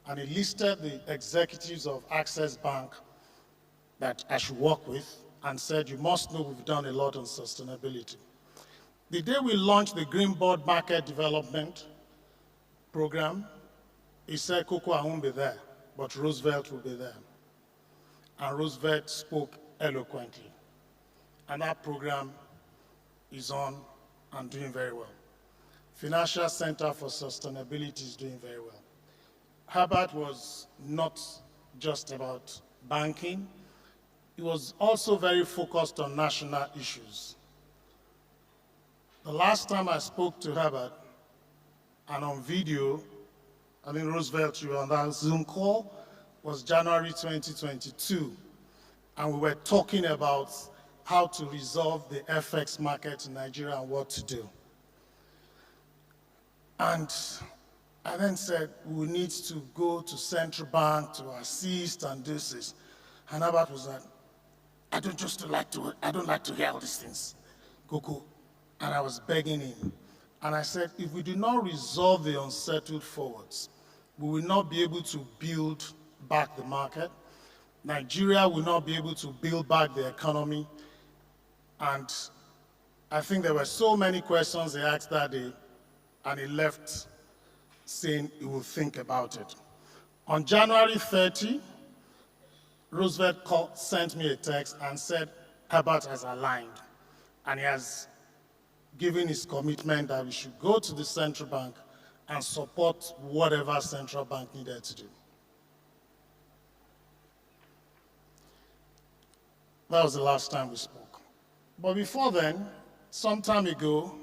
And he listed the executives of Access Bank that I should work with and said, you must know we've done a lot on sustainability. The day we launched the Green Board Market Development Program, he said, Coco, I won't be there, but Roosevelt will be there. And Roosevelt spoke eloquently. And that program is on and doing very well. Financial Center for Sustainability is doing very well. Herbert was not just about banking. He was also very focused on national issues. The last time I spoke to Herbert, and on video, I think Roosevelt, you were on that Zoom call, was January 2022. And we were talking about how to resolve the FX market in Nigeria and what to do. And I then said, we need to go to central bank to assist and do this. And Herbert was like, I don't like to hear all these things. Coco. And I was begging him. And I said, if we do not resolve the unsettled forwards, we will not be able to build back the market. Nigeria will not be able to build back the economy. And I think there were so many questions he asked that day, and he left saying he will think about it. On January 30, Roosevelt sent me a text and said, Herbert has aligned, and he has given his commitment that we should go to the central bank and support whatever central bank needed to do. That was the last time we spoke. But before then, some time ago,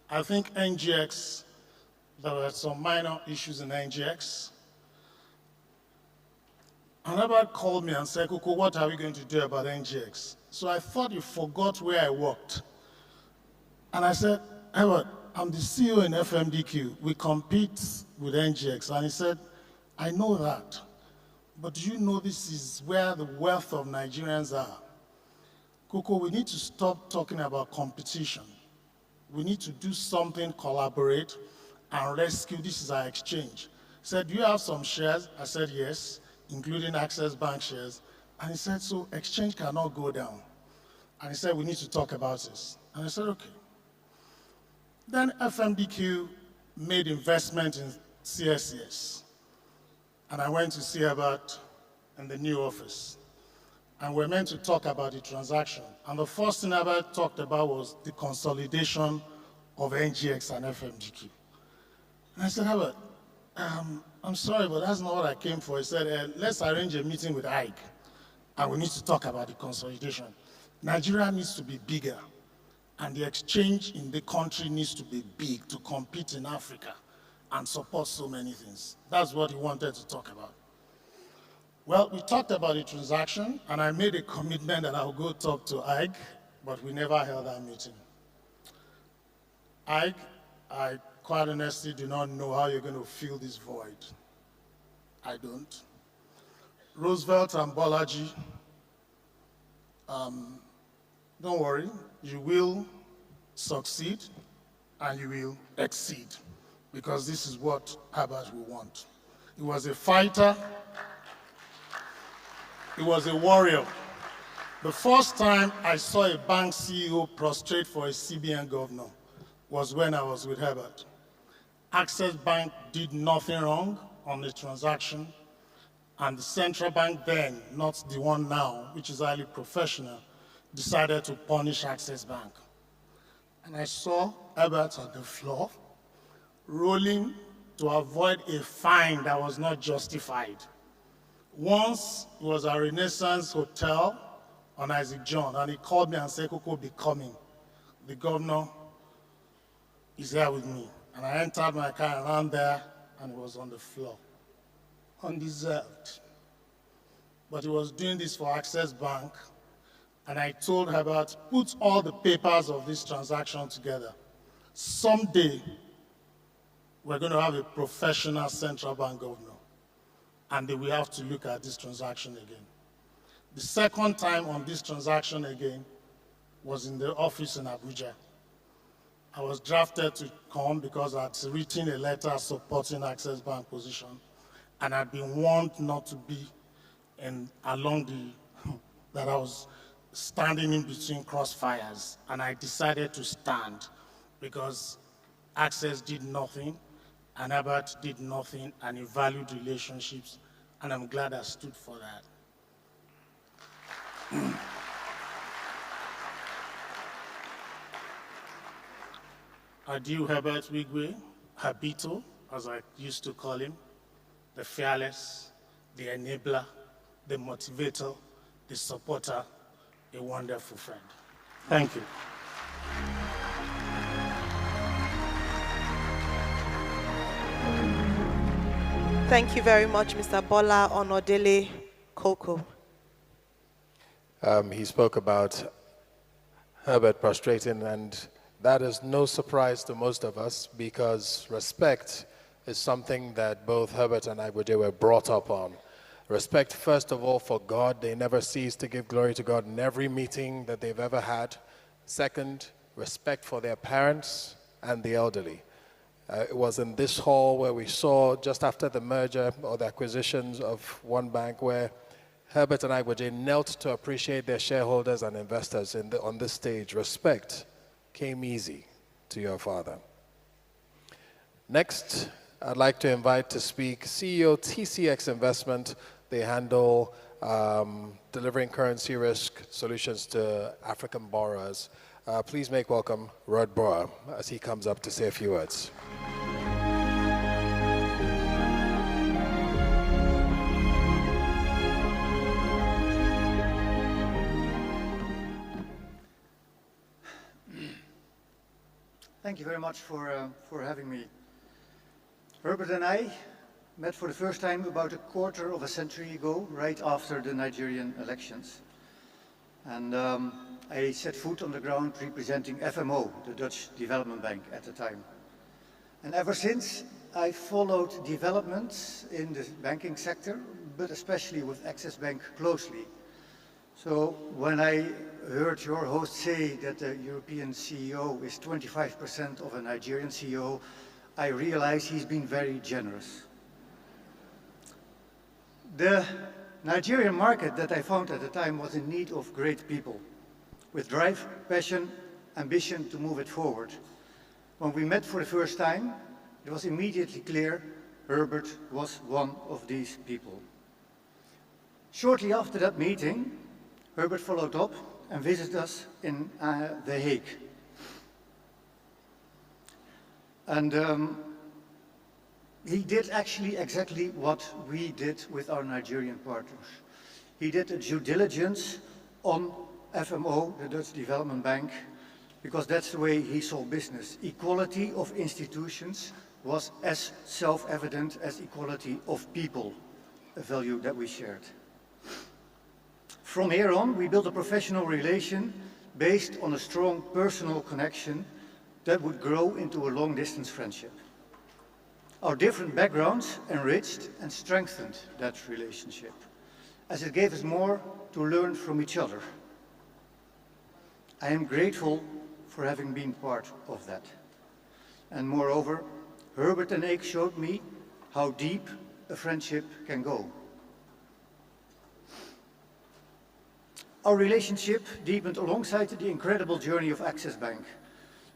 I think NGX, there were some minor issues in NGX. And Herbert called me and said, Coco, what are we going to do about NGX? So I thought you forgot where I worked. And I said, Herbert, I'm the CEO in FMDQ. We compete with NGX. And he said, I know that. But do you know this is where the wealth of Nigerians are? Coco, we need to stop talking about competition. We need to do something, collaborate, and rescue. This is our exchange. He said, do you have some shares? I said, yes, including Access Bank shares. And he said, so exchange cannot go down. And he said, we need to talk about this. And I said, okay. Then FMDQ made investment in CSCS. And I went to see Herbert in the new office. And we're meant to talk about the transaction. And the first thing Herbert talked about was the consolidation of NGX and FMDQ. And I said, Herbert, I'm sorry, but that's not what I came for. He said, let's arrange a meeting with Ike, and we need to talk about the consolidation. Nigeria needs to be bigger, and the exchange in the country needs to be big to compete in Africa and support so many things. That's what he wanted to talk about. Well, we talked about the transaction, and I made a commitment that I would go talk to Ike, but we never held that meeting. Ike, I quite honestly do not know how you're going to fill this void. I don't. Roosevelt and Bolaji, don't worry, you will succeed and you will exceed, because this is what Herbert will want. He was a fighter. He was a warrior. The first time I saw a bank CEO prostrate for a CBN governor was when I was with Herbert. Access Bank did nothing wrong on the transaction, and the central bank then, not the one now, which is highly professional, decided to punish Access Bank. And I saw Herbert on the floor, rolling to avoid a fine that was not justified. Once it was a Renaissance Hotel on Isaac John, and he called me and said, Coco, be coming. The governor is here with me. And I entered my car and ran there, and he was on the floor, undeserved. But he was doing this for Access Bank, and I told Herbert, put all the papers of this transaction together. Someday, we're going to have a professional central bank governor, and they will have to look at this transaction again. The second time on this transaction again was in the office in Abuja. I was drafted to come because I'd written a letter supporting Access Bank position, and I'd been warned not to be along that I was standing in between crossfires, and I decided to stand because Access did nothing, and Herbert did nothing, and he valued relationships, and I'm glad I stood for that. Adieu, Herbert Wigwe, Habito, as I used to call him, the fearless, the enabler, the motivator, the supporter, a wonderful friend. Thank you. Thank you very much, Mr. Bola Onodele Koko. He spoke about Herbert prostrating, and that is no surprise to most of us, because respect is something that both Herbert and Igboje were brought up on. Respect, first of all, for God. They never cease to give glory to God in every meeting that they've ever had. Second, respect for their parents and the elderly. It was in this hall where we saw, just after the merger or the acquisitions of one bank, where Herbert and Igboje knelt to appreciate their shareholders and investors on this stage. Respect came easy to your father. Next, I'd like to invite to speak CEO TCX Investment. They handle delivering currency risk solutions to African borrowers. Please make welcome Rod Boer as he comes up to say a few words. Thank you very much for having me. Herbert and I met for the first time about a quarter of a century ago, right after the Nigerian elections. And I set foot on the ground representing FMO, the Dutch Development Bank at the time. And ever since, I followed developments in the banking sector, but especially with Access Bank closely. So when I heard your host say that the European CEO is 25% of a Nigerian CEO, I realized he's been very generous. The Nigerian market that I found at the time was in need of great people, with drive, passion, ambition to move it forward. When we met for the first time, it was immediately clear Herbert was one of these people. Shortly after that meeting, Herbert followed up and visited us in The Hague. And he did actually exactly what we did with our Nigerian partners. He did a due diligence on FMO, the Dutch Development Bank, because that's the way he saw business. Equality of institutions was as self-evident as equality of people, a value that we shared. From here on, we built a professional relation based on a strong personal connection that would grow into a long-distance friendship. Our different backgrounds enriched and strengthened that relationship, as it gave us more to learn from each other. I am grateful for having been part of that. And moreover, Herbert and Ike showed me how deep a friendship can go. Our relationship deepened alongside the incredible journey of Access Bank.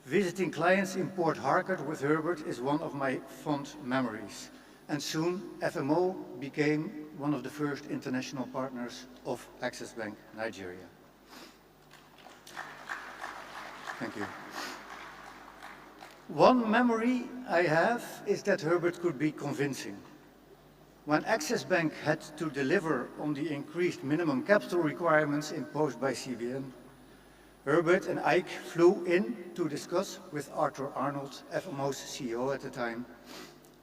Visiting clients in Port Harcourt with Herbert is one of my fond memories. And soon, FMO became one of the first international partners of Access Bank Nigeria. Thank you. One memory I have is that Herbert could be convincing. When Access Bank had to deliver on the increased minimum capital requirements imposed by CBN, Herbert and Ike flew in to discuss with Arthur Arnold, FMO's CEO at the time,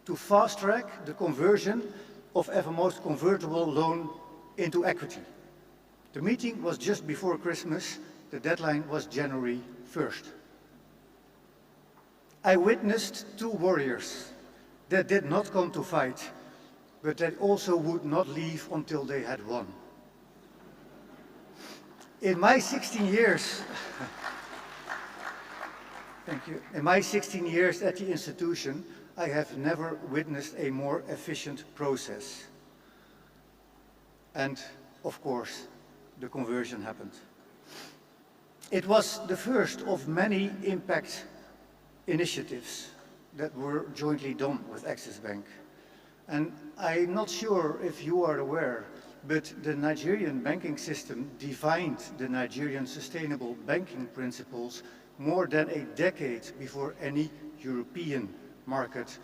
to fast-track the conversion of FMO's convertible loan into equity. The meeting was just before Christmas. The deadline was January 1st. I witnessed two warriors that did not come to fight, but that also would not leave until they had won. In my 16 years, thank you. In my 16 years at the institution, I have never witnessed a more efficient process. And of course, the conversion happened. It was the first of many impact initiatives that were jointly done with Access Bank. And I'm not sure if you are aware, but the Nigerian banking system defined the Nigerian sustainable banking principles more than a decade before any European market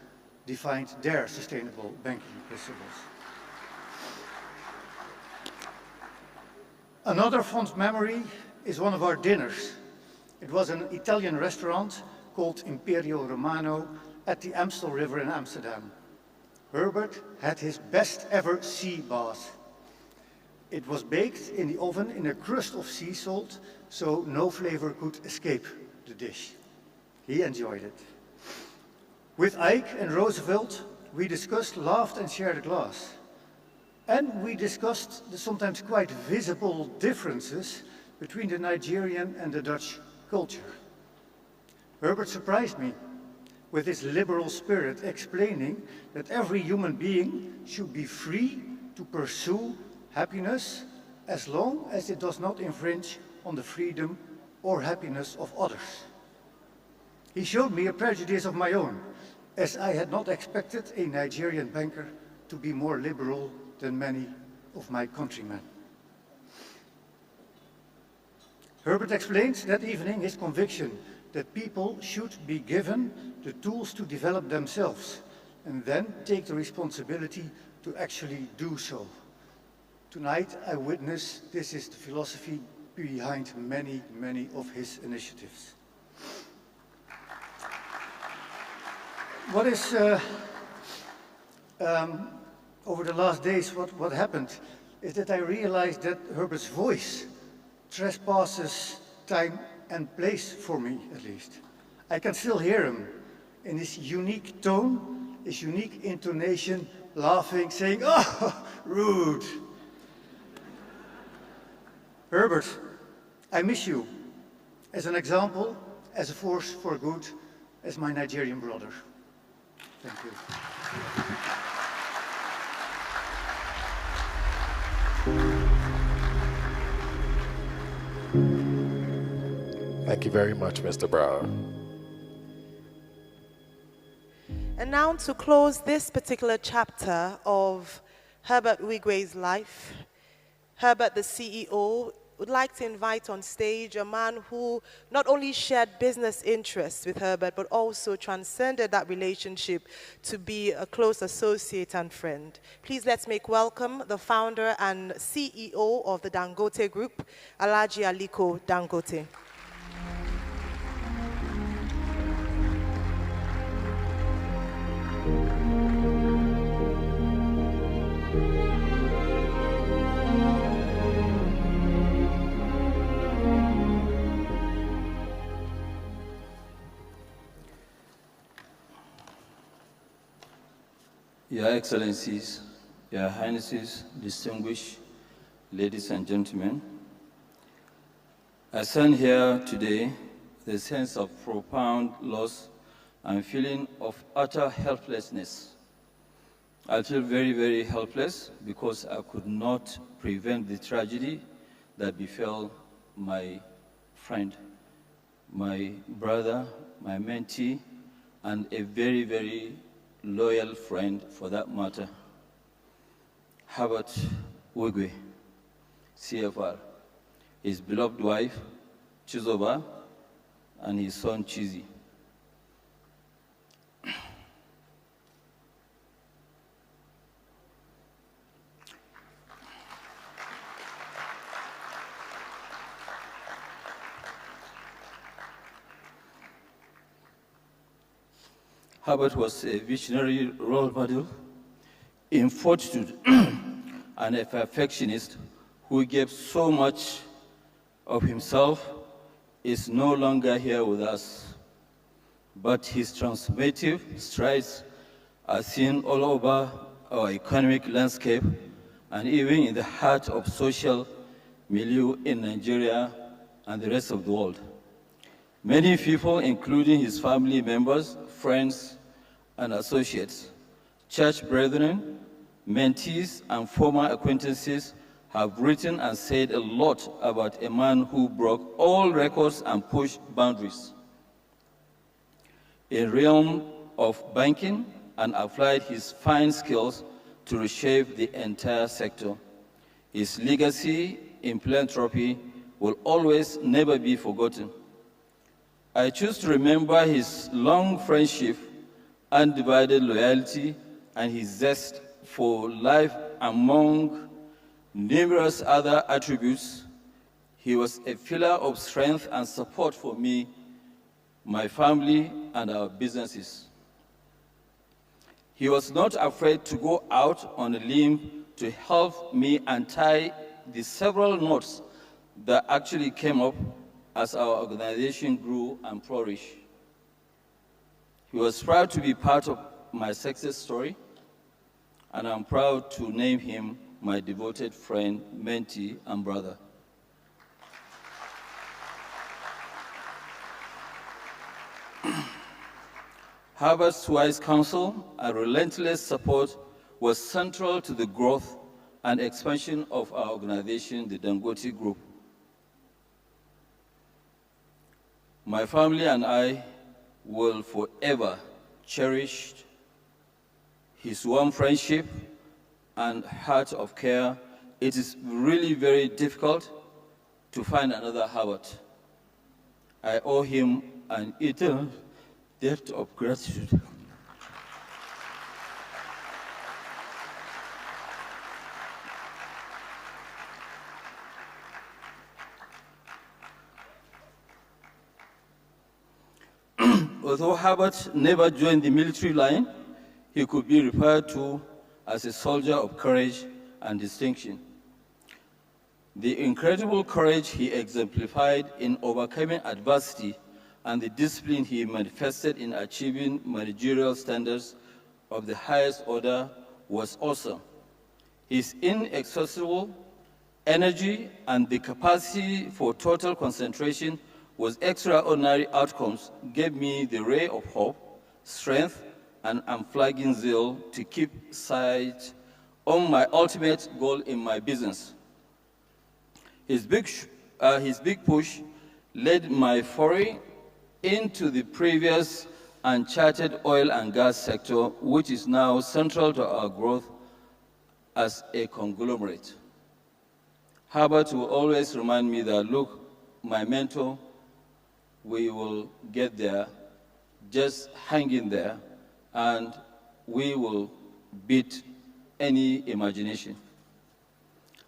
defined their sustainable banking principles. Another fond memory is one of our dinners. It was an Italian restaurant called Imperio Romano at the Amstel River in Amsterdam. Herbert had his best ever sea bath. It was baked in the oven in a crust of sea salt, so no flavor could escape the dish. He enjoyed it. With Ike and Roosevelt, we discussed, laughed, and shared a glass. And we discussed the sometimes quite visible differences between the Nigerian and the Dutch culture. Herbert surprised me with his liberal spirit, explaining that every human being should be free to pursue happiness as long as it does not infringe on the freedom or happiness of others. He showed me a prejudice of my own, as I had not expected a Nigerian banker to be more liberal than many of my countrymen. Herbert explained that evening his conviction that people should be given the tools to develop themselves and then take the responsibility to actually do so. Tonight I witness this is the philosophy behind many, many of his initiatives. What is, over the last days, what happened is that I realized that Herbert's voice trespasses time and place for me, at least. I can still hear him in his unique tone, his unique intonation, laughing, saying, "Oh, rude." Herbert, I miss you as an example, as a force for good, as my Nigerian brother. Thank you. Thank you very much, Mr. Brower. And now to close this particular chapter of Herbert Wigwe's life, Herbert, the CEO, would like to invite on stage a man who not only shared business interests with Herbert, but also transcended that relationship to be a close associate and friend. Please let's make welcome the founder and CEO of the Dangote Group, Alhaji Aliko Dangote. Your Excellencies, Your Highnesses, distinguished ladies and gentlemen, I stand here today with a sense of profound loss and feeling of utter helplessness. I feel very, very helpless because I could not prevent the tragedy that befell my friend, my brother, my mentee, and a very, very loyal friend for that matter, Herbert Wigwe, CFR, his beloved wife, Chizoba, and his son, Chizi. Herbert was a visionary role model in fortitude and a perfectionist who gave so much of himself, is no longer here with us. But his transformative strides are seen all over our economic landscape and even in the heart of social milieu in Nigeria and the rest of the world. Many people, including his family members, friends, and associates, church brethren, mentees, and former acquaintances have written and said a lot about a man who broke all records and pushed boundaries in the realm of banking and applied his fine skills to reshape the entire sector. His legacy in philanthropy will always never be forgotten. I choose to remember his long friendship, undivided loyalty, and his zest for life among numerous other attributes. He was a pillar of strength and support for me, my family, and our businesses. He was not afraid to go out on a limb to help me untie the several knots that actually came up as our organization grew and flourished. He was proud to be part of my success story, and I'm proud to name him my devoted friend, mentee, and brother. Herbert's wise counsel and relentless support was central to the growth and expansion of our organization, the Dangote Group. My family and I will forever cherish his warm friendship and heart of care. It is really very difficult to find another Herbert. I owe him an eternal debt of gratitude. Although Herbert never joined the military line, he could be referred to as a soldier of courage and distinction. The incredible courage he exemplified in overcoming adversity and the discipline he manifested in achieving managerial standards of the highest order was awesome. His inexhaustible energy and the capacity for total concentration was extraordinary outcomes gave me the ray of hope, strength, and unflagging zeal to keep sight on my ultimate goal in my business. His big push led my foray into the previous uncharted oil and gas sector, which is now central to our growth as a conglomerate. Herbert will always remind me that, look, my mentor, we will get there, just hang in there, and we will beat any imagination.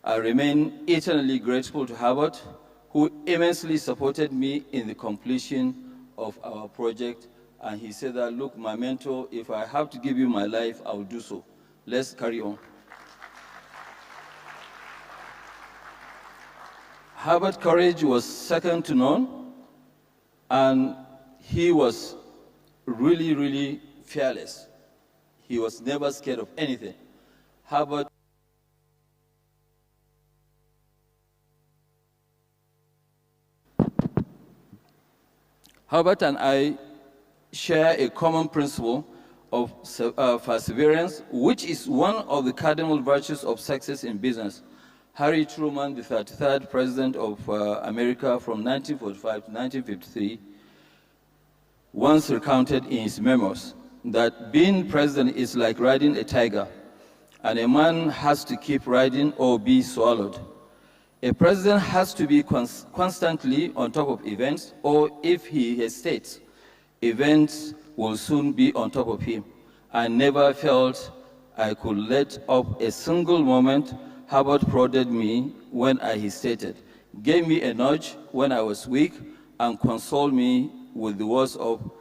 I remain eternally grateful to Herbert, who immensely supported me in the completion of our project. And he said that, look, my mentor, if I have to give you my life, I will do so. Let's carry on. Herbert's courage was second to none, and he was really, really fearless. He was never scared of anything. Herbert and I share a common principle of perseverance, which is one of the cardinal virtues of success in business. Harry Truman, the 33rd President of America from 1945 to 1953, once recounted in his memoirs that being president is like riding a tiger, and a man has to keep riding or be swallowed. A president has to be constantly on top of events, or if he hesitates, events will soon be on top of him. I never felt I could let up a single moment. Herbert prodded me when I hesitated, gave me a nudge when I was weak, and consoled me with the words of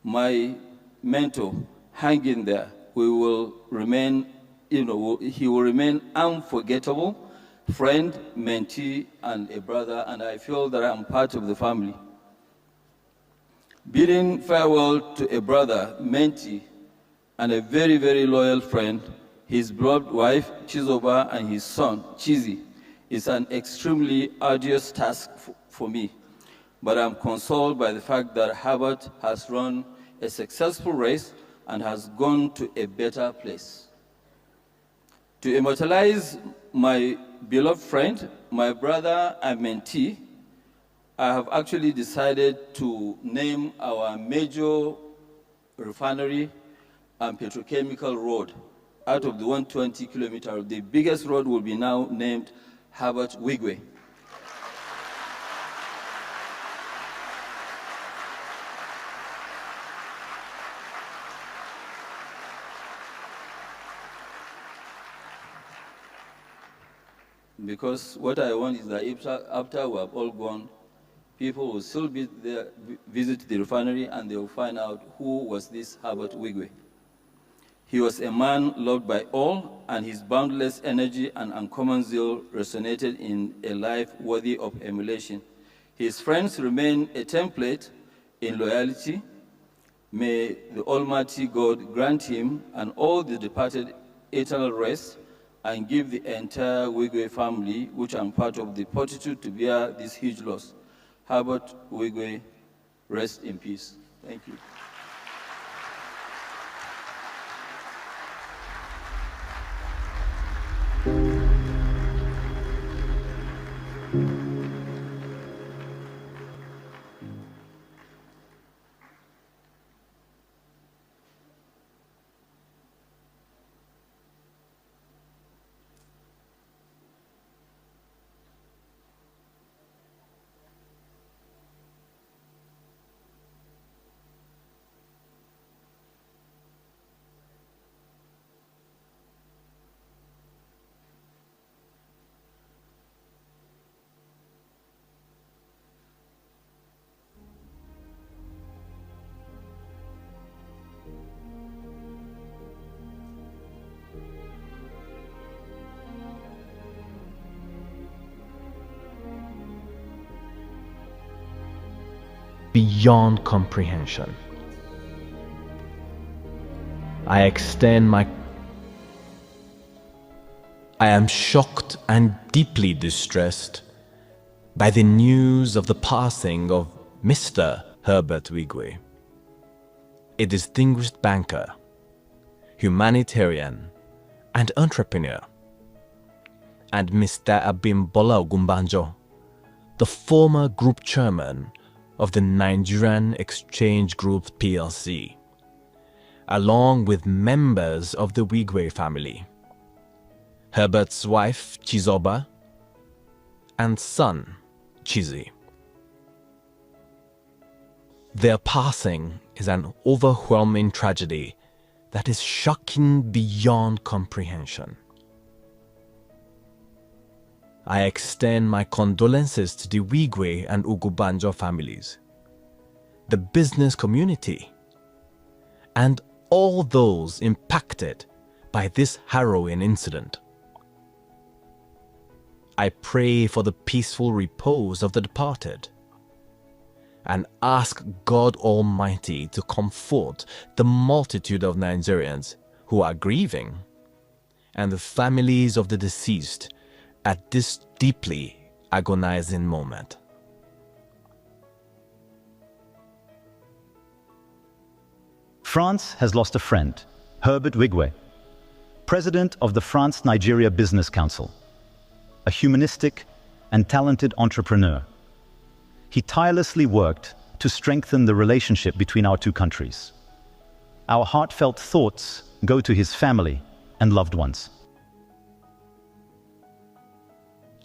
my mentor, hang in there. We will remain, he will remain unforgettable, friend, mentee, and a brother, and I feel that I'm part of the family. Bidding farewell to a brother, mentee, and a very, very loyal friend, his beloved wife, Chizoba, and his son, Chizi, is an extremely arduous task for me. But I'm consoled by the fact that Herbert has run a successful race and has gone to a better place. To immortalize my beloved friend, my brother and mentee, I have actually decided to name our major refinery and petrochemical road. Out of the 120 kilometers, the biggest road will be now named Herbert Wigwe. Because what I want is that after we have all gone, people will still be there, visit the refinery, and they will find out who was this Herbert Wigwe. He was a man loved by all, and his boundless energy and uncommon zeal resonated in a life worthy of emulation. His friends remain a template in loyalty. May the Almighty God grant him and all the departed eternal rest, and give the entire Wigwe family, which I'm part of, the fortitude to bear this huge loss. Herbert Wigwe, rest in peace. Thank you. beyond comprehension. I am shocked and deeply distressed by the news of the passing of Mr. Herbert Wigwe, a distinguished banker, humanitarian, and entrepreneur, and Mr. Abimbola Ogunbanjo, the former group chairman of the Nigerian Exchange Group PLC, along with members of the Wigwe family, Herbert's wife Chizoba, and son Chizi. Their passing is an overwhelming tragedy that is shocking beyond comprehension. I extend my condolences to the Wigwe and Ogunbanjo families, the business community, and all those impacted by this harrowing incident. I pray for the peaceful repose of the departed and ask God Almighty to comfort the multitude of Nigerians who are grieving and the families of the deceased at this deeply agonizing moment. France has lost a friend, Herbert Wigwe, president of the France-Nigeria Business Council, a humanistic and talented entrepreneur. He tirelessly worked to strengthen the relationship between our two countries. Our heartfelt thoughts go to his family and loved ones.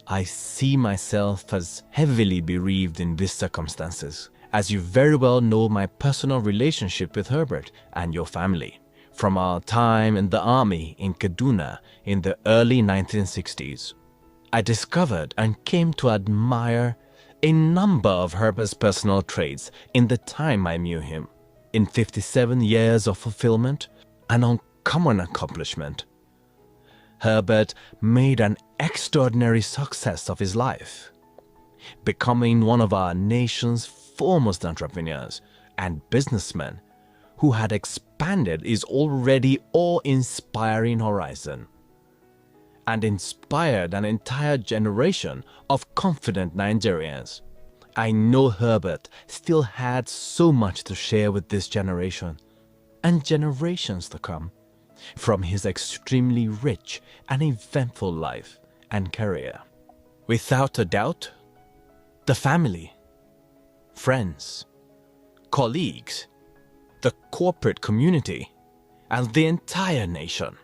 I see myself as heavily bereaved in these circumstances, as you very well know my personal relationship with Herbert and your family, from our time in the army in Kaduna in the early 1960s. I discovered and came to admire a number of Herbert's personal traits in the time I knew him. In 57 years of fulfillment, an uncommon accomplishment, Herbert made an extraordinary success of his life, becoming one of our nation's foremost entrepreneurs and businessmen who had expanded his already awe-inspiring horizon and inspired an entire generation of confident Nigerians. I know Herbert still had so much to share with this generation and generations to come from his extremely rich and eventful life and career. Without a doubt, the family, friends, colleagues, the corporate community, and the entire nation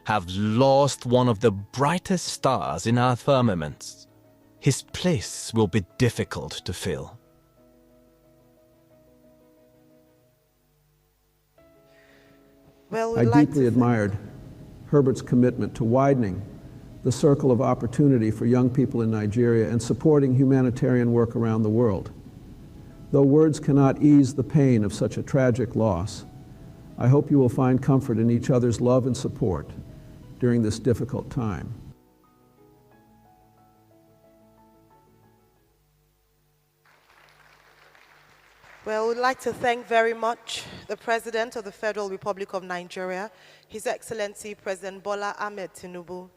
have lost one of the brightest stars in our firmaments. His place will be difficult to fill. Well, I deeply admired Herbert's commitment to widening the circle of opportunity for young people in Nigeria and supporting humanitarian work around the world. Though words cannot ease the pain of such a tragic loss, I hope you will find comfort in each other's love and support during this difficult time. Well, we'd like to thank very much the President of the Federal Republic of Nigeria, His Excellency President Bola Ahmed Tinubu,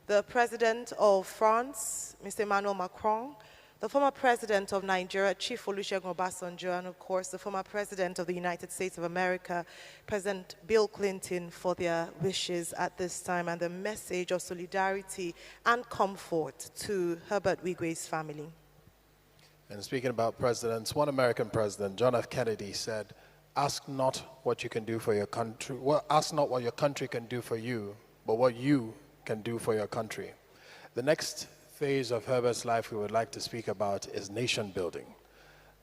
the President of France, Mr. Emmanuel Macron, the former President of Nigeria, Chief Olusegun Obasanjo, and of course the former President of the United States of America, President Bill Clinton, for their wishes at this time and the message of solidarity and comfort to Herbert Wigwe's family. And speaking about presidents, one American president, John F. Kennedy, said, "Ask not what you can do for your country. Well, ask not what your country can do for you, but what you can do for your country." The next phase of Herbert's life we would like to speak about is nation building.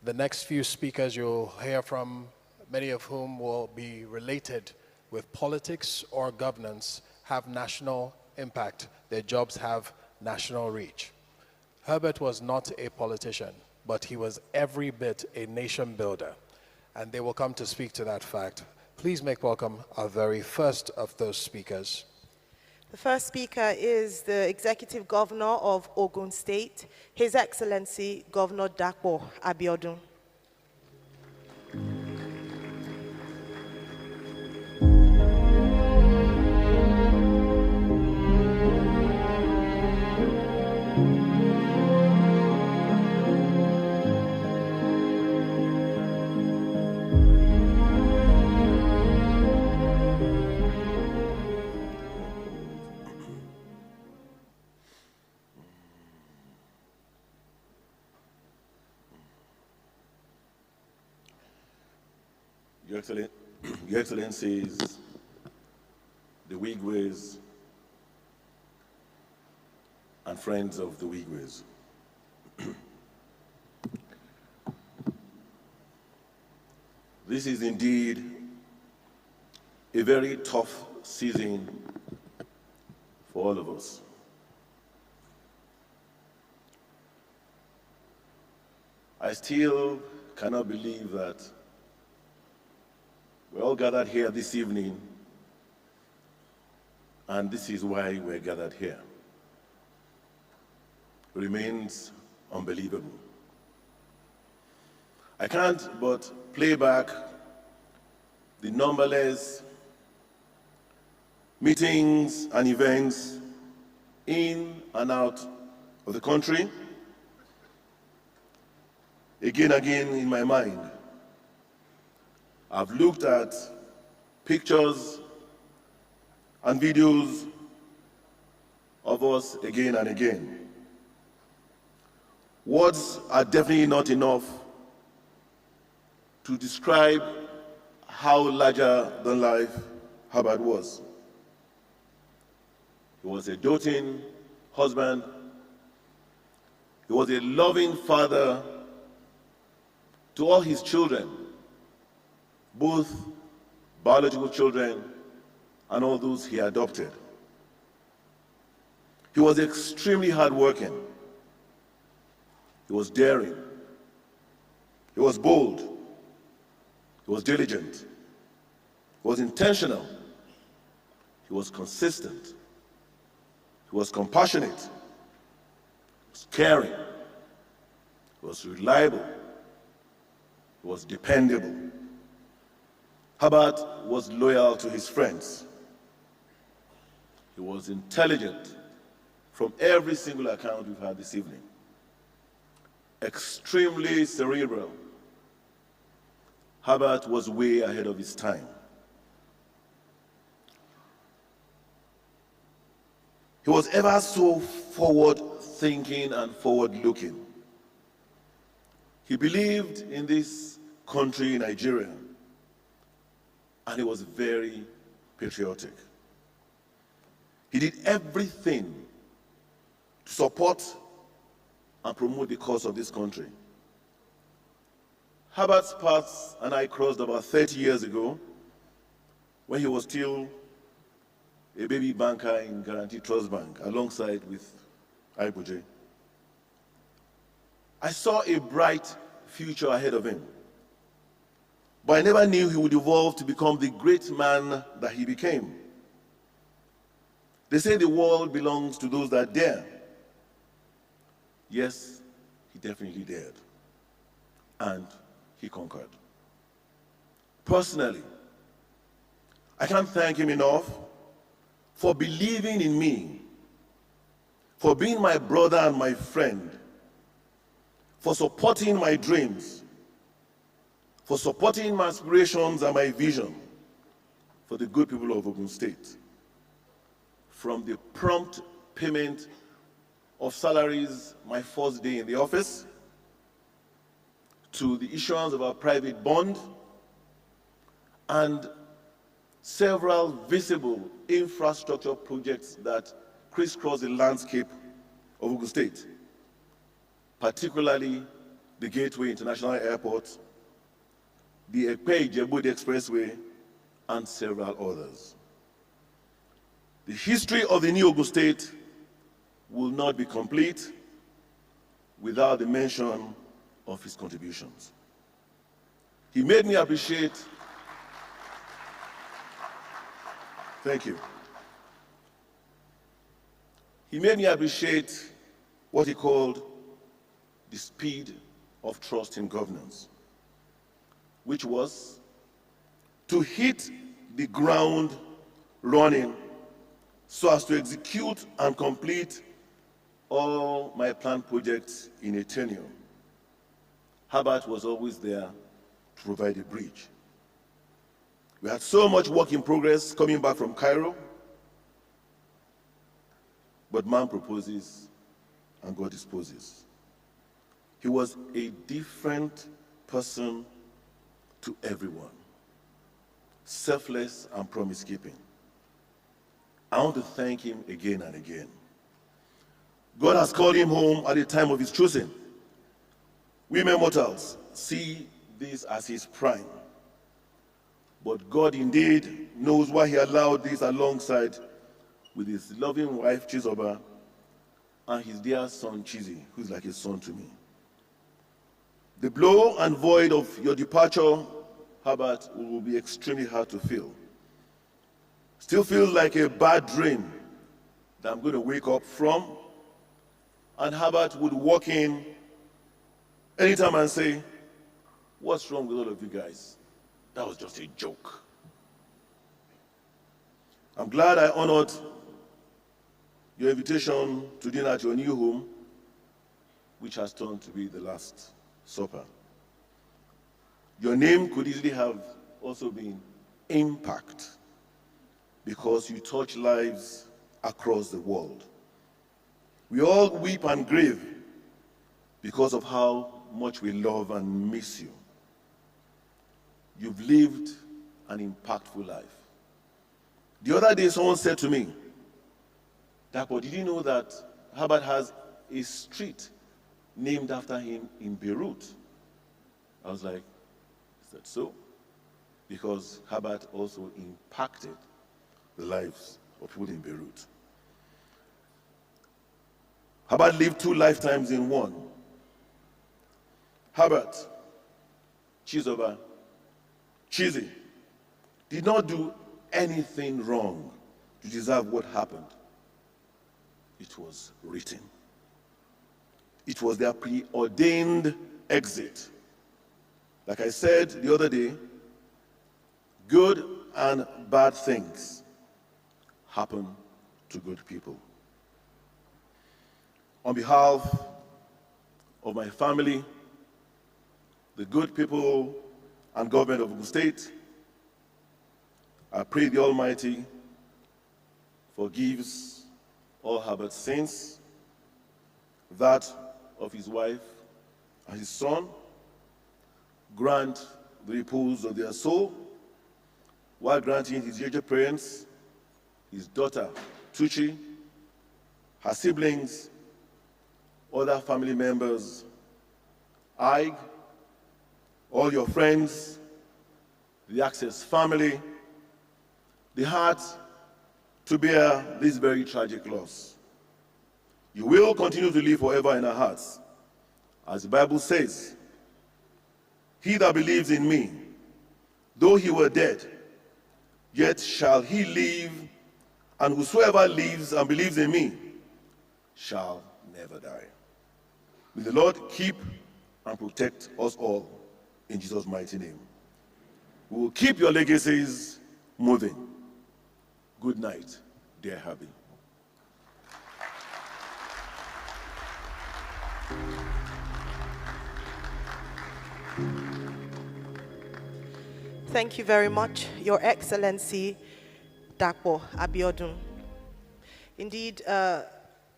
The next few speakers you'll hear from, many of whom will be related with politics or governance, have national impact. Their jobs have national reach. Herbert was not a politician, but he was every bit a nation builder, and they will come to speak to that fact. Please make welcome our very first of those speakers. The first speaker is the Executive Governor of Ogun State, His Excellency Governor Dapo Abiodun. Your Excellencies, the Wigwes, and friends of the Wigwes. This is indeed a very tough season for all of us. I still cannot believe that we're all gathered here this evening, and this is why we're gathered here. It remains unbelievable. I can't but play back the numberless meetings and events in and out of the country, again in my mind. I've looked at pictures and videos of us again and again. Words are definitely not enough to describe how larger than life Herbert was. He was a doting husband. He was a loving father to all his children, both biological children and all those he adopted. He was extremely hardworking. He was daring. He was bold. He was diligent. He was intentional. He was consistent. He was compassionate. He was caring. He was reliable. He was dependable. Herbert was loyal to his friends. He was intelligent from every single account we've had this evening. Extremely cerebral. Herbert was way ahead of his time. He was ever so forward-thinking and forward-looking. He believed in this country, Nigeria, and he was very patriotic. He did everything to support and promote the cause of this country. Herbert's paths and I crossed about 30 years ago when he was still a baby banker in Guarantee Trust Bank alongside with Ibuje. I saw a bright future ahead of him, but I never knew he would evolve to become the great man that he became. They say the world belongs to those that dare. Yes, he definitely dared. And he conquered. Personally, I can't thank him enough for believing in me, for being my brother and my friend, for supporting my dreams, for supporting my aspirations and my vision for the good people of Ogun State. From the prompt payment of salaries my first day in the office, to the issuance of our private bond, and several visible infrastructure projects that crisscross the landscape of Ogun State, particularly the Gateway International Airport, the Ekpe-Ijebu Expressway, and several others. The history of the new Ogun State will not be complete without the mention of his contributions. He made me appreciate, thank you. He made me appreciate what he called the speed of trust in governance, which was to hit the ground running so as to execute and complete all my planned projects in a tenure. Herbert was always there to provide a bridge. We had so much work in progress coming back from Cairo, but man proposes and God disposes. He was a different person to everyone. selfless, and promise-keeping. I want to thank him again and again. God has called him home at the time of his choosing. We mere mortals see this as his prime. But God indeed knows why he allowed this alongside with his loving wife, Chizoba, and his dear son, Chizi, who's like a son to me. The blow and void of your departure, Herbert, will be extremely hard to feel. Still feels like a bad dream that I'm going to wake up from, and Herbert would walk in anytime and say, "What's wrong with all of you guys? That was just a joke." I'm glad I honored your invitation to dinner at your new home, which has turned to be the last supper. Your name could easily have also been Impact, because you touch lives across the world. We all weep and grieve because of how much we love and miss you. You've lived an impactful life. The other day, someone said to me, "Dapo, did you know that Herbert has a street named after him in Beirut?" I was like, "Is that so?" Because Herbert also impacted the lives of people in Beirut. Herbert lived 2 lifetimes in one. Herbert, Chizoba, Chizi, did not do anything wrong to deserve what happened. It was written. It was their preordained exit. Like I said the other day, good and bad things happen to good people. On behalf of my family, the good people and government of Ogun State, I pray the Almighty forgives all Herbert's sins, that of his wife and his son, grant the repose of their soul, while granting his aged parents, his daughter, Tuchi, her siblings, other family members, I, all your friends, the Access family, the heart to bear this very tragic loss. You will continue to live forever in our hearts. As the Bible says, "He that believes in me, though he were dead, yet shall he live, and whosoever lives and believes in me shall never die." May the Lord keep and protect us all in Jesus' mighty name. We will keep your legacies moving. Good night, dear Herbie. Thank you very much, Your Excellency Dapo Abiodun. Indeed,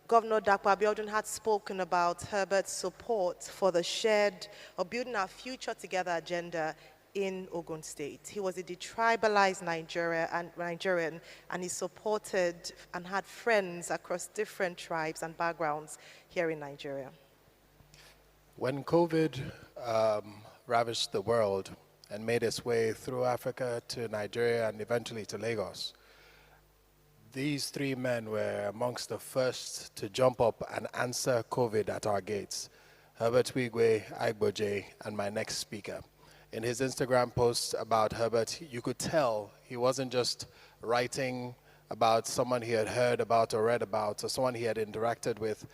Governor Dapo Abiodun had spoken about Herbert's support for the shared or building our future together agenda in Ogun State. He was a detribalized Nigerian, and he supported and had friends across different tribes and backgrounds here in Nigeria. When COVID ravaged the world and made its way through Africa to Nigeria and eventually to Lagos, these 3 men were amongst the first to jump up and answer COVID at our gates. Herbert Wigwe, Igboje, and my next speaker. In his Instagram post about Herbert, you could tell he wasn't just writing about someone he had heard about or read about or someone he had interacted with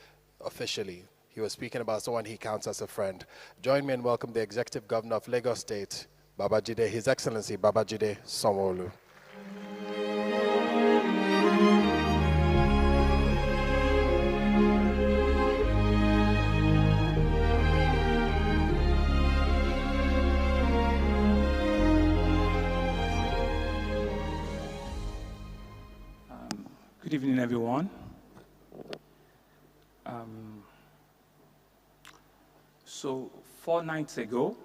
officially. He was speaking about someone he counts as a friend. Join me and welcome the Executive Governor of Lagos State, Babajide, His Excellency Babajide Sanwo-Olu. Good evening, everyone. So 4 nights ago,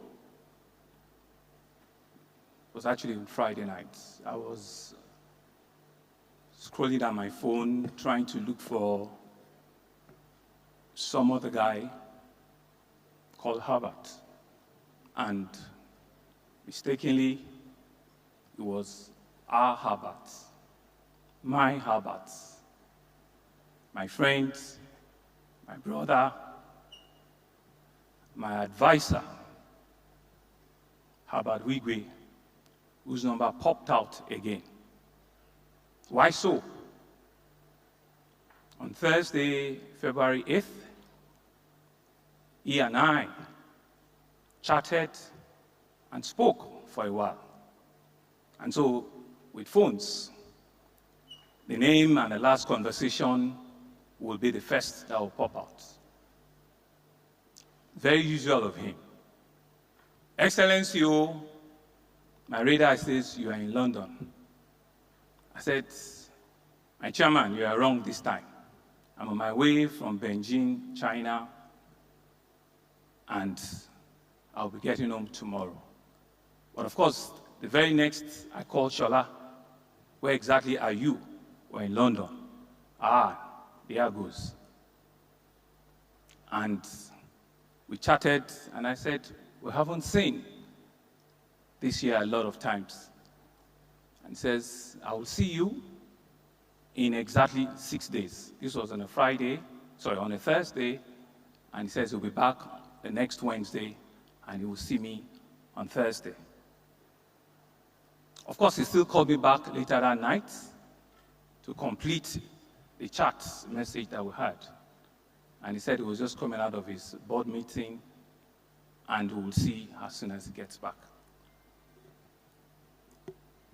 was actually on Friday night. I was scrolling down my phone, trying to look for some other guy called Herbert. And mistakenly, it was our Herbert, my Herbert, my friend, my brother, my advisor, Herbert Wigwe, whose number popped out again. Why so? On Thursday, February 8th, he and I chatted and spoke for a while. And so, with phones, the name and the last conversation will be the first that will pop out. Very usual of him. Excellency, my radar says you are in London. I said, my chairman, you are wrong this time. I'm on my way from Beijing, China, and I'll be getting home tomorrow. But of course, the very next, I called Shola. Where exactly are you? We're in London. Ah, there goes. And we chatted, and I said, we haven't seen this year a lot of times. And he says, I will see you in exactly 6 days. This was on a on a Thursday, and he says he'll be back the next Wednesday, and he will see me on Thursday. Of course, he still called me back later that night to complete the chat message that we had. And he said he was just coming out of his board meeting, and we will see as soon as he gets back.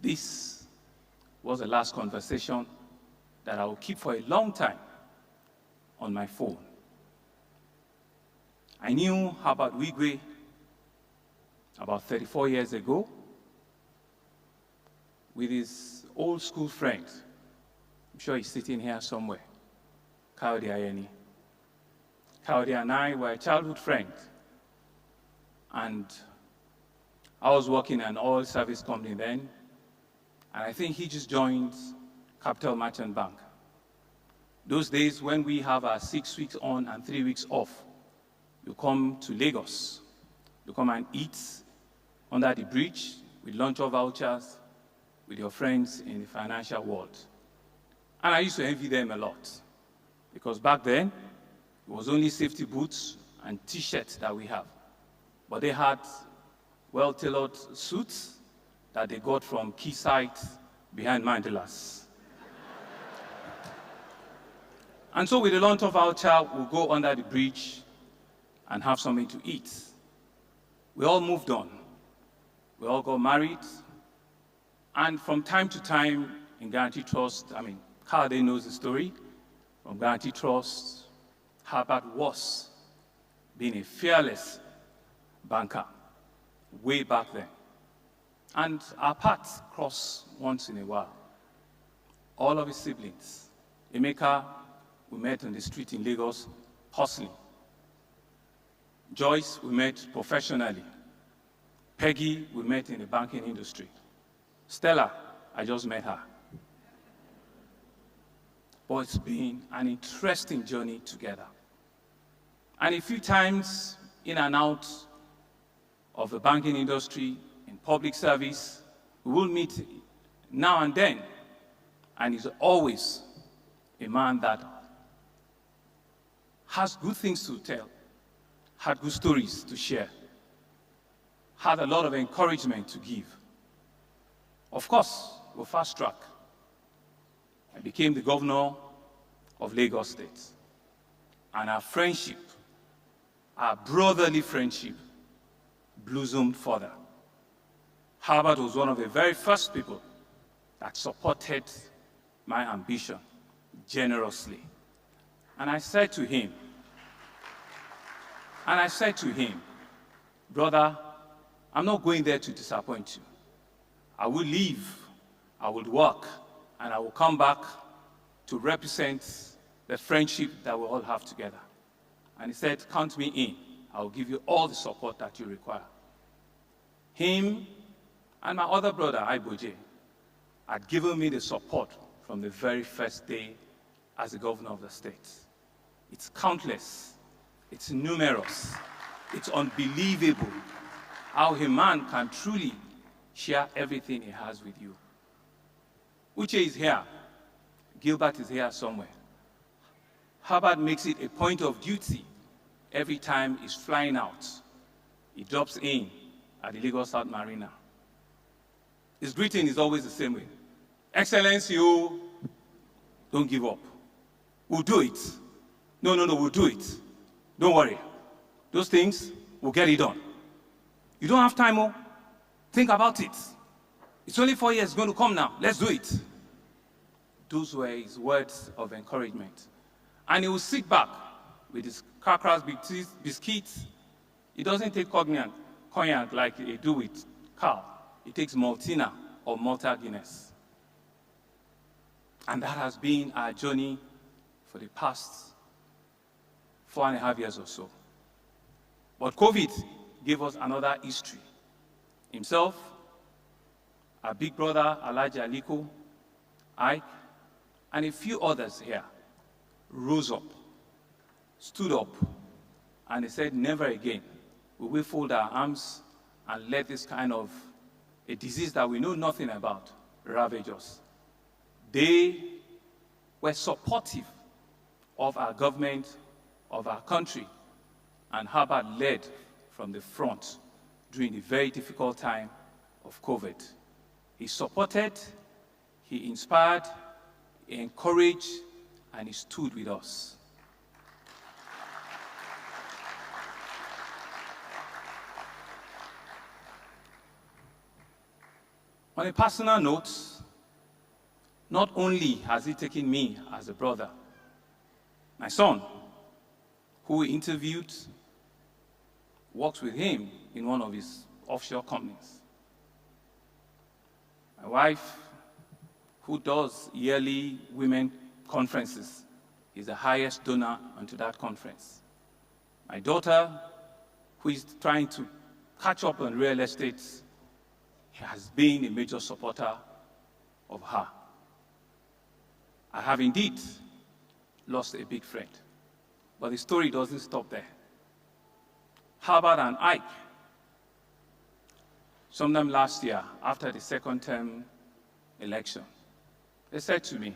This was the last conversation that I will keep for a long time on my phone. I knew Herbert Wigwe about 34 years ago with his old school friend. I'm sure he's sitting here somewhere, Kaudi Ayeni. Kaudi and I were childhood friends. And I was working in an oil service company then, and I think he just joined Capital Merchant Bank. Those days when we have our 6 weeks on and 3 weeks off, you come to Lagos. You come and eat under the bridge with lunch or vouchers with your friends in the financial world. And I used to envy them a lot, because back then, it was only safety boots and T-shirts that we have. But they had well-tailored suits that they got from Quayside behind Mandelas. And so with the lunch or voucher, we'll go under the bridge and have something to eat. We all moved on. We all got married. And from time to time in Guarantee Trust, Kade knows the story. From Guarantee Trust, Herbert was being a fearless banker way back then. And our paths cross once in a while. All of his siblings. Emeka, we met on the street in Lagos, hustling. Joyce, we met professionally. Peggy, we met in the banking industry. Stella, I just met her. But it's been an interesting journey together. And a few times in and out of the banking industry, in public service, we will meet now and then. And he's always a man that has good things to tell, had good stories to share, had a lot of encouragement to give. Of course, we're fast track. I became the governor of Lagos State. And our friendship, our brotherly friendship, blossomed further. Herbert was one of the very first people that supported my ambition generously. And I said to him, brother, I'm not going there to disappoint you. I will leave, I will work, and I will come back to represent the friendship that we all have together. And he said, count me in. I will give you all the support that you require. Him And my other brother, Iboje, had given me the support from the very first day as the governor of the state. It's countless, it's numerous, it's unbelievable how a man can truly share everything he has with you. Uche is here, Gilbert is here somewhere. Herbert makes it a point of duty every time he's flying out. He drops in at the Lagos South Marina. His greeting is always the same way. Excellency, you don't give up. We'll do it. No, we'll do it. Don't worry. Those things, we'll get it done. You don't have time, oh? Think about it. It's only 4 years going to come now. Let's do it. Those were his words of encouragement. And he will sit back with his crackers, biscuits. He doesn't take cognac like they do with Carl. He takes Maltina or Malta Guinness. And that has been our journey for the past 4.5 years or so. But COVID gave us another history. Himself, our big brother, Alhaji Aliko, Ike, and a few others here rose up, stood up, and they said, never again will we fold our arms and let this kind of a disease that we know nothing about ravage us. They were supportive of our government, of our country, and Herbert led from the front during the very difficult time of COVID. He supported, he inspired, he encouraged, and he stood with us. On a personal note, not only has he taken me as a brother, my son, who he interviewed, works with him in one of his offshore companies. My wife, who does yearly women conferences, is the highest donor onto that conference. My daughter, who is trying to catch up on real estate, has been a major supporter of her. I have indeed lost a big friend, but the story doesn't stop there. Herbert and Ike, sometime last year, after the second term election, they said to me,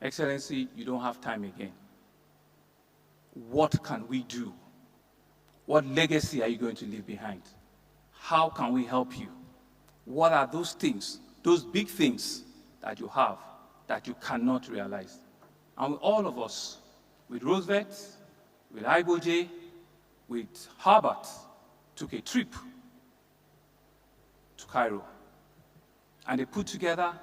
Excellency, you don't have time again. What can we do? What legacy are you going to leave behind? How can we help you? What are those things, those big things that you have that you cannot realize? And with all of us, with Roosevelt, with Iboje, with Herbert, took a trip to Cairo. And they put together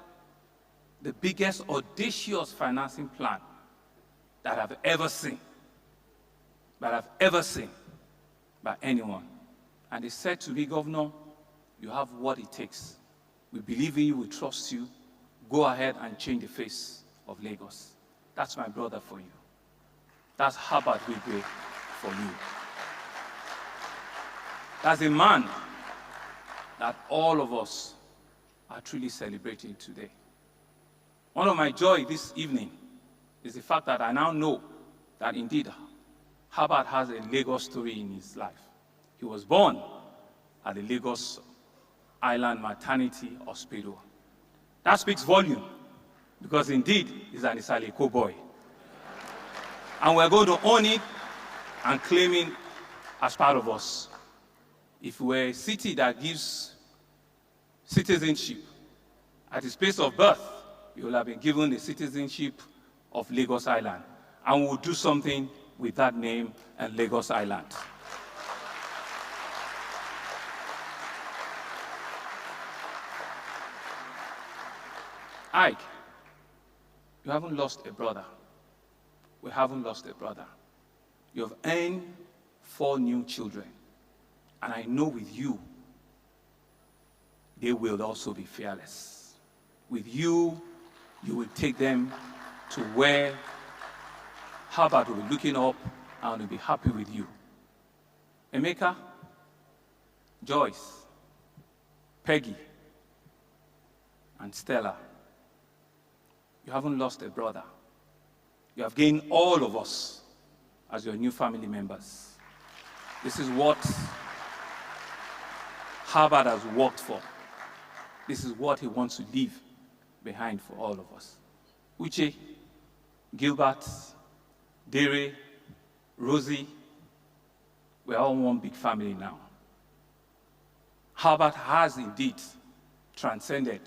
the biggest audacious financing plan that I've ever seen, by anyone. And they said to me, Governor, you have what it takes. We believe in you, we trust you. Go ahead and change the face of Lagos. That's my brother for you. That's Herbert Wigwe for you. That's a man that all of us are truly celebrating today. One of my joy this evening is the fact that I now know that indeed Herbert has a Lagos story in his life. He was born at the Lagos Island Maternity Hospital. That speaks volume, because indeed he's an Isaleko boy. And we're going to own it and claim it as part of us. If we're a city that gives citizenship at his place of birth, you will have been given the citizenship of Lagos Island. And we'll do something with that name and Lagos Island. Ike, you haven't lost a brother. We haven't lost a brother. You have earned 4 new children. And I know with you, they will also be fearless. With you, you will take them to where Herbert will be looking up and will be happy with you. Emeka, Joyce, Peggy, and Stella. You haven't lost a brother. You have gained all of us as your new family members. This is what Herbert has worked for. This is what he wants to leave behind for all of us. Uche, Gilbert, Dere, Rosie, we're all one big family now. Herbert has indeed transcended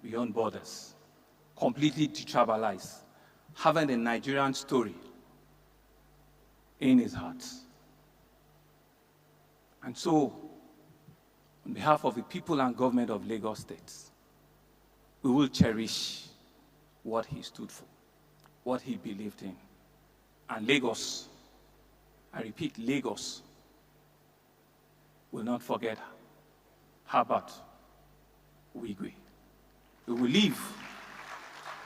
beyond borders, completely detribalized, having a Nigerian story in his heart. And so, on behalf of the people and government of Lagos State, we will cherish what he stood for, what he believed in. And Lagos, I repeat, Lagos will not forget Herbert Wigwe. We will live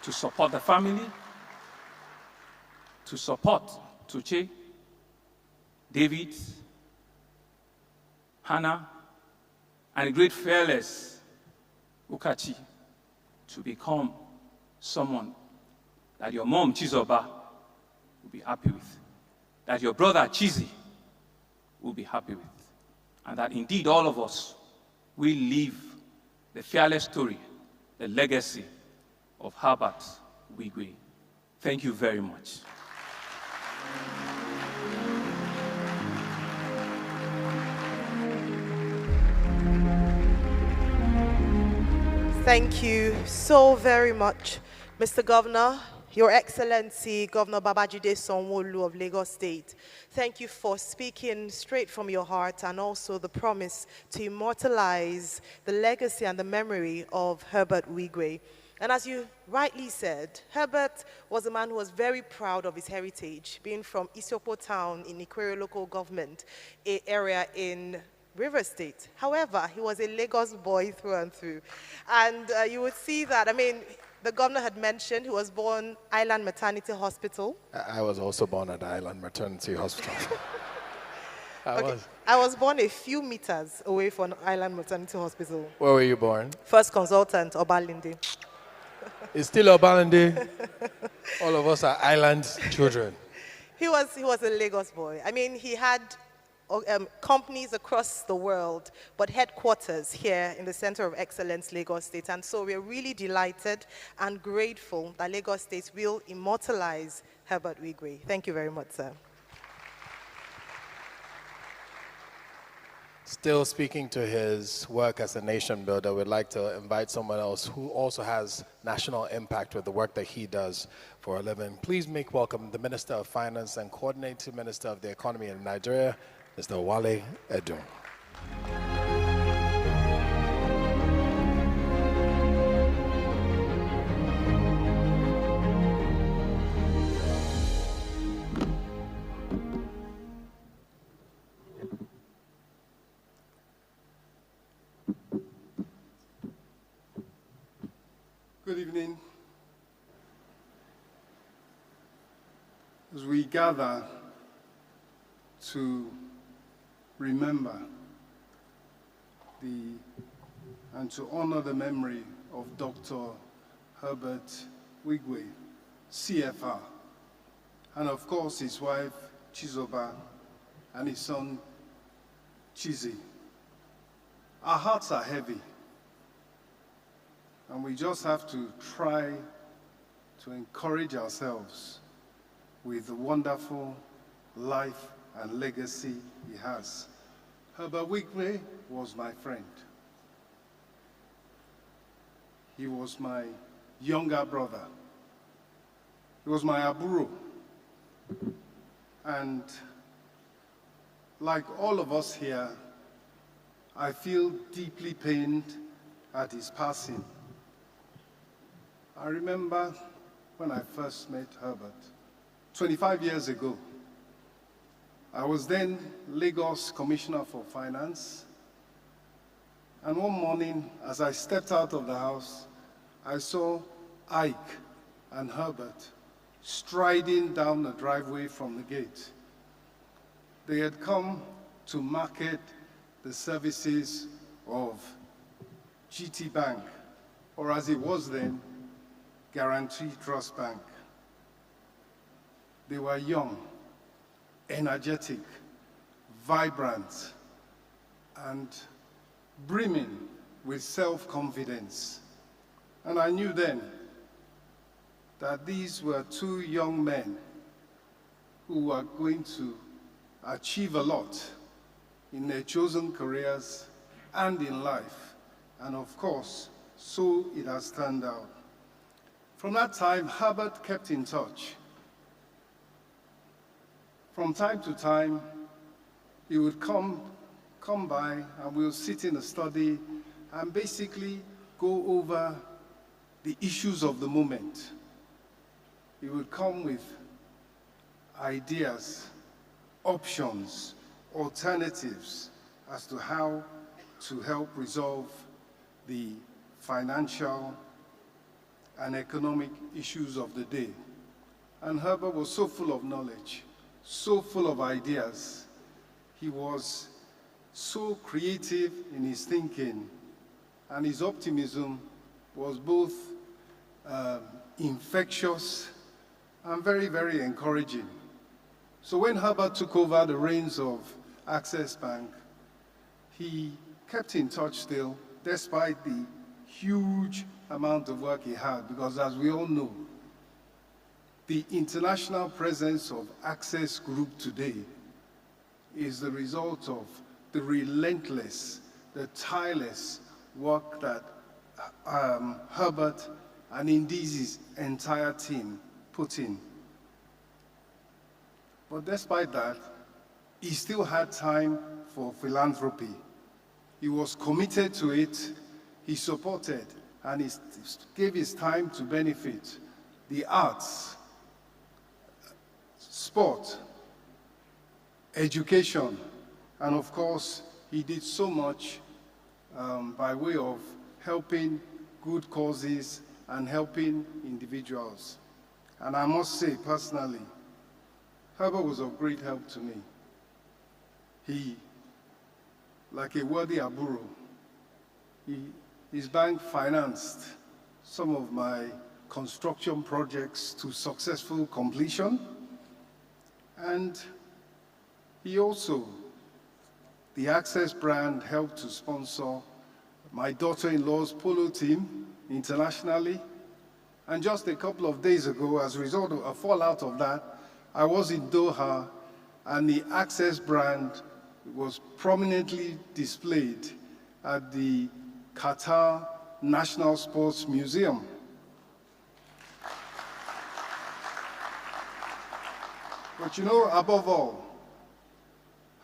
to support the family, to support Tuche, David, Hannah, and the great fearless Ukachi to become someone that your mom, Chizoba, will be happy with, that your brother, Chizi, will be happy with, and that indeed all of us will live the fearless story, the legacy of Herbert Wigwe. Thank you very much. Thank you so very much, Mr. Governor, Your Excellency, Governor Babajide Sanwo-Olu of Lagos State. Thank you for speaking straight from your heart and also the promise to immortalize the legacy and the memory of Herbert Wigwe. And as you rightly said, Herbert was a man who was very proud of his heritage, being from Isiopo town in Ikwere local government area in River State. However, he was a Lagos boy through and through. And you would see that, I mean, the governor had mentioned he was born Island Maternity Hospital. I was also born at Island Maternity Hospital. I was born a few meters away from Island Maternity Hospital. Where were you born? First consultant, Obalinde. It's still Obalinde. All of us are island children. He was a Lagos boy. I mean, he had companies across the world, but headquarters here in the Center of Excellence, Lagos State. And so we're really delighted and grateful that Lagos State will immortalize Herbert Wigwe. Thank you very much, sir. Still speaking to his work as a nation builder, we'd like to invite someone else who also has national impact with the work that he does for a living. Please make welcome the Minister of Finance and Coordinating Minister of the Economy in Nigeria, Mr. Wale Edun. Good evening. As we gather to remember and to honor the memory of Dr. Herbert Wigwe, CFR, and of course his wife Chizoba and his son Chizi. Our hearts are heavy, and we just have to try to encourage ourselves with the wonderful life and legacy he has. Herbert Wigwe was my friend. He was my younger brother. He was my aburo. And like all of us here, I feel deeply pained at his passing. I remember when I first met Herbert, 25 years ago. I was then Lagos Commissioner for Finance. And one morning, as I stepped out of the house, I saw Ike and Herbert striding down the driveway from the gate. They had come to market the services of GT Bank, or as it was then, Guarantee Trust Bank. They were young, energetic, vibrant, and brimming with self-confidence. And I knew then that these were two young men who were going to achieve a lot in their chosen careers and in life. And of course, so it has turned out. From that time, Herbert kept in touch. From time to time, he would come by and we'll sit in a study and basically go over the issues of the moment. He would come with ideas, options, alternatives as to how to help resolve the financial and economic issues of the day. And Herbert was so full of knowledge, so full of ideas. He was so creative in his thinking, and his optimism was both infectious and very, very encouraging. So when Herbert took over the reins of Access Bank, he kept in touch still, despite the huge amount of work he had, because as we all know, the international presence of Access Group today is the result of the relentless, the tireless work that Herbert and indeed his entire team put in. But despite that, he still had time for philanthropy. He was committed to it, he supported, and he gave his time to benefit the arts, sport, education, and of course, he did so much by way of helping good causes and helping individuals. And I must say, personally, Herbert was of great help to me. He, like a worthy aburo, his bank financed some of my construction projects to successful completion. And he also, the Access brand, helped to sponsor my daughter-in-law's polo team internationally. And just a couple of days ago, as a result of a fallout of that, I was in Doha, and the Access brand was prominently displayed at the Qatar National Sports Museum. But you know, above all,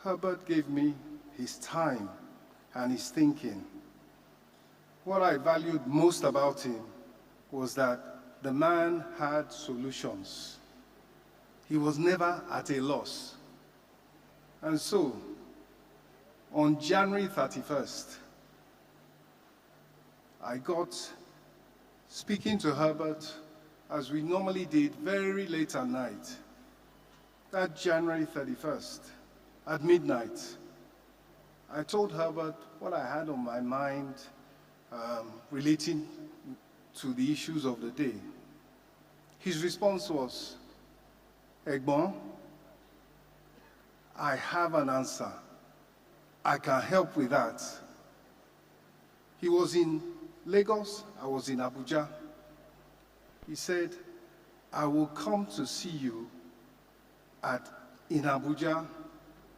Herbert gave me his time and his thinking. What I valued most about him was that the man had solutions. He was never at a loss. And so, on January 31st, I got speaking to Herbert, as we normally did, very late at night. That January 31st, at midnight, I told Herbert what I had on my mind relating to the issues of the day. His response was, Egbon, I have an answer. I can help with that. He was in Lagos, I was in Abuja. He said, I will come to see you in Abuja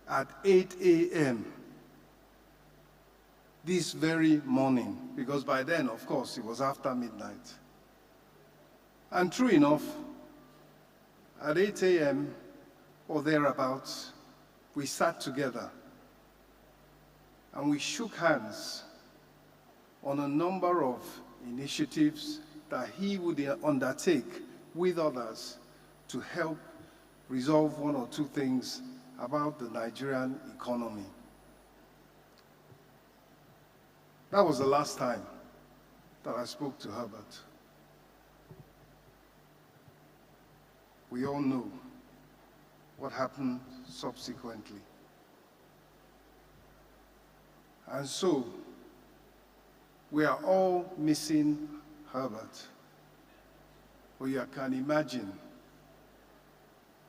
at 8 a.m. this very morning, because by then, of course, it was after midnight. And true enough, at 8 a.m. or thereabouts, we sat together and we shook hands on a number of initiatives that he would undertake with others to help resolve one or two things about the Nigerian economy. That was the last time that I spoke to Herbert. We all know what happened subsequently. And so, We are all missing Herbert. But you can imagine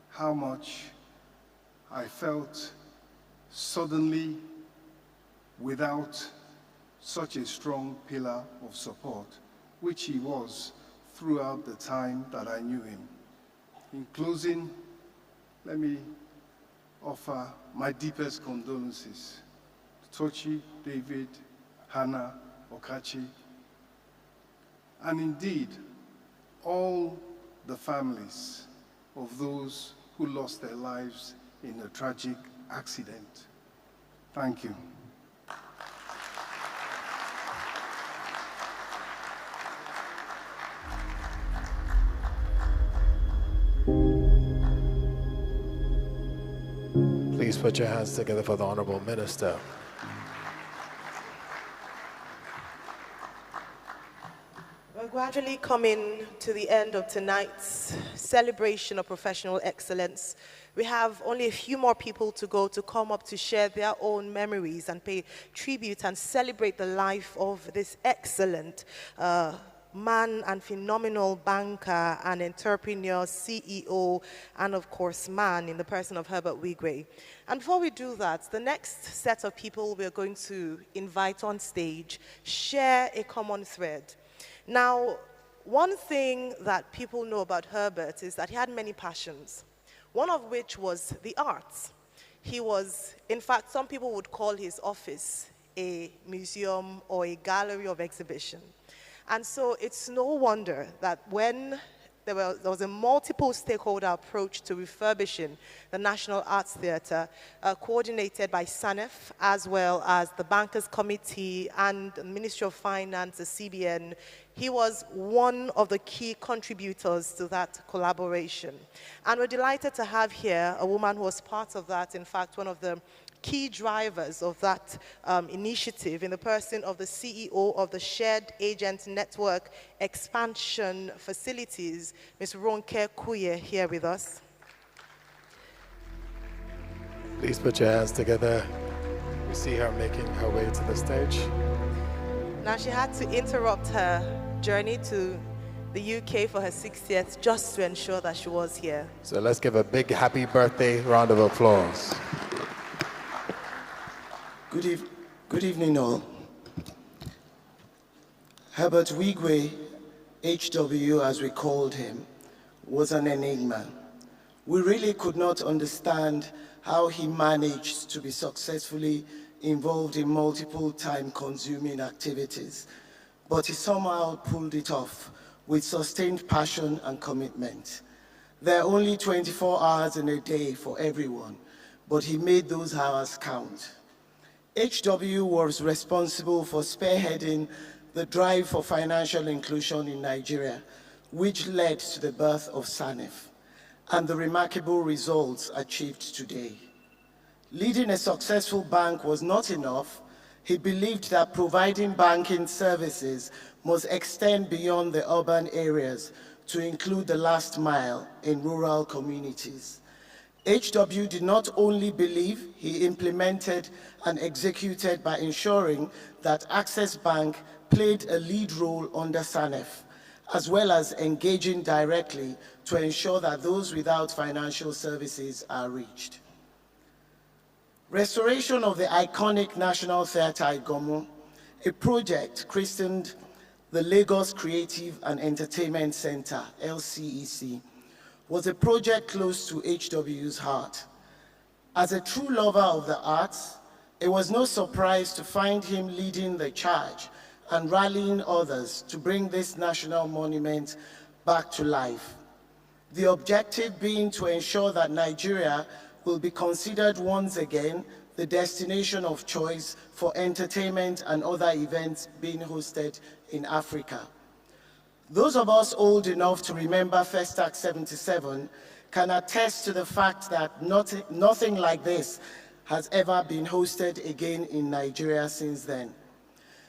how much I felt suddenly without such a strong pillar of support, which he was throughout the time that I knew him. In closing, let me offer my deepest condolences to Tochi, David, Hannah, Okachi, and indeed all the families of those who lost their lives in a tragic accident. Thank you. Please put your hands together for the Honorable Minister. We're gradually coming to the end of tonight's celebration of professional excellence. We have only a few more people to go to come up to share their own memories and pay tribute and celebrate the life of this excellent man and phenomenal banker and entrepreneur, CEO, and of course man in the person of Herbert Wigwe. And before we do that, the next set of people we're going to invite on stage share a common thread. Now, one thing that people know about Herbert is that he had many passions, one of which was the arts. He was, in fact, some people would call his office a museum or a gallery of exhibition. And so it's no wonder that when there was a multiple stakeholder approach to refurbishing the National Arts Theatre, coordinated by SANEF, as well as the Bankers Committee and the Ministry of Finance, the CBN. He was one of the key contributors to that collaboration. And we're delighted to have here a woman who was part of that, in fact, one of the key drivers of that initiative in the person of the CEO of the Shared Agent Network Expansion Facilities, Ms. Ronke Kuye, here with us. Please put your hands together. We see her making her way to the stage. Now, she had to interrupt her journey to the UK for her 60th just to ensure that she was here. So let's give a big happy birthday round of applause. Good evening, all. Herbert Wigwe, HW as we called him, was an enigma. We really could not understand how he managed to be successfully involved in multiple time-consuming activities, but he somehow pulled it off with sustained passion and commitment. There are only 24 hours in a day for everyone, but he made those hours count. HW was responsible for spearheading the drive for financial inclusion in Nigeria, which led to the birth of SANEF and the remarkable results achieved today. Leading a successful bank was not enough. He believed that providing banking services must extend beyond the urban areas to include the last mile in rural communities. HW did not only believe, he implemented and executed by ensuring that Access Bank played a lead role under SANEF, as well as engaging directly to ensure that those without financial services are reached. Restoration of the iconic National Theatre Igomo, a project christened the Lagos Creative and Entertainment Center, LCEC, was a project close to HW's heart. As a true lover of the arts, it was no surprise to find him leading the charge and rallying others to bring this national monument back to life. The objective being to ensure that Nigeria will be considered once again the destination of choice for entertainment and other events being hosted in Africa. Those of us old enough to remember Festac 77 can attest to the fact that nothing like this has ever been hosted again in Nigeria since then.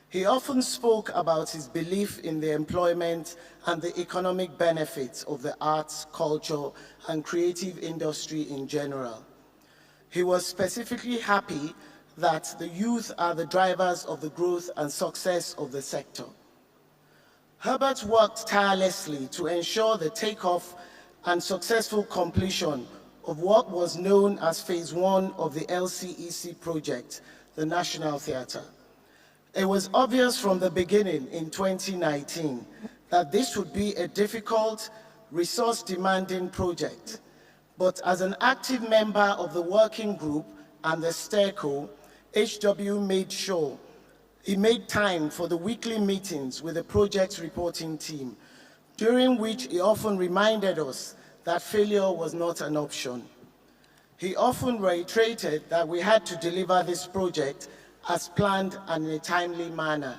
He often spoke about his belief in the employment and the economic benefits of the arts, culture, and creative industry in general. He was specifically happy that the youth are the drivers of the growth and success of the sector. Herbert worked tirelessly to ensure the takeoff and successful completion of what was known as Phase 1 of the LCEC project, the National Theatre. It was obvious from the beginning in 2019 that this would be a difficult, resource-demanding project. But as an active member of the working group and the STERCO, HW made sure he made time for the weekly meetings with the project's reporting team, during which he often reminded us that failure was not an option. He often reiterated that we had to deliver this project as planned and in a timely manner.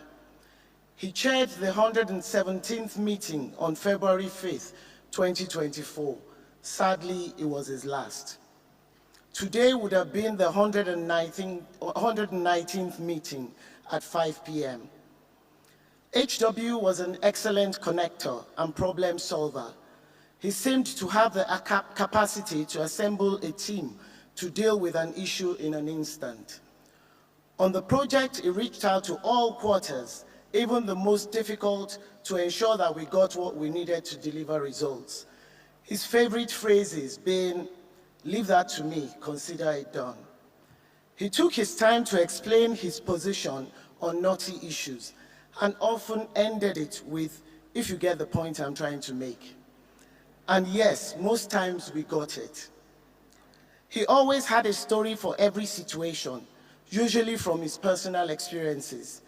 He chaired the 117th meeting on February 5th, 2024. Sadly, it was his last. Today would have been the 119th meeting at 5 p.m. HW was an excellent connector and problem solver. He seemed to have the capacity to assemble a team to deal with an issue in an instant. On the project, he reached out to all quarters, even the most difficult, to ensure that we got what we needed to deliver results. His favorite phrases being, "Leave that to me, consider it done." He took his time to explain his position on knotty issues and often ended it with, "If you get the point I'm trying to make." And yes, most times we got it. He always had a story for every situation, usually from his personal experiences.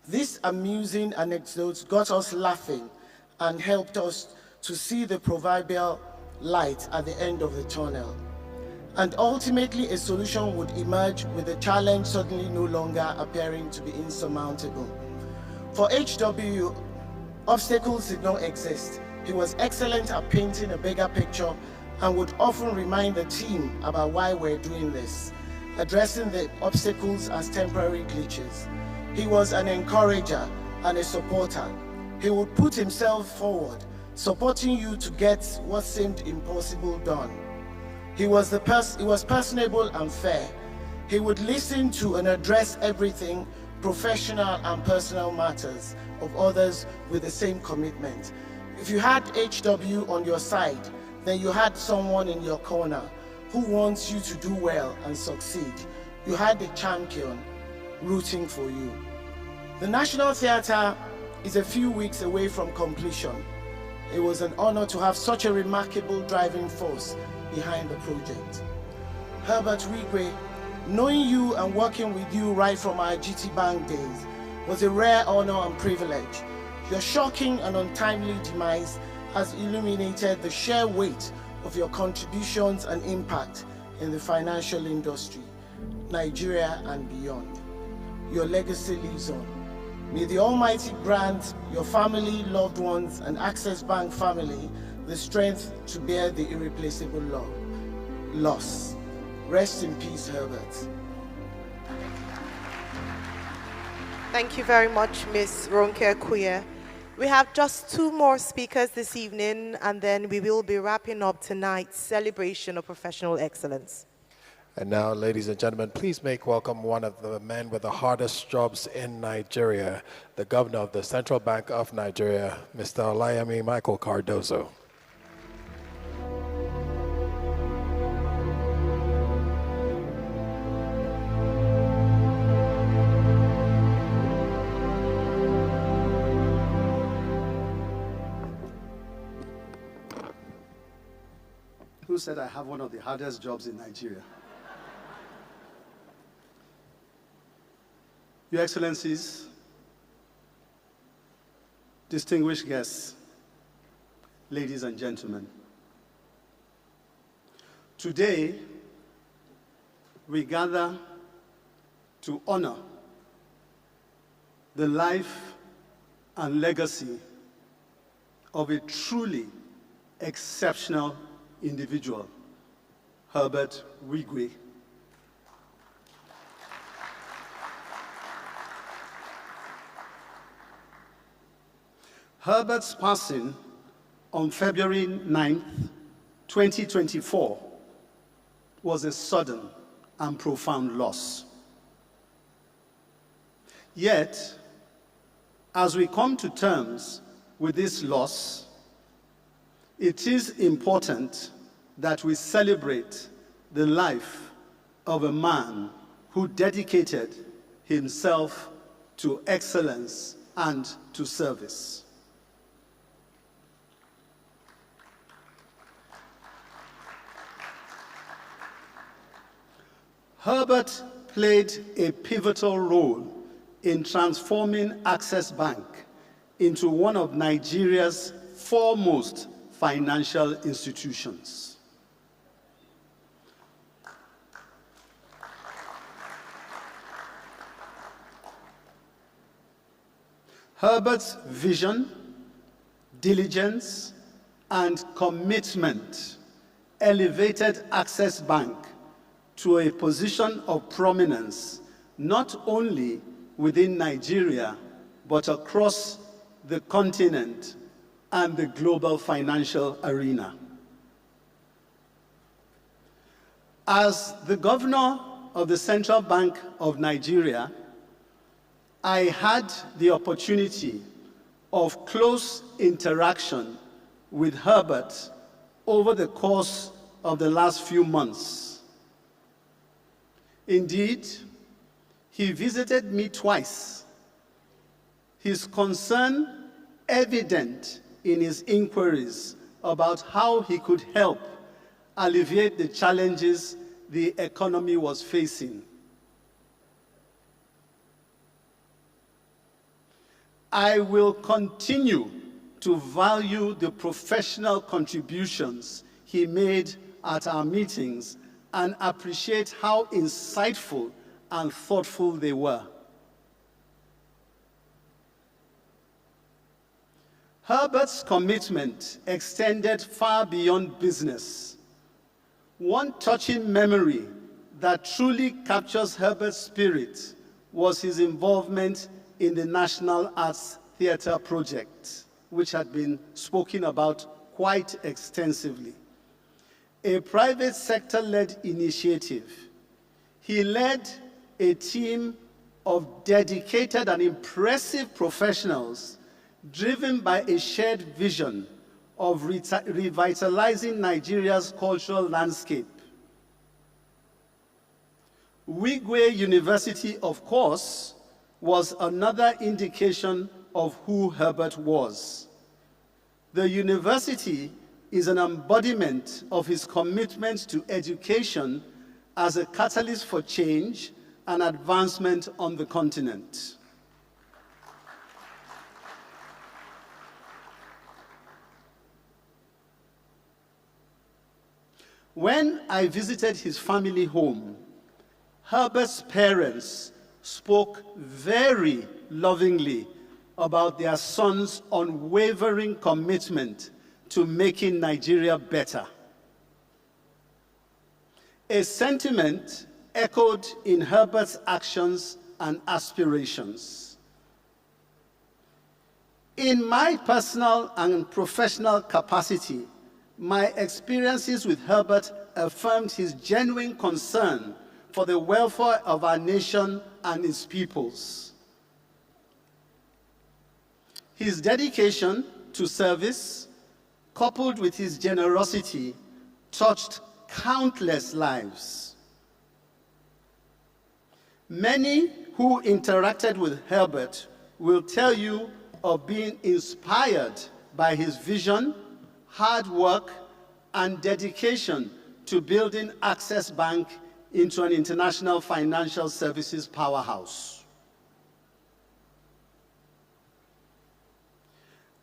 These amusing anecdotes got us laughing and helped us to see the proverbial light at the end of the tunnel. And ultimately, a solution would emerge with the challenge suddenly no longer appearing to be insurmountable. For HW, obstacles did not exist. He was excellent at painting a bigger picture and would often remind the team about why we're doing this, addressing the obstacles as temporary glitches. He was an encourager and a supporter. He would put himself forward, supporting you to get what seemed impossible done. He was personable and fair. He would listen to and address everything, professional and personal matters of others with the same commitment. If you had HW on your side, then you had someone in your corner who wants you to do well and succeed. You had a champion rooting for you. The National Theatre is a few weeks away from completion. It was an honor to have such a remarkable driving force behind the project. Herbert Wigwe, knowing you and working with you right from our GT Bank days was a rare honor and privilege. Your shocking and untimely demise has illuminated the sheer weight of your contributions and impact in the financial industry, Nigeria and beyond. Your legacy lives on. May the Almighty grant your family, loved ones, and Access Bank family the strength to bear the irreplaceable loss. Rest in peace, Herbert. Thank you very much, Ms. Ronke Akuye. We have just two more speakers this evening, and then we will be wrapping up tonight's celebration of professional excellence. And now, ladies and gentlemen, please make welcome one of the men with the hardest jobs in Nigeria, the Governor of the Central Bank of Nigeria, Mr. Olayemi Michael Cardozo. Who said I have one of the hardest jobs in Nigeria? Your Excellencies, distinguished guests, ladies and gentlemen, today we gather to honor the life and legacy of a truly exceptional individual, Herbert Wigwe. Herbert's passing on February 9th, 2024 was a sudden and profound loss. Yet, as we come to terms with this loss, it is important that we celebrate the life of a man who dedicated himself to excellence and to service. Herbert played a pivotal role in transforming Access Bank into one of Nigeria's foremost financial institutions. Herbert's vision, diligence, and commitment elevated Access Bank to a position of prominence not only within Nigeria, but across the continent and the global financial arena. As the governor of the Central Bank of Nigeria, I had the opportunity of close interaction with Herbert over the course of the last few months. Indeed, he visited me twice. His concern evident in his inquiries about how he could help alleviate the challenges the economy was facing. I will continue to value the professional contributions he made at our meetings and appreciate how insightful and thoughtful they were. Herbert's commitment extended far beyond business. One touching memory that truly captures Herbert's spirit was his involvement in the National Arts Theatre project, which had been spoken about quite extensively. A private sector-led initiative. He led a team of dedicated and impressive professionals driven by a shared vision of revitalizing Nigeria's cultural landscape. Wigwe University, of course, was another indication of who Herbert was. The university is an embodiment of his commitment to education as a catalyst for change and advancement on the continent. When I visited his family home, Herbert's parents spoke very lovingly about their son's unwavering commitment to making Nigeria better. A sentiment echoed in Herbert's actions and aspirations. In my personal and professional capacity, my experiences with Herbert affirmed his genuine concern for the welfare of our nation and its peoples. His dedication to service, coupled with his generosity, touched countless lives. Many who interacted with Herbert will tell you of being inspired by his vision, hard work, and dedication to building Access Bank into an international financial services powerhouse.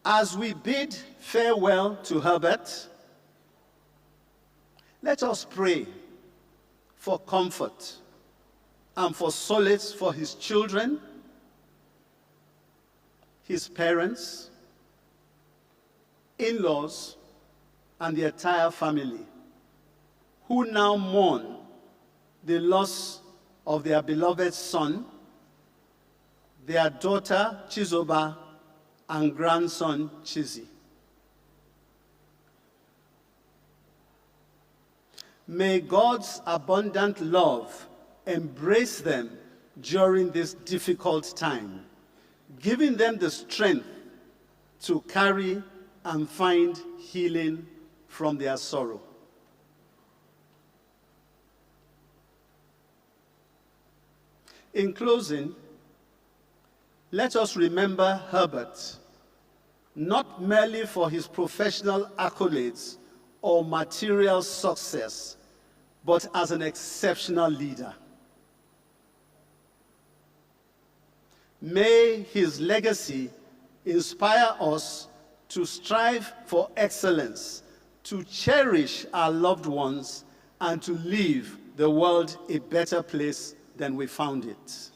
As we bid farewell to Herbert, let us pray for comfort and for solace for his children, his parents, in-laws, and the entire family, who now mourn the loss of their beloved son, their daughter Chizoba, and grandson Chizi. May God's abundant love embrace them during this difficult time, giving them the strength to carry and find healing from their sorrow. In closing, let us remember Herbert, not merely for his professional accolades or material success, but as an exceptional leader. May his legacy inspire us to strive for excellence, to cherish our loved ones, and to leave the world a better place than we found it.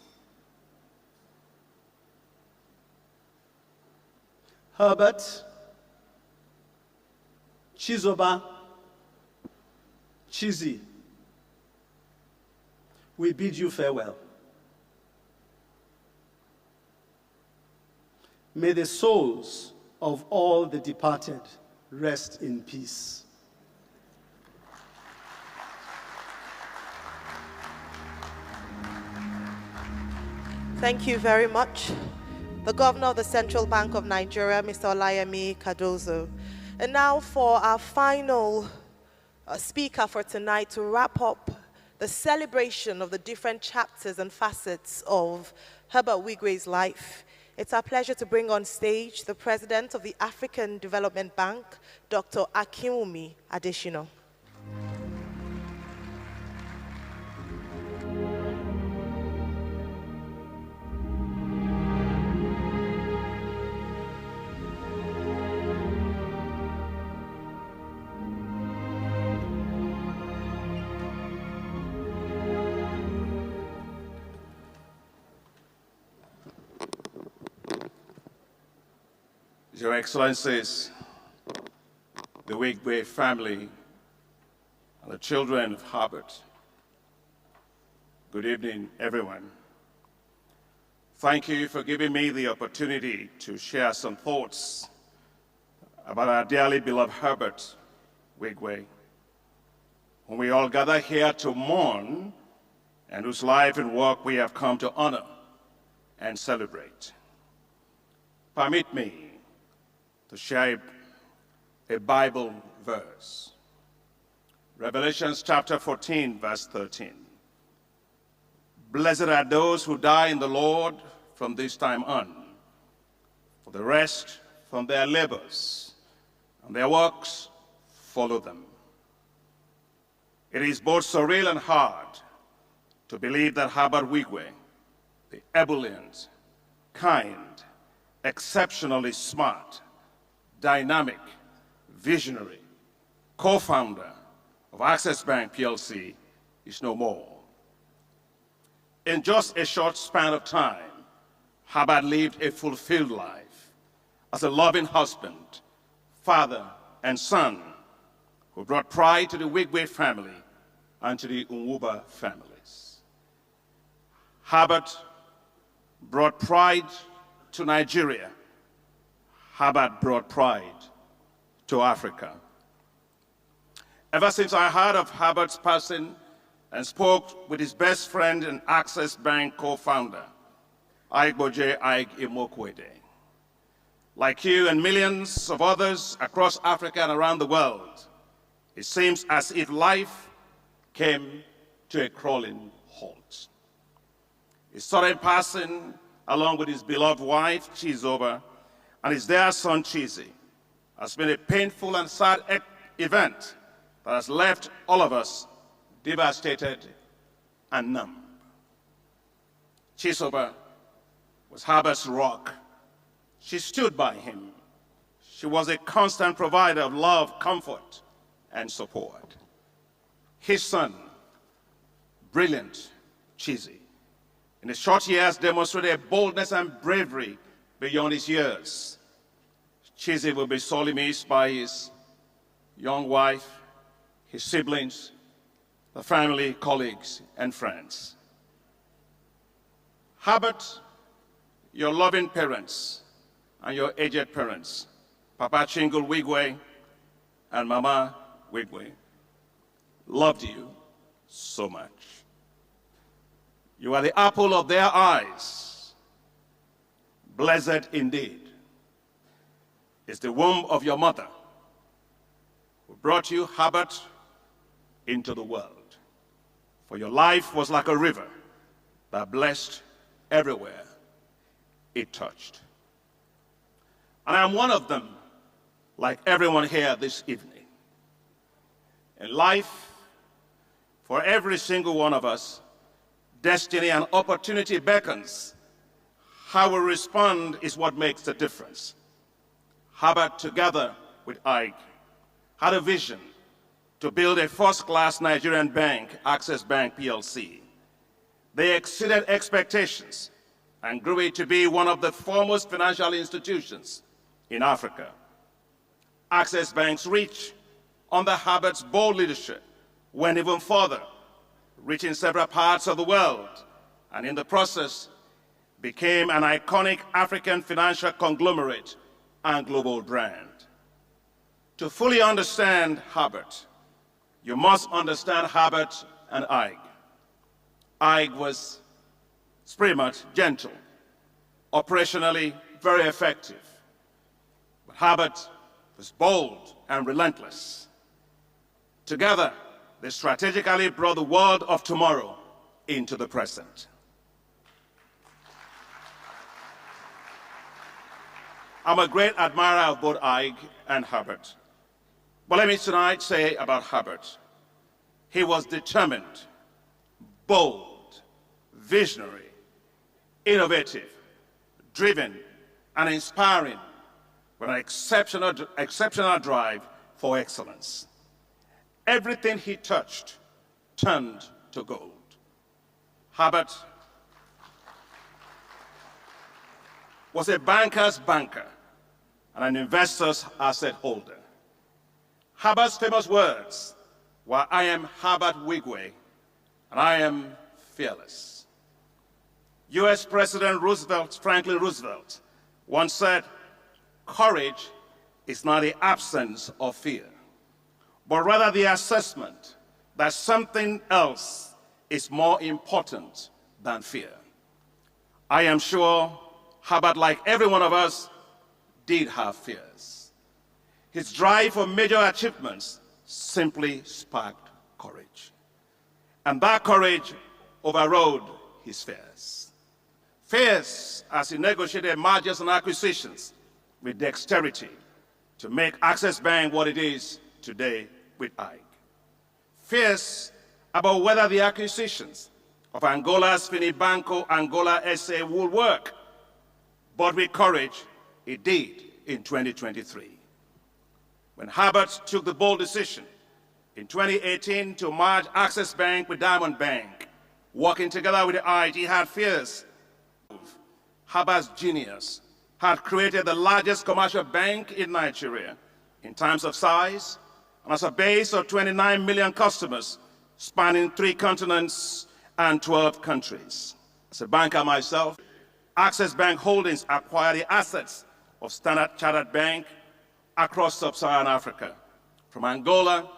Herbert, Chizoba, Chizi, we bid you farewell. May the souls of all the departed rest in peace. Thank you very much. The Governor of the Central Bank of Nigeria, Mr. Olayemi Cardozo. And now for our final speaker for tonight to wrap up the celebration of the different chapters and facets of Herbert Wigwe's life. It's our pleasure to bring on stage the President of the African Development Bank, Dr. Akinwumi Adesina. Your Excellencies, the Wigwe family, and the children of Herbert, good evening, everyone. Thank you for giving me the opportunity to share some thoughts about our dearly beloved Herbert Wigwe, whom we all gather here to mourn and whose life and work we have come to honor and celebrate. Permit me to share a Bible verse. Revelation chapter 14, verse 13. Blessed are those who die in the Lord from this time on, for the rest from their labors, and their works follow them. It is both surreal and hard to believe that Herbert Wigwe, the ebullient, kind, exceptionally smart, dynamic, visionary, co-founder of Access Bank PLC, is no more. In just a short span of time, Herbert lived a fulfilled life as a loving husband, father, and son who brought pride to the Wigwe family and to the Nwuba families. Herbert brought pride to Nigeria. Herbert brought pride to Africa. Ever since I heard of Herbert's passing and spoke with his best friend and Access Bank co-founder, Aigboje Aig Imokwede, like you and millions of others across Africa and around the world, it seems as if life came to a crawling halt. His sudden passing, along with his beloved wife, Chizoba, and his dear son, Chizi, has been a painful and sad event that has left all of us devastated and numb. Chizoba was Herbert's rock. She stood by him. She was a constant provider of love, comfort, and support. His son, brilliant Chizi, in his short years demonstrated a boldness and bravery beyond his years. Chizi will be sorely missed by his young wife, his siblings, the family, colleagues, and friends. Herbert, your loving parents and your aged parents, Papa Chingle Wigwe and Mama Wigwe, loved you so much. You are the apple of their eyes. Blessed indeed is the womb of your mother, who brought you, Herbert, into the world. For your life was like a river that blessed everywhere it touched. And I am one of them, like everyone here this evening. In life, for every single one of us, destiny and opportunity beckons. How we respond is what makes the difference. Herbert, together with Ike, had a vision to build a first-class Nigerian bank, Access Bank PLC. They exceeded expectations and grew it to be one of the foremost financial institutions in Africa. Access Bank's reach under Herbert's bold leadership went even further, reaching several parts of the world, and in the process became an iconic African financial conglomerate and global brand. To fully understand Herbert, you must understand Herbert and Ike. Ike was pretty much gentle, operationally very effective. But Herbert was bold and relentless. Together, they strategically brought the world of tomorrow into the present. I'm a great admirer of both Ike and Herbert. But let me tonight say about Herbert, he was determined, bold, visionary, innovative, driven, and inspiring, with an exceptional drive for excellence. Everything he touched turned to gold. Herbert was a banker's banker and an investor's asset holder. Herbert's famous words were, "I am Herbert Wigwe, and I am fearless." US President Franklin Roosevelt once said, "Courage is not the absence of fear, but rather the assessment that something else is more important than fear." I am sure Herbert, like every one of us, did have fears. His drive for major achievements simply sparked courage. And that courage overrode his fears. Fears as he negotiated mergers and acquisitions with dexterity to make Access Bank what it is today with Ike. Fears about whether the acquisitions of Angola's Finibanco Angola SA will work. But with courage, it did in 2023. When Herbert took the bold decision in 2018 to merge Access Bank with Diamond Bank, working together with Ike, he had fears. Herbert's genius had created the largest commercial bank in Nigeria in terms of size, and as a base of 29 million customers spanning 3 continents and 12 countries. As a banker myself, Access Bank Holdings acquired the assets of Standard Chartered Bank across sub-Saharan Africa. From Angola,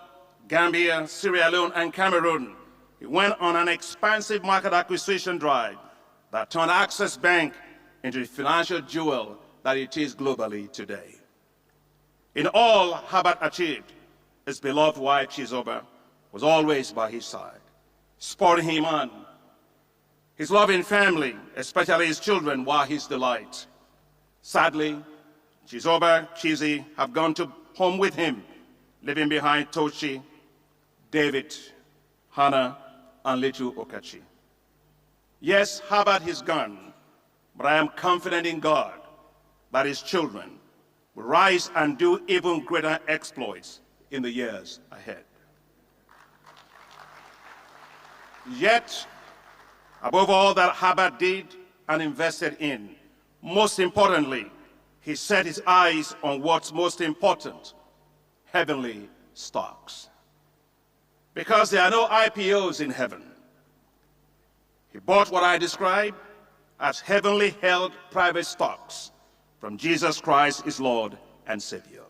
Gambia, Sierra Leone, and Cameroon, it went on an expansive market acquisition drive that turned Access Bank into the financial jewel that it is globally today. In all Herbert achieved, his beloved wife, Chizoba, was always by his side, spurring him on. His loving family, especially his children, were his delight. Sadly, Chizoba, Chizi, have gone to home with him, leaving behind Tochi, David, Hannah, and little Okachi. Yes, Herbert is gone, but I am confident in God that his children will rise and do even greater exploits in the years ahead. Yet, above all that Herbert did and invested in, most importantly, he set his eyes on what's most important, heavenly stocks. Because there are no IPOs in heaven, he bought what I describe as heavenly held private stocks from Jesus Christ, his Lord and Savior.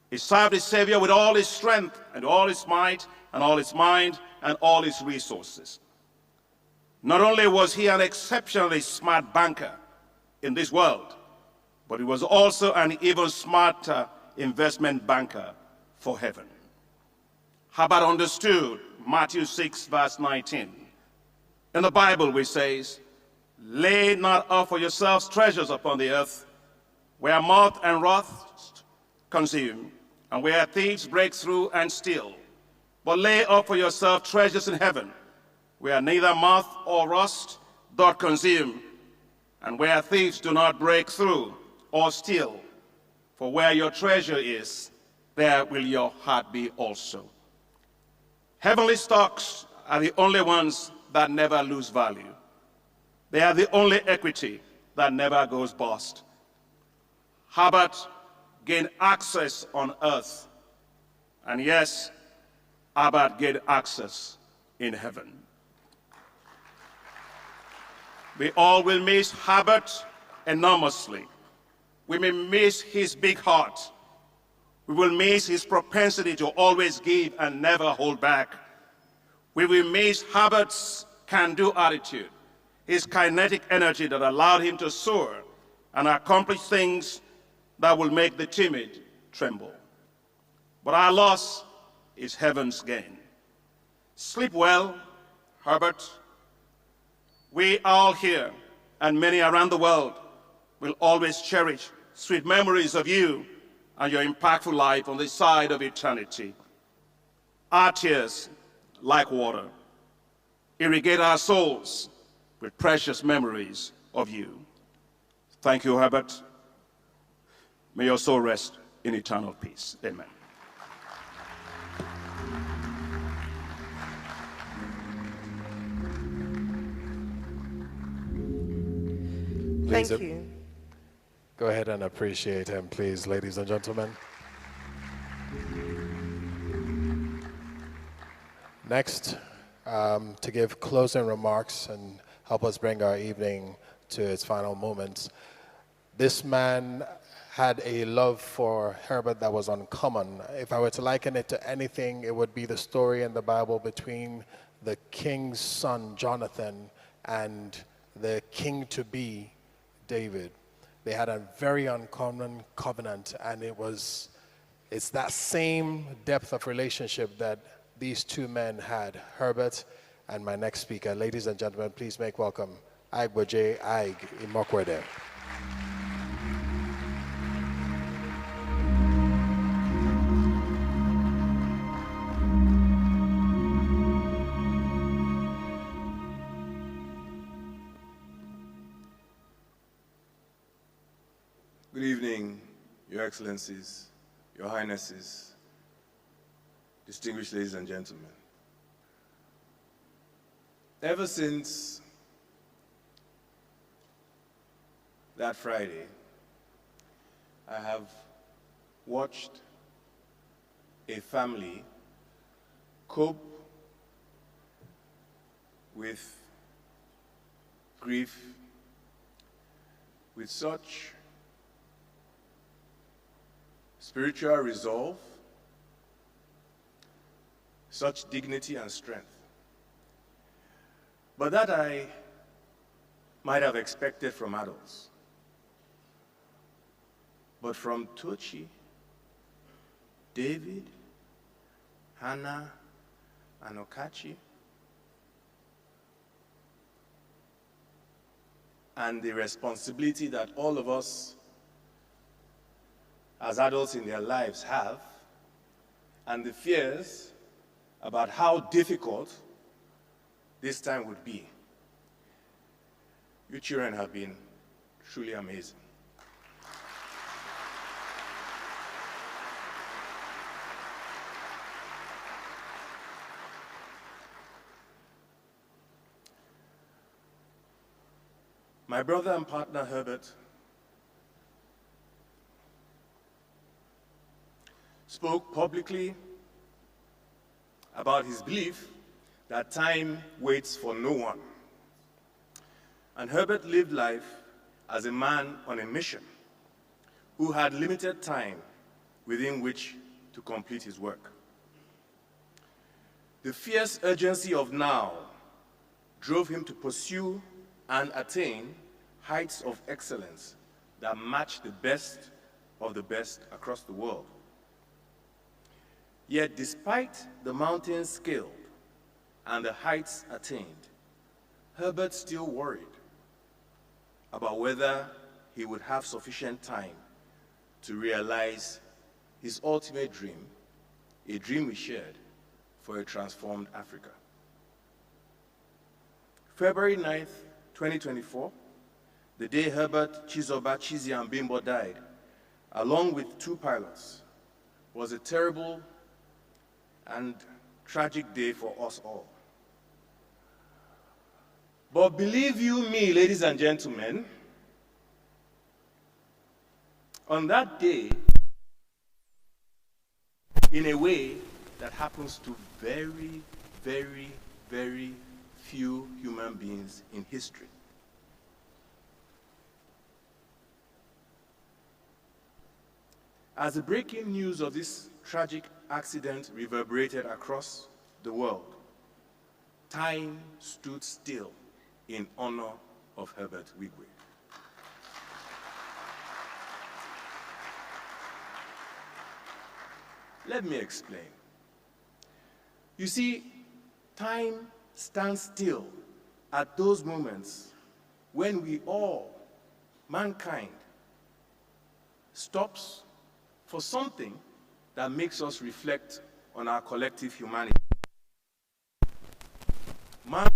He served his Savior with all his strength and all his might and all his mind and all his resources. Not only was he an exceptionally smart banker in this world, but he was also an even smarter investment banker for heaven. Herbert understood Matthew 6, verse 19. In the Bible, which says, "Lay not up for yourselves treasures upon the earth, where moth and rust consume, and where thieves break through and steal. But lay up for yourself treasures in heaven, where neither moth or rust doth consume, and where thieves do not break through or steal. For where your treasure is, there will your heart be also." Heavenly stocks are the only ones that never lose value. They are the only equity that never goes bust. Herbert gained access on earth, and yes, Herbert gained access in heaven. We all will miss Herbert enormously. We may miss his big heart. We will miss his propensity to always give and never hold back. We will miss Herbert's can-do attitude, his kinetic energy that allowed him to soar and accomplish things that will make the timid tremble. But our loss is heaven's gain. Sleep well, Herbert. We all here, and many around the world, will always cherish sweet memories of you and your impactful life on this side of eternity. Our tears, like water, irrigate our souls with precious memories of you. Thank you, Herbert. May your soul rest in eternal peace. Amen. Thank you. Go ahead and appreciate him, please, ladies and gentlemen. Next, to give closing remarks and help us bring our evening to its final moments, this man had a love for Herbert that was uncommon. If I were to liken it to anything, it would be the story in the Bible between the king's son, Jonathan, and the king-to-be, David. They had a very uncommon covenant, and it's that same depth of relationship that these two men had, Herbert and my next speaker. Ladies and gentlemen, please make welcome Aigboje Aig Imokwede. Good evening, Your Excellencies, Your Highnesses, distinguished ladies and gentlemen. Ever since that Friday, I have watched a family cope with grief with such spiritual resolve, such dignity and strength. But that I might have expected from adults. But from Tochi, David, Hannah, and Okachi, and the responsibility that all of us as adults in their lives have, and the fears about how difficult this time would be. You children have been truly amazing. My brother and partner, Herbert, spoke publicly about his belief that time waits for no one. And Herbert lived life as a man on a mission who had limited time within which to complete his work. The fierce urgency of now drove him to pursue and attain heights of excellence that match the best of the best across the world. Yet despite the mountains scaled and the heights attained, Herbert still worried about whether he would have sufficient time to realize his ultimate dream, a dream we shared for a transformed Africa. February 9th, 2024, the day Herbert Chizoba Chiziambimbo died, along with 2 pilots, was a terrible and tragic day for us all. But believe you me, ladies and gentlemen, on that day, in a way that happens to very, very, very few human beings in history, as the breaking news of this tragic accident reverberated across the world, time stood still in honor of Herbert Wigwe. Let me explain. You see, time stands still at those moments when we all, mankind, stops for something that makes us reflect on our collective humanity. Mankind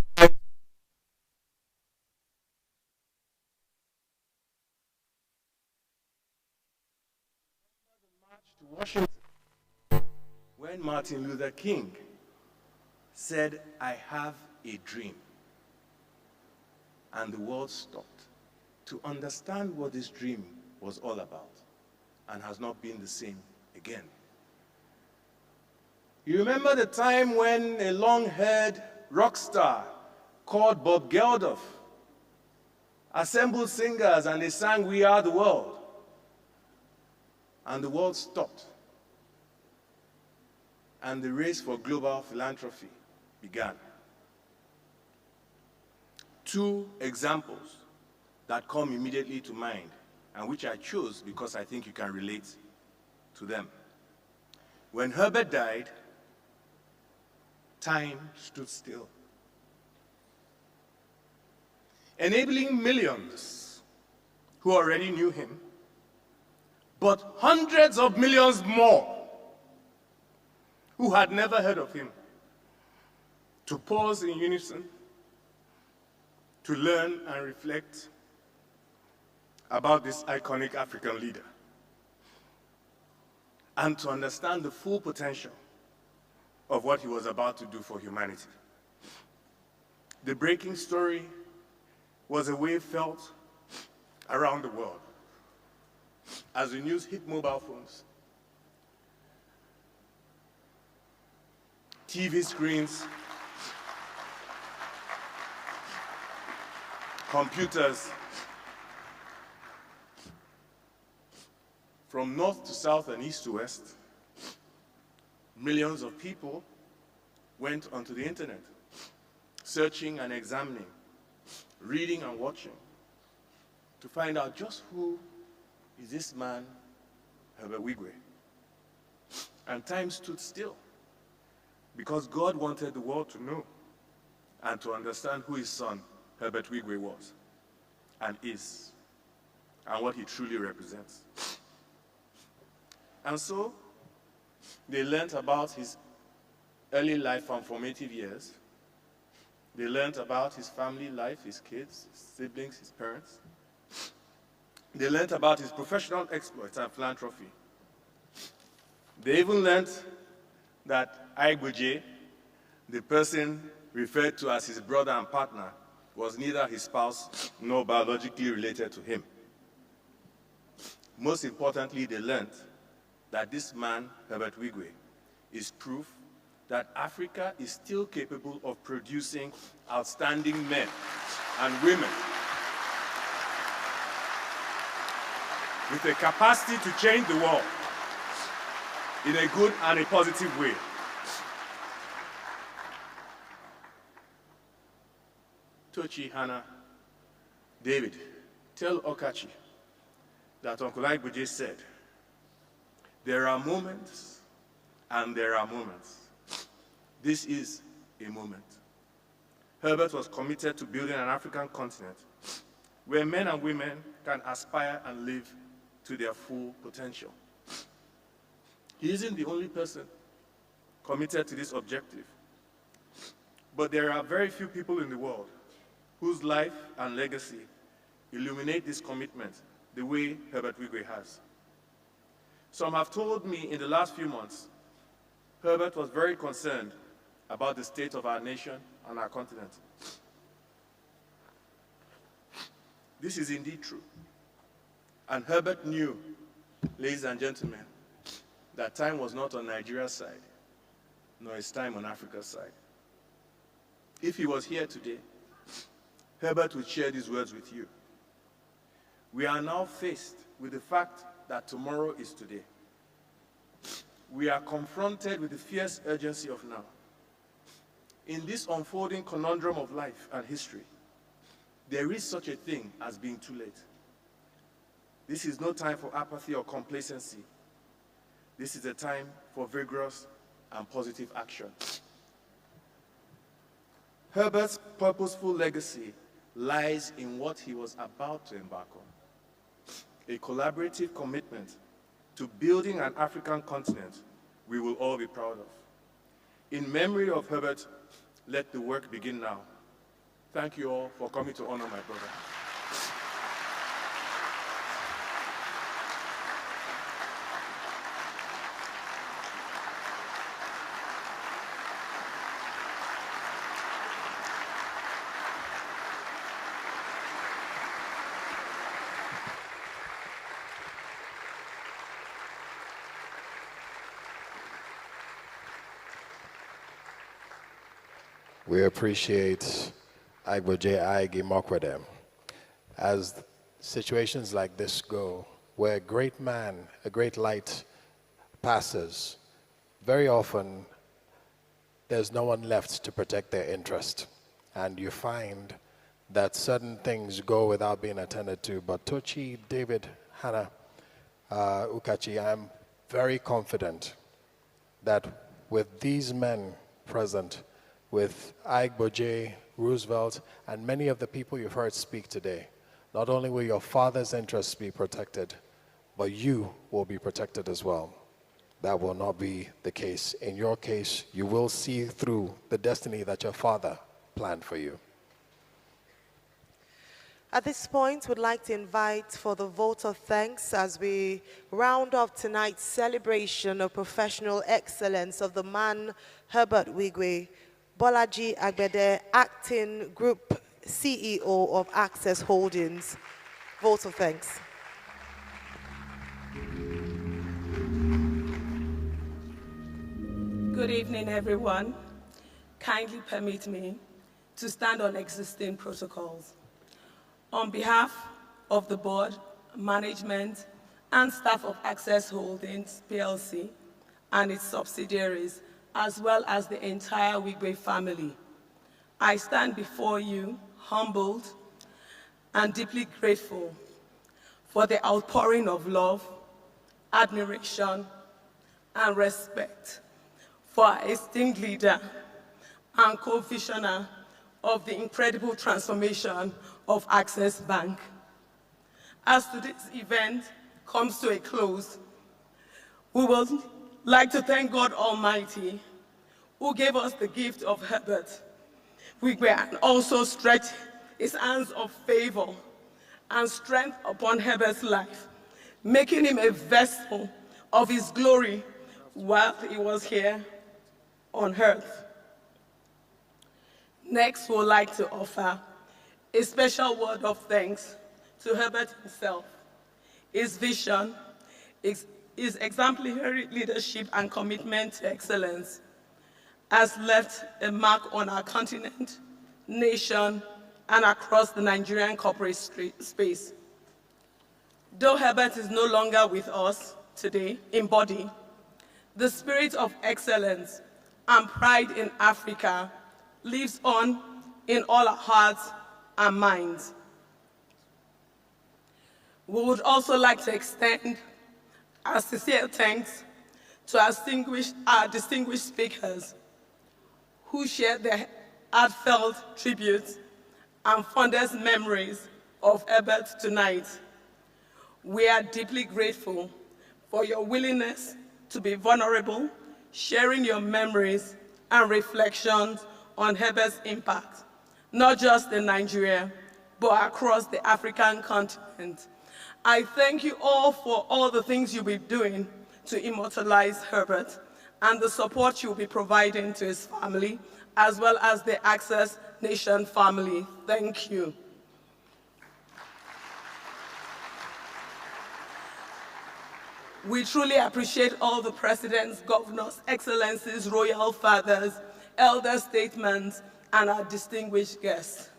marched to Washington when Martin Luther King said, "I have a dream." And the world stopped to understand what this dream was all about, and has not been the same again. You remember the time when a long-haired rock star called Bob Geldof assembled singers and they sang "We Are the World," and the world stopped, and the race for global philanthropy began. 2 examples that come immediately to mind, and which I chose because I think you can relate to them. When Herbert died, time stood still, enabling millions who already knew him, but hundreds of millions more who had never heard of him, to pause in unison, to learn and reflect about this iconic African leader, and to understand the full potential of what he was about to do for humanity. The breaking story was a wave felt around the world as the news hit mobile phones, TV screens, computers. From north to south and east to west, millions of people went onto the internet, searching and examining, reading and watching, to find out just who is this man, Herbert Wigwe. And time stood still, because God wanted the world to know and to understand who his son, Herbert Wigwe, was and is, and what he truly represents. And so, they learned about his early life and formative years. They learned about his family life, his kids, his siblings, his parents. They learned about his professional exploits and philanthropy. They even learned that Igboje, the person referred to as his brother and partner, was neither his spouse nor biologically related to him. Most importantly, they learned that this man, Herbert Wigwe, is proof that Africa is still capable of producing outstanding men and women with the capacity to change the world in a good and a positive way. Tochi, Hannah, David, tell Okachi that Uncle Igbuje said, there are moments and there are moments. This is a moment. Herbert was committed to building an African continent where men and women can aspire and live to their full potential. He isn't the only person committed to this objective, but there are very few people in the world whose life and legacy illuminate this commitment the way Herbert Wigwe has. Some have told me in the last few months, Herbert was very concerned about the state of our nation and our continent. This is indeed true. And Herbert knew, ladies and gentlemen, that time was not on Nigeria's side, nor is time on Africa's side. If he was here today, Herbert would share these words with you. We are now faced with the fact that tomorrow is today. We are confronted with the fierce urgency of now. In this unfolding conundrum of life and history, there is such a thing as being too late. This is no time for apathy or complacency. This is a time for vigorous and positive action. Herbert's purposeful legacy lies in what he was about to embark on, a collaborative commitment to building an African continent we will all be proud of. In memory of Herbert, let the work begin now. Thank you all for coming to honor my brother. We appreciate Igbuje Aigi Mokwedem. As situations like this go, where a great man, a great light passes, very often there's no one left to protect their interest. And you find that certain things go without being attended to. But Tochi, David, Hannah, Ukachi, I'm very confident that with these men present, with Igbuje, Roosevelt, and many of the people you've heard speak today, not only will your father's interests be protected, but you will be protected as well. That will not be the case. In your case, you will see through the destiny that your father planned for you. At this point, we'd like to invite for the vote of thanks as we round off tonight's celebration of professional excellence of the man Herbert Wigwe, Bolaji Agbede, Acting Group CEO of Access Holdings. Vote of thanks. Good evening, everyone. Kindly permit me to stand on existing protocols. On behalf of the board, management, and staff of Access Holdings PLC and its subsidiaries, as well as the entire Wigwe family, I stand before you humbled and deeply grateful for the outpouring of love, admiration, and respect for our esteemed leader and co-visionary of the incredible transformation of Access Bank. As today's event comes to a close, we would like to thank God Almighty, who gave us the gift of Herbert Wigwe and also stretch his hands of favor and strength upon Herbert's life, making him a vessel of his glory while he was here on earth. Next, we would like to offer a special word of thanks to Herbert himself. His vision, his exemplary leadership and commitment to excellence has left a mark on our continent, nation, and across the Nigerian corporate space. Though Herbert is no longer with us today in body, the spirit of excellence and pride in Africa lives on in all our hearts and minds. We would also like to extend our sincere thanks to our distinguished speakers who shared their heartfelt tributes and fondest memories of Herbert tonight. We are deeply grateful for your willingness to be vulnerable, sharing your memories and reflections on Herbert's impact, not just in Nigeria, but across the African continent. I thank you all for all the things you'll be doing to immortalize Herbert and the support you'll be providing to his family, as well as the Access Nation family. Thank you. We truly appreciate all the presidents, governors, excellencies, royal fathers, elder statesmen, and our distinguished guests.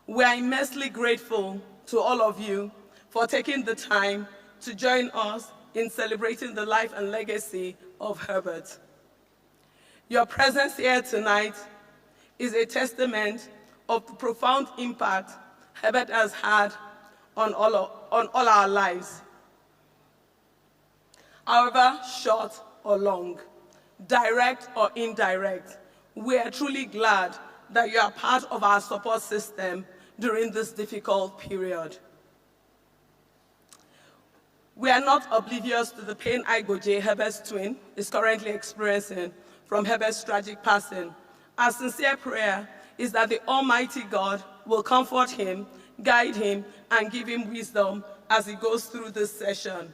We are immensely grateful to all of you for taking the time to join us in celebrating the life and legacy of Herbert. Your presence here tonight is a testament of the profound impact Herbert has had on all our lives. However short or long, direct or indirect, we are truly glad that you are part of our support system during this difficult period. We are not oblivious to the pain Igoje, Herbert's twin, is currently experiencing from Herbert's tragic passing. Our sincere prayer is that the Almighty God will comfort him, guide him, and give him wisdom as he goes through this session.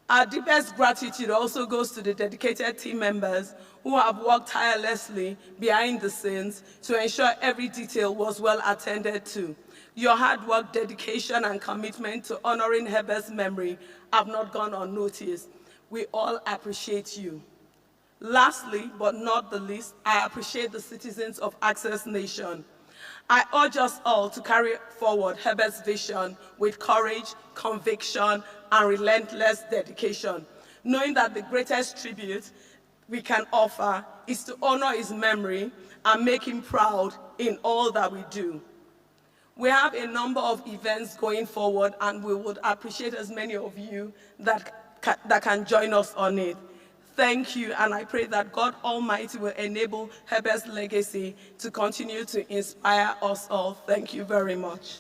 Our deepest gratitude also goes to the dedicated team members who have worked tirelessly behind the scenes to ensure every detail was well attended to. Your hard work, dedication, and commitment to honoring Herbert's memory have not gone unnoticed. We all appreciate you. Lastly, but not the least, I appreciate the citizens of Access Nation. I urge us all to carry forward Herbert's vision with courage, conviction, and relentless dedication, knowing that the greatest tribute we can offer is to honor his memory and make him proud in all that we do. We have a number of events going forward, and we would appreciate as many of you that can join us on it. Thank you, and I pray that God Almighty will enable Herbert's legacy to continue to inspire us all. Thank you very much.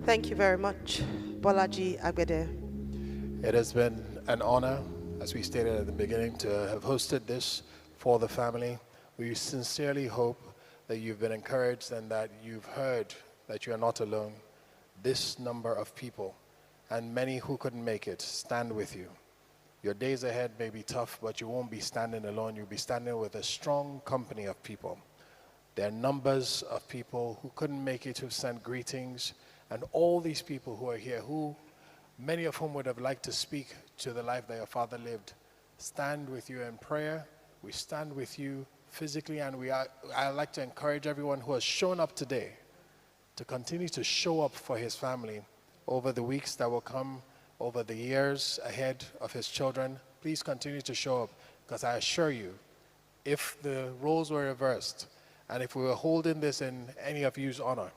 Thank you very much, Bolaji Agbede. It has been an honor, as we stated at the beginning, to have hosted this for the family. We sincerely hope that you've been encouraged and that you've heard that you are not alone. This number of people, and many who couldn't make it, stand with you. Your days ahead may be tough, but you won't be standing alone. You'll be standing with a strong company of people. There are numbers of people who couldn't make it who sent greetings, and all these people who are here, who many of whom would have liked to speak to the life that your father lived, stand with you in prayer. We stand with you physically, and I'd like to encourage everyone who has shown up today to continue to show up for his family over the weeks that will come, over the years ahead of his children. Please continue to show up, because I assure you, if the roles were reversed, and if we were holding this in any of you's honor,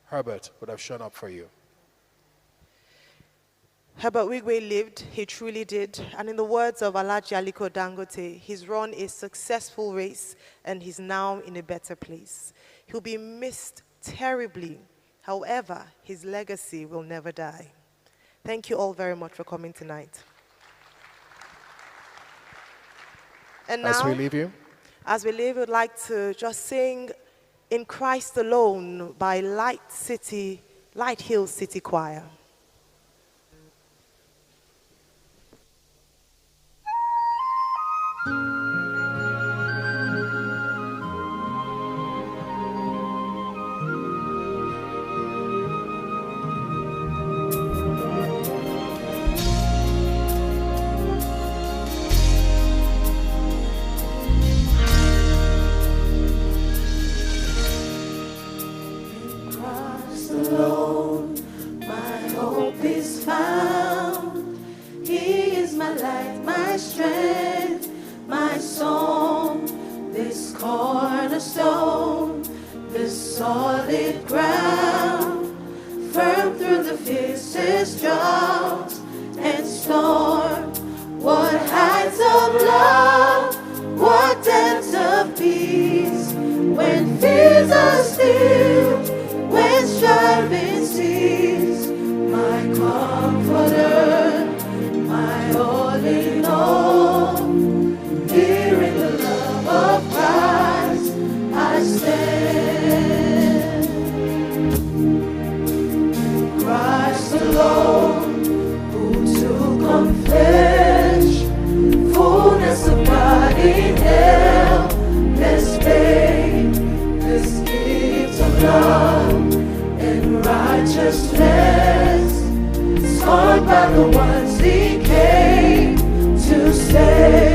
Herbert would have shown up for you. Herbert Wigwe lived, he truly did, and in the words of Alhaji Aliko Dangote, he's run a successful race and he's now in a better place. He'll be missed terribly, however, his legacy will never die. Thank you all very much for coming tonight. And now, as we leave, we'd like to just sing In Christ Alone by Light Hill City Choir. Alone, my hope is found. endless drought and storm. What heights of love, what depths of peace, when fears are stilled, when striving cease. My comforter, my all in all, here in the love of Christ I stand. Christ alone, who took on flesh, fullness of God in helpless pain, this gift of love and righteousness, scorned by the ones he came to save.